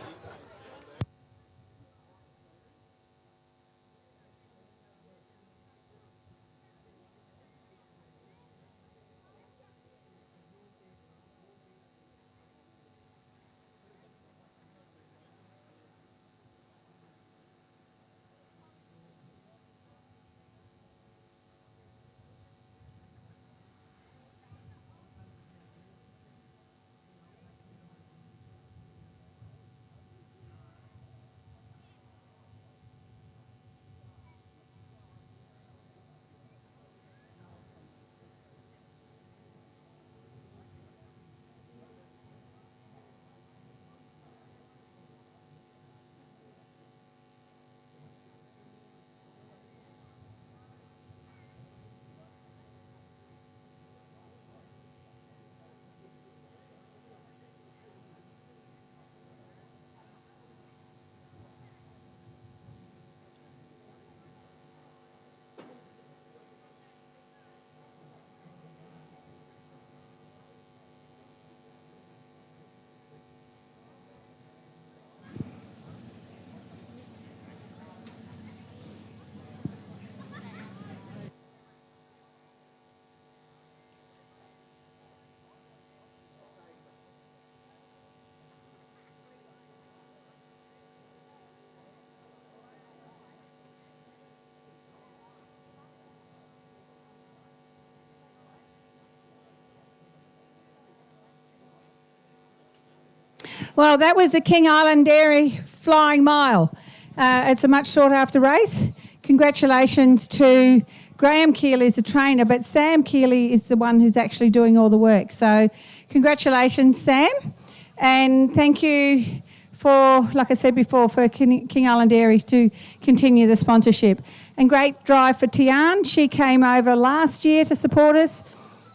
Well, that was the King Island Dairy Flying Mile. It's a much sought after race. Congratulations to Graham Keeley as the trainer, but Sam Keeley is the one who's actually doing all the work. So congratulations, Sam. And thank you for, like I said before, for King Island Dairies to continue the sponsorship. And great drive for Tian. She came over last year to support us,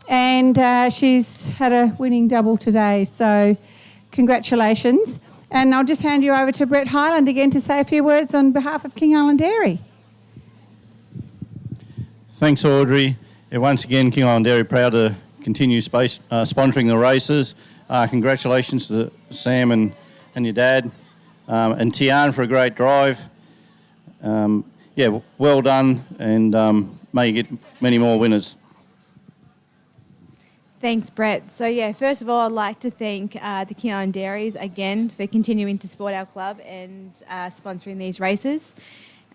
and she's had a winning double today. So congratulations. And I'll just hand you over to Brett Highland again to say a few words on behalf of King Island Dairy. Thanks, Audrey. Once again, King Island Dairy proud to continue sponsoring the races. Congratulations to Sam and your dad, and Tian for a great drive. Well done, and may you get many more winners. Thanks, Brett. So, first of all, I'd like to thank the King Island Dairies again for continuing to support our club and sponsoring these races,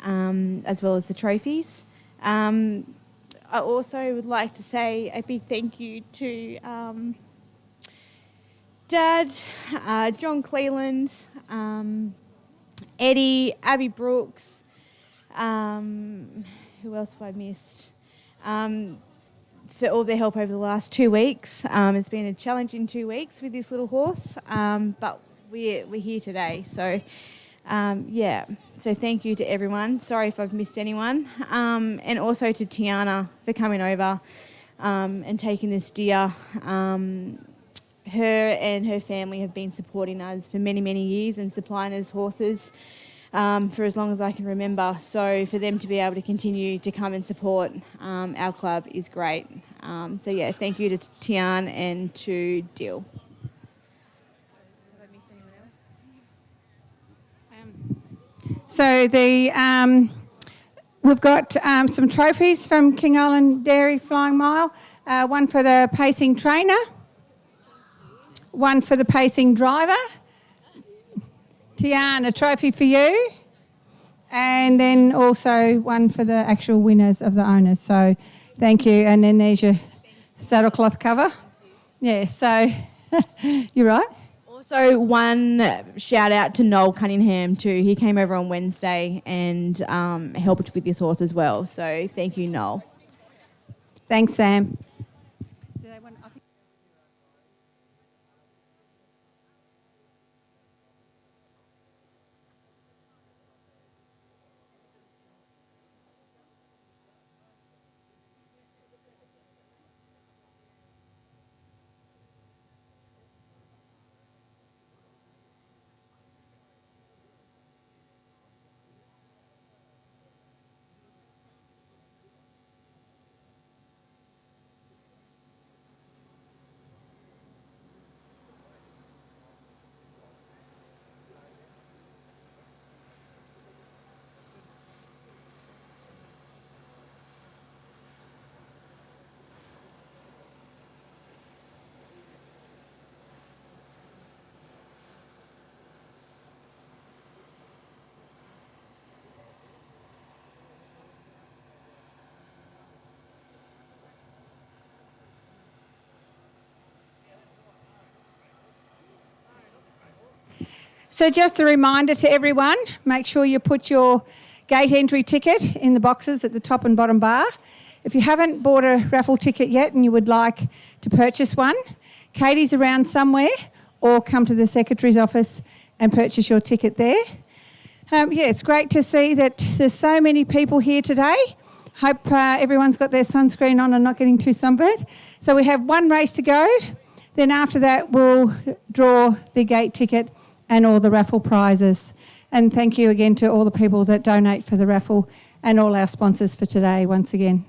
as well as the trophies. I also would like to say a big thank you to Dad, John Cleland, Eddie, Abby Brooks, who else have I missed? For all their help over the last 2 weeks. It's been a challenging 2 weeks with this little horse, but we're here today. So, so thank you to everyone. Sorry if I've missed anyone. And also to Tiana for coming over and taking this deer. Her and her family have been supporting us for many, many years and supplying us horses for as long as I can remember. So for them to be able to continue to come and support our club is great. Thank you to Tian and to Dill. Have I missed anyone else? So we've got some trophies from King Island Dairy Flying Mile. One for the pacing trainer, one for the pacing driver. Tian, a trophy for you, and then also one for the actual winners of the owners. So thank you. And then there's your saddlecloth cover. Yeah, so you're right. Also, one shout out to Noel Cunningham too. He came over on Wednesday and helped with this horse as well. So thank you, Noel. Thanks, Sam. So just a reminder to everyone, make sure you put your gate entry ticket in the boxes at the top and bottom bar. If you haven't bought a raffle ticket yet and you would like to purchase one, Katie's around somewhere, or come to the secretary's office and purchase your ticket there. It's great to see that there's so many people here today. Hope everyone's got their sunscreen on and not getting too sunburned. So we have one race to go. Then after that, we'll draw the gate ticket and all the raffle prizes. And thank you again to all the people that donate for the raffle and all our sponsors for today once again.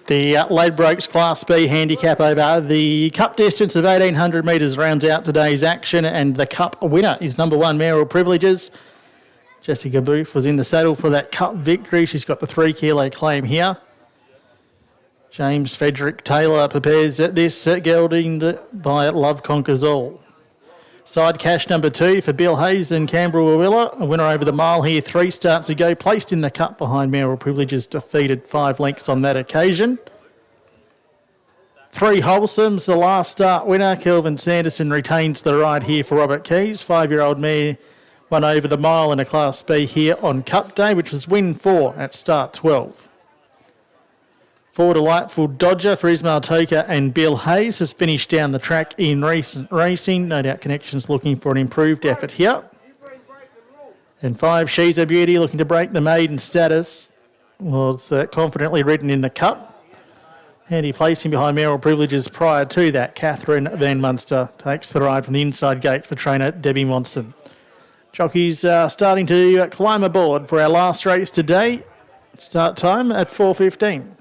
The Ladbrokes Class B handicap over the cup distance of 1,800 metres rounds out today's action, and the cup winner is number 1, Mayoral Privileges. Jessica Booth was in the saddle for that cup victory. She's got the 3 kilo claim here. James Frederick Taylor prepares this, gelded by Love Conquers All. Side cash number 2 for Bill Hayes and Canberra Willa. A winner over the mile here 3 starts ago. Placed in the cup behind Mayoral Privileges, defeated 5 lengths on that occasion. 3 Wholesomes, the last start winner. Kelvin Sanderson retains the ride here for Robert Keys. 5-year-old mare won over the mile in a Class B here on Cup Day, which was win 4 at start 12. 4 Delightful Dodger for Ismail Toka and Bill Hayes has finished down the track in recent racing. No doubt Connections looking for an improved effort here. And 5 She's a Beauty looking to break the maiden status. Was confidently ridden in the Cup. Handy placing behind Mayoral Privileges prior to that. Catherine Van Munster takes the ride from the inside gate for trainer Debbie Monson. Jockeys starting to climb aboard for our last race today. Start time at 4:15.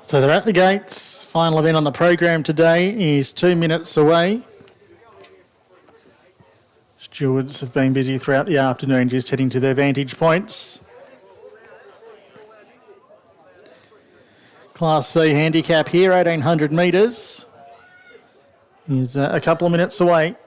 So they're at the gates. Final event on the program today is 2 minutes away. Stewards have been busy throughout the afternoon just heading to their vantage points. Class B handicap here, 1800 metres. Is a couple of minutes away.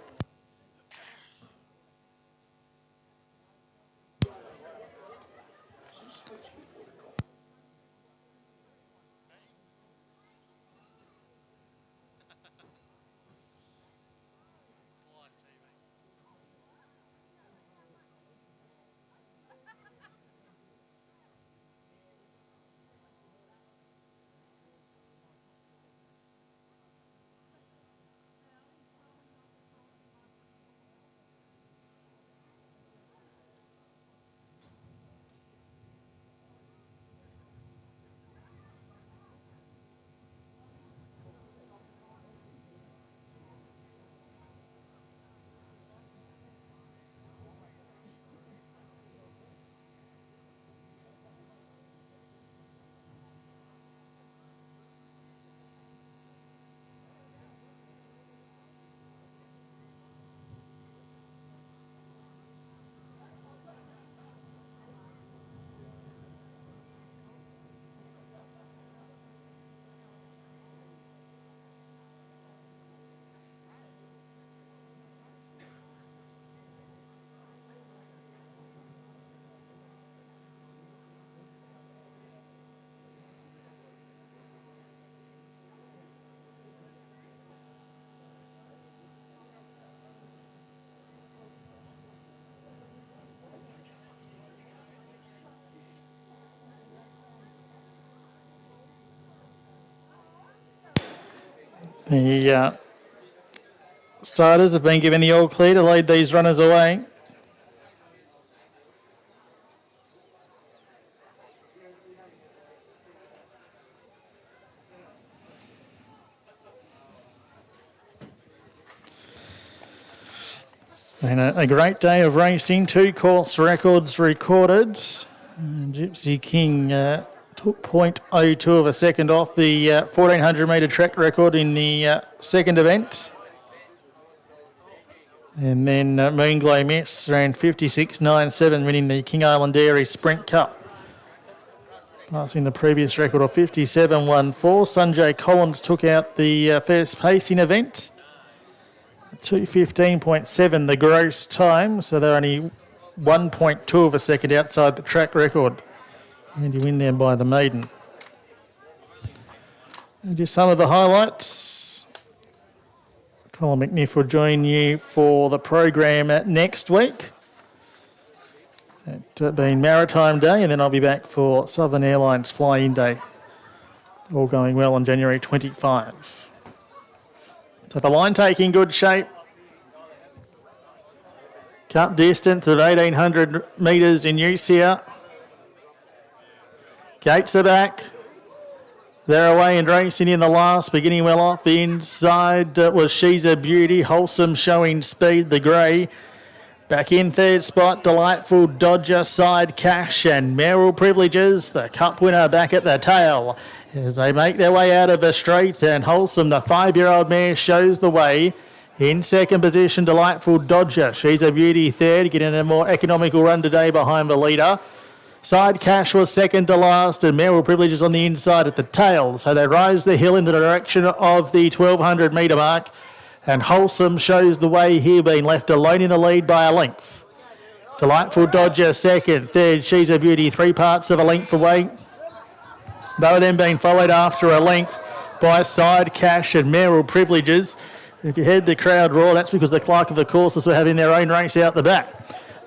The starters have been given the all clear to lead these runners away. It's been a great day of racing. 2 course records recorded. Gypsy King took 0.02 of a second off the 1400 metre track record in the second event. And then Moonglow Miss ran 56.97, winning the King Island Dairy Sprint Cup, passing the previous record of 57.14. Sanjay Collins took out the first pacing event, 2:15.7 the gross time, so they're only 1.2 of a second outside the track record. And you win there by the maiden. And just some of the highlights. Colin McNiff will join you for the program next week. That being Maritime Day, and then I'll be back for Southern Airlines Fly-In Day. All going well on January 25. So the line taking good shape. Cup distance of 1800 metres in use here. Gates are back. They're away and racing in the last, beginning well off. The inside was She's a Beauty, Wholesome showing speed, the grey. Back in third spot, Delightful Dodger, Side Cash and Merrill Privileges, the cup winner back at the tail. As they make their way out of the straight, and Wholesome, the 5-year-old mare, shows the way. In second position, Delightful Dodger. She's a Beauty third, getting a more economical run today behind the leader. Side Cash was second to last, and Merrill Privileges on the inside at the tail. So they rise the hill in the direction of the 1200 metre mark. And Wholesome shows the way here, being left alone in the lead by a length. Delightful Dodger second, third She's a Beauty 3 parts of a length away. They were then being followed after a length by Side Cash and Merrill Privileges. If you heard the crowd roar, that's because the clerk of the courses were having their own race out the back.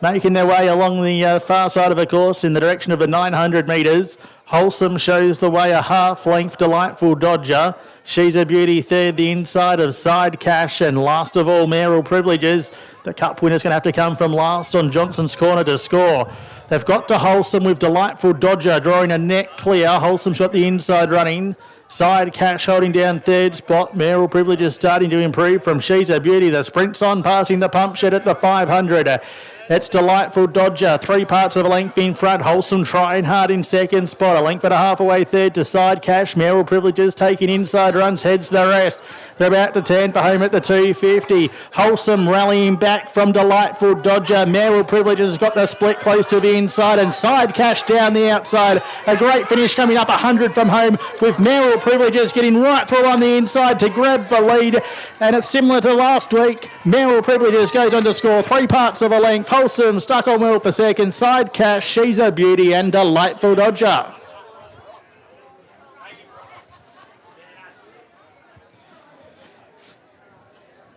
Making their way along the far side of the course in the direction of the 900 metres. Wholesome shows the way, a half length, Delightful Dodger. She's a Beauty third, the inside of Side Cash, and last of all, Merrill Privileges. The cup winner's going to have to come from last on Johnson's Corner to score. They've got to Wholesome with Delightful Dodger drawing a net clear. Wholesome's got the inside running. Side Cash holding down third spot. Merrill Privileges starting to improve from She's a Beauty. The sprint's on, passing the pump shed at the 500. It's Delightful Dodger, 3 parts of a length in front. Wholesome trying hard in second spot. A length and a half away third to Side Cash. Merrill Privileges taking inside runs, heads the rest. They're about to turn for home at the 250. Wholesome rallying back from Delightful Dodger. Merrill Privileges has got the split close to the inside and Side Cash down the outside. A great finish coming up 100 from home with Merrill Privileges getting right through on the inside to grab the lead. And it's similar to last week. Merrill Privileges goes on to score 3 parts of a length. Wholesome stuck on well for second. Side Cash, She's a Beauty and Delightful Dodger.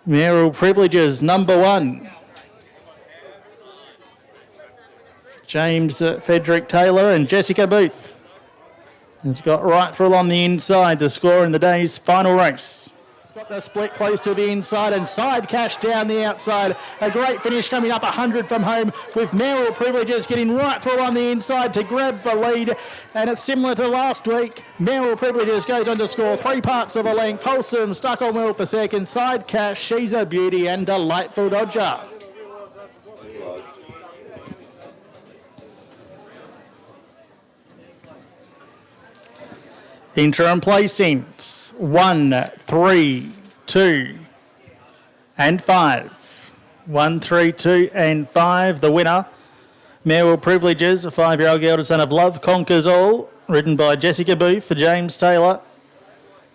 Merrill Privileges, number 1. James Frederick Taylor and Jessica Booth. It's got right through on the inside to score in the day's final race. Got the split close to the inside and Side Cash down the outside. A great finish coming up 100 from home with Merrill Privileges getting right through on the inside to grab the lead. And it's similar to last week. Merrill Privileges goes on to score 3 parts of a length. Wholesome stuck on well for second. Side Cash, She's a Beauty and Delightful Dodger. Interim placings 1, 3, 2 and 5. 1, 3, 2 and 5. The winner, Merrill Privileges, a 5-year-old gelded son of Love Conquers All, ridden by Jessica Booth for James Taylor.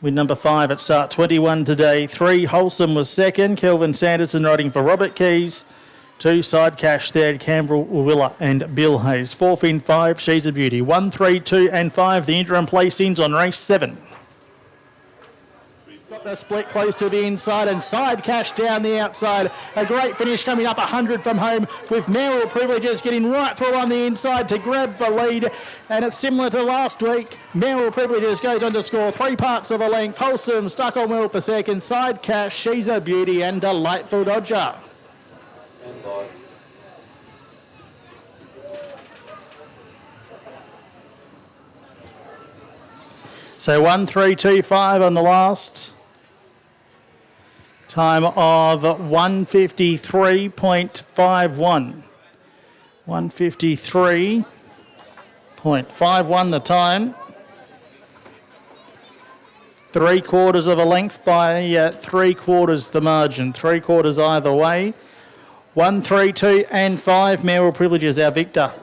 With number 5 at start 21 today. 3, Wholesome was second. Kelvin Sanderson riding for Robert Keys. 2, Side Cash third. Canberra Willa and Bill Hayes. 4th in 5, She's a Beauty. 1, 3, 2 and 5. The interim placings on race 7. Got the split close to the inside and Side Cash down the outside. A great finish coming up 100 from home with Merrill Privileges getting right through on the inside to grab the lead. And it's similar to last week. Merrill Privileges goes on to score 3 parts of a length. Wholesome stuck on well for second. Side Cash, She's a Beauty and Delightful Dodger. So 1, 3, 2, 5 on the last. Time of 1:53.51. 1:53.51 the time. 3/4 of a length by 3/4 the margin. 3/4 either way. 1, 3, 2 and 5. Merrill Privileges our victor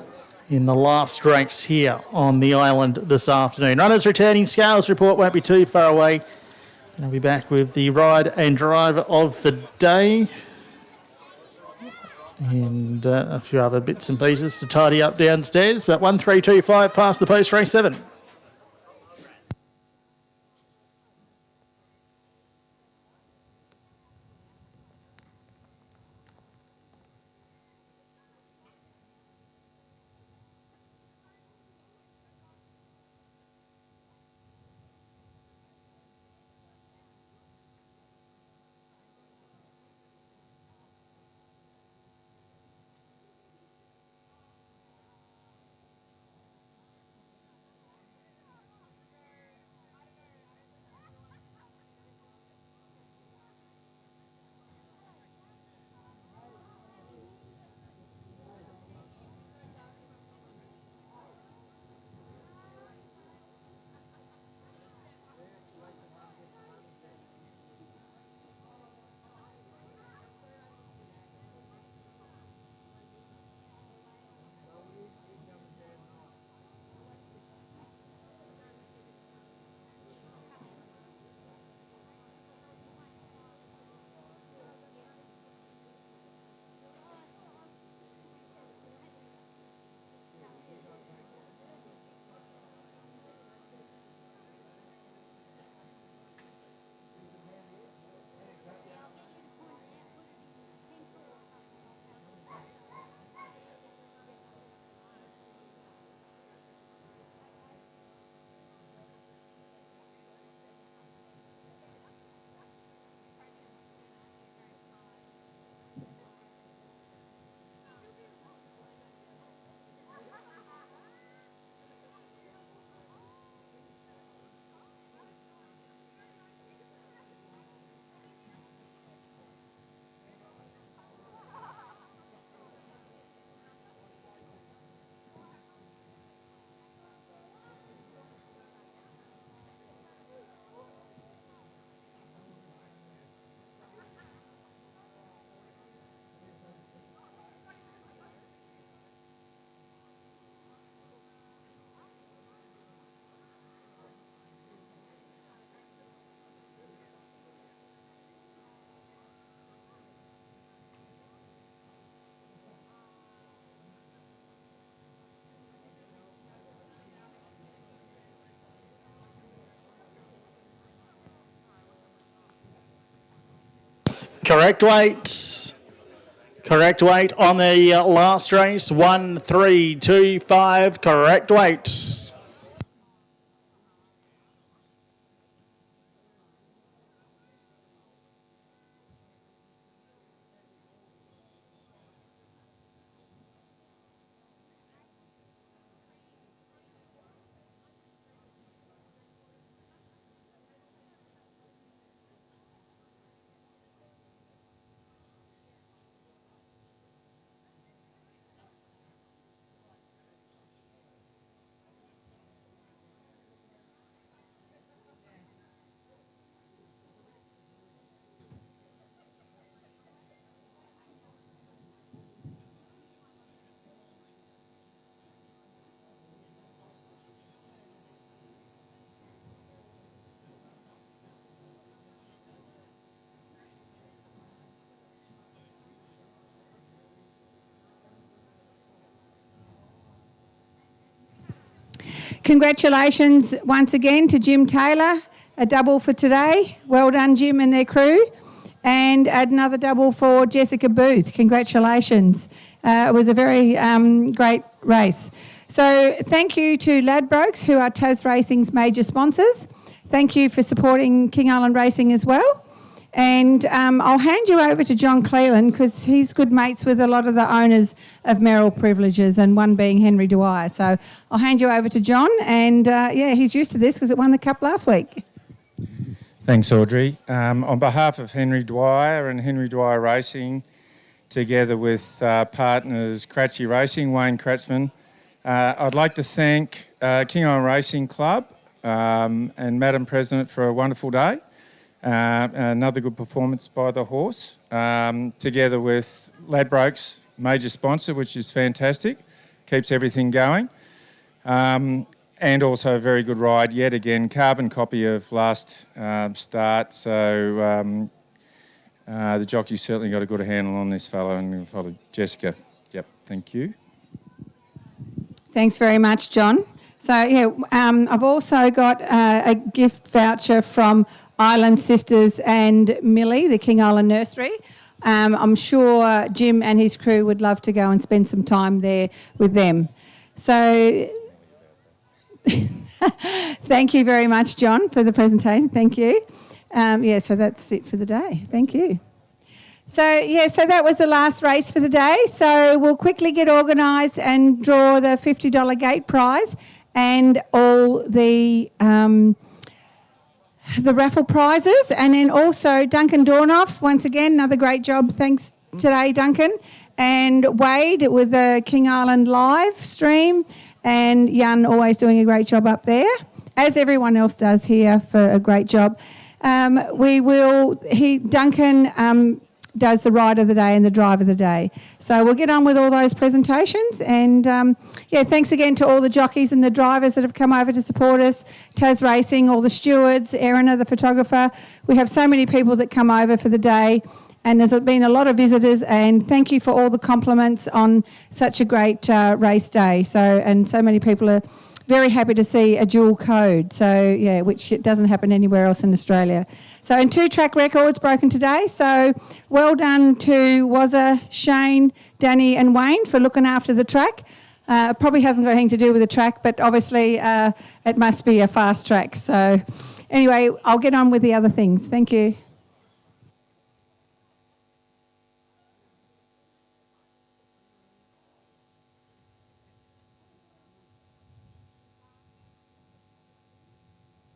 in the last race here on the island this afternoon. Runners returning, scales report won't be too far away. I'll be back with the ride and drive of the day and a few other bits and pieces to tidy up downstairs. But 1, 3, 2, 5 past the post, race 7. Correct weight. Correct weight on the last race. 1-3-2-5. Correct weight. Congratulations once again to Jim Taylor, a double for today. Well done, Jim and their crew. And another double for Jessica Booth. Congratulations. It was a very great race. So thank you to Ladbrokes, who are Tas Racing's major sponsors. Thank you for supporting King Island Racing as well. And I'll hand you over to John Cleland because he's good mates with a lot of the owners of Merrill Privileges, and one being Henry Dwyer. So I'll hand you over to John, and he's used to this because it won the Cup last week. Thanks, Audrey. On behalf of Henry Dwyer and Henry Dwyer Racing, together with partners Kratzy Racing, Wayne Kratzman, I'd like to thank King Island Racing Club and Madam President for a wonderful day. Another good performance by the horse, together with Ladbrokes, major sponsor, which is fantastic, keeps everything going. And also a very good ride yet again, carbon copy of last start. So the jockey certainly got a good handle on this fellow, and follow Jessica. Yep, thank you. Thanks very much, John. So I've also got a gift voucher from Island Sisters and Millie, the King Island Nursery. I'm sure Jim and his crew would love to go and spend some time there with them. So thank you very much, John, for the presentation. Thank you. So that's it for the day. Thank you. So that was the last race for the day. So we'll quickly get organised and draw the $50 gate prize and all the raffle prizes, and then also Duncan Dornoff, once again, another great job. Thanks today, Duncan. And Wade with the King Island live stream, and Jan always doing a great job up there, as everyone else does here for a great job. Duncan does the ride of the day and the drive of the day. So we'll get on with all those presentations. And thanks again to all the jockeys and the drivers that have come over to support us, Tas Racing, all the stewards, Erina, the photographer. We have so many people that come over for the day, and there's been a lot of visitors, and thank you for all the compliments on such a great race day. And so many people are very happy to see a dual code, which doesn't happen anywhere else in Australia. So, and 2 track records broken today. So, well done to Wazza, Shane, Danny and Wayne for looking after the track. Probably hasn't got anything to do with the track, but obviously it must be a fast track. So, anyway, I'll get on with the other things. Thank you.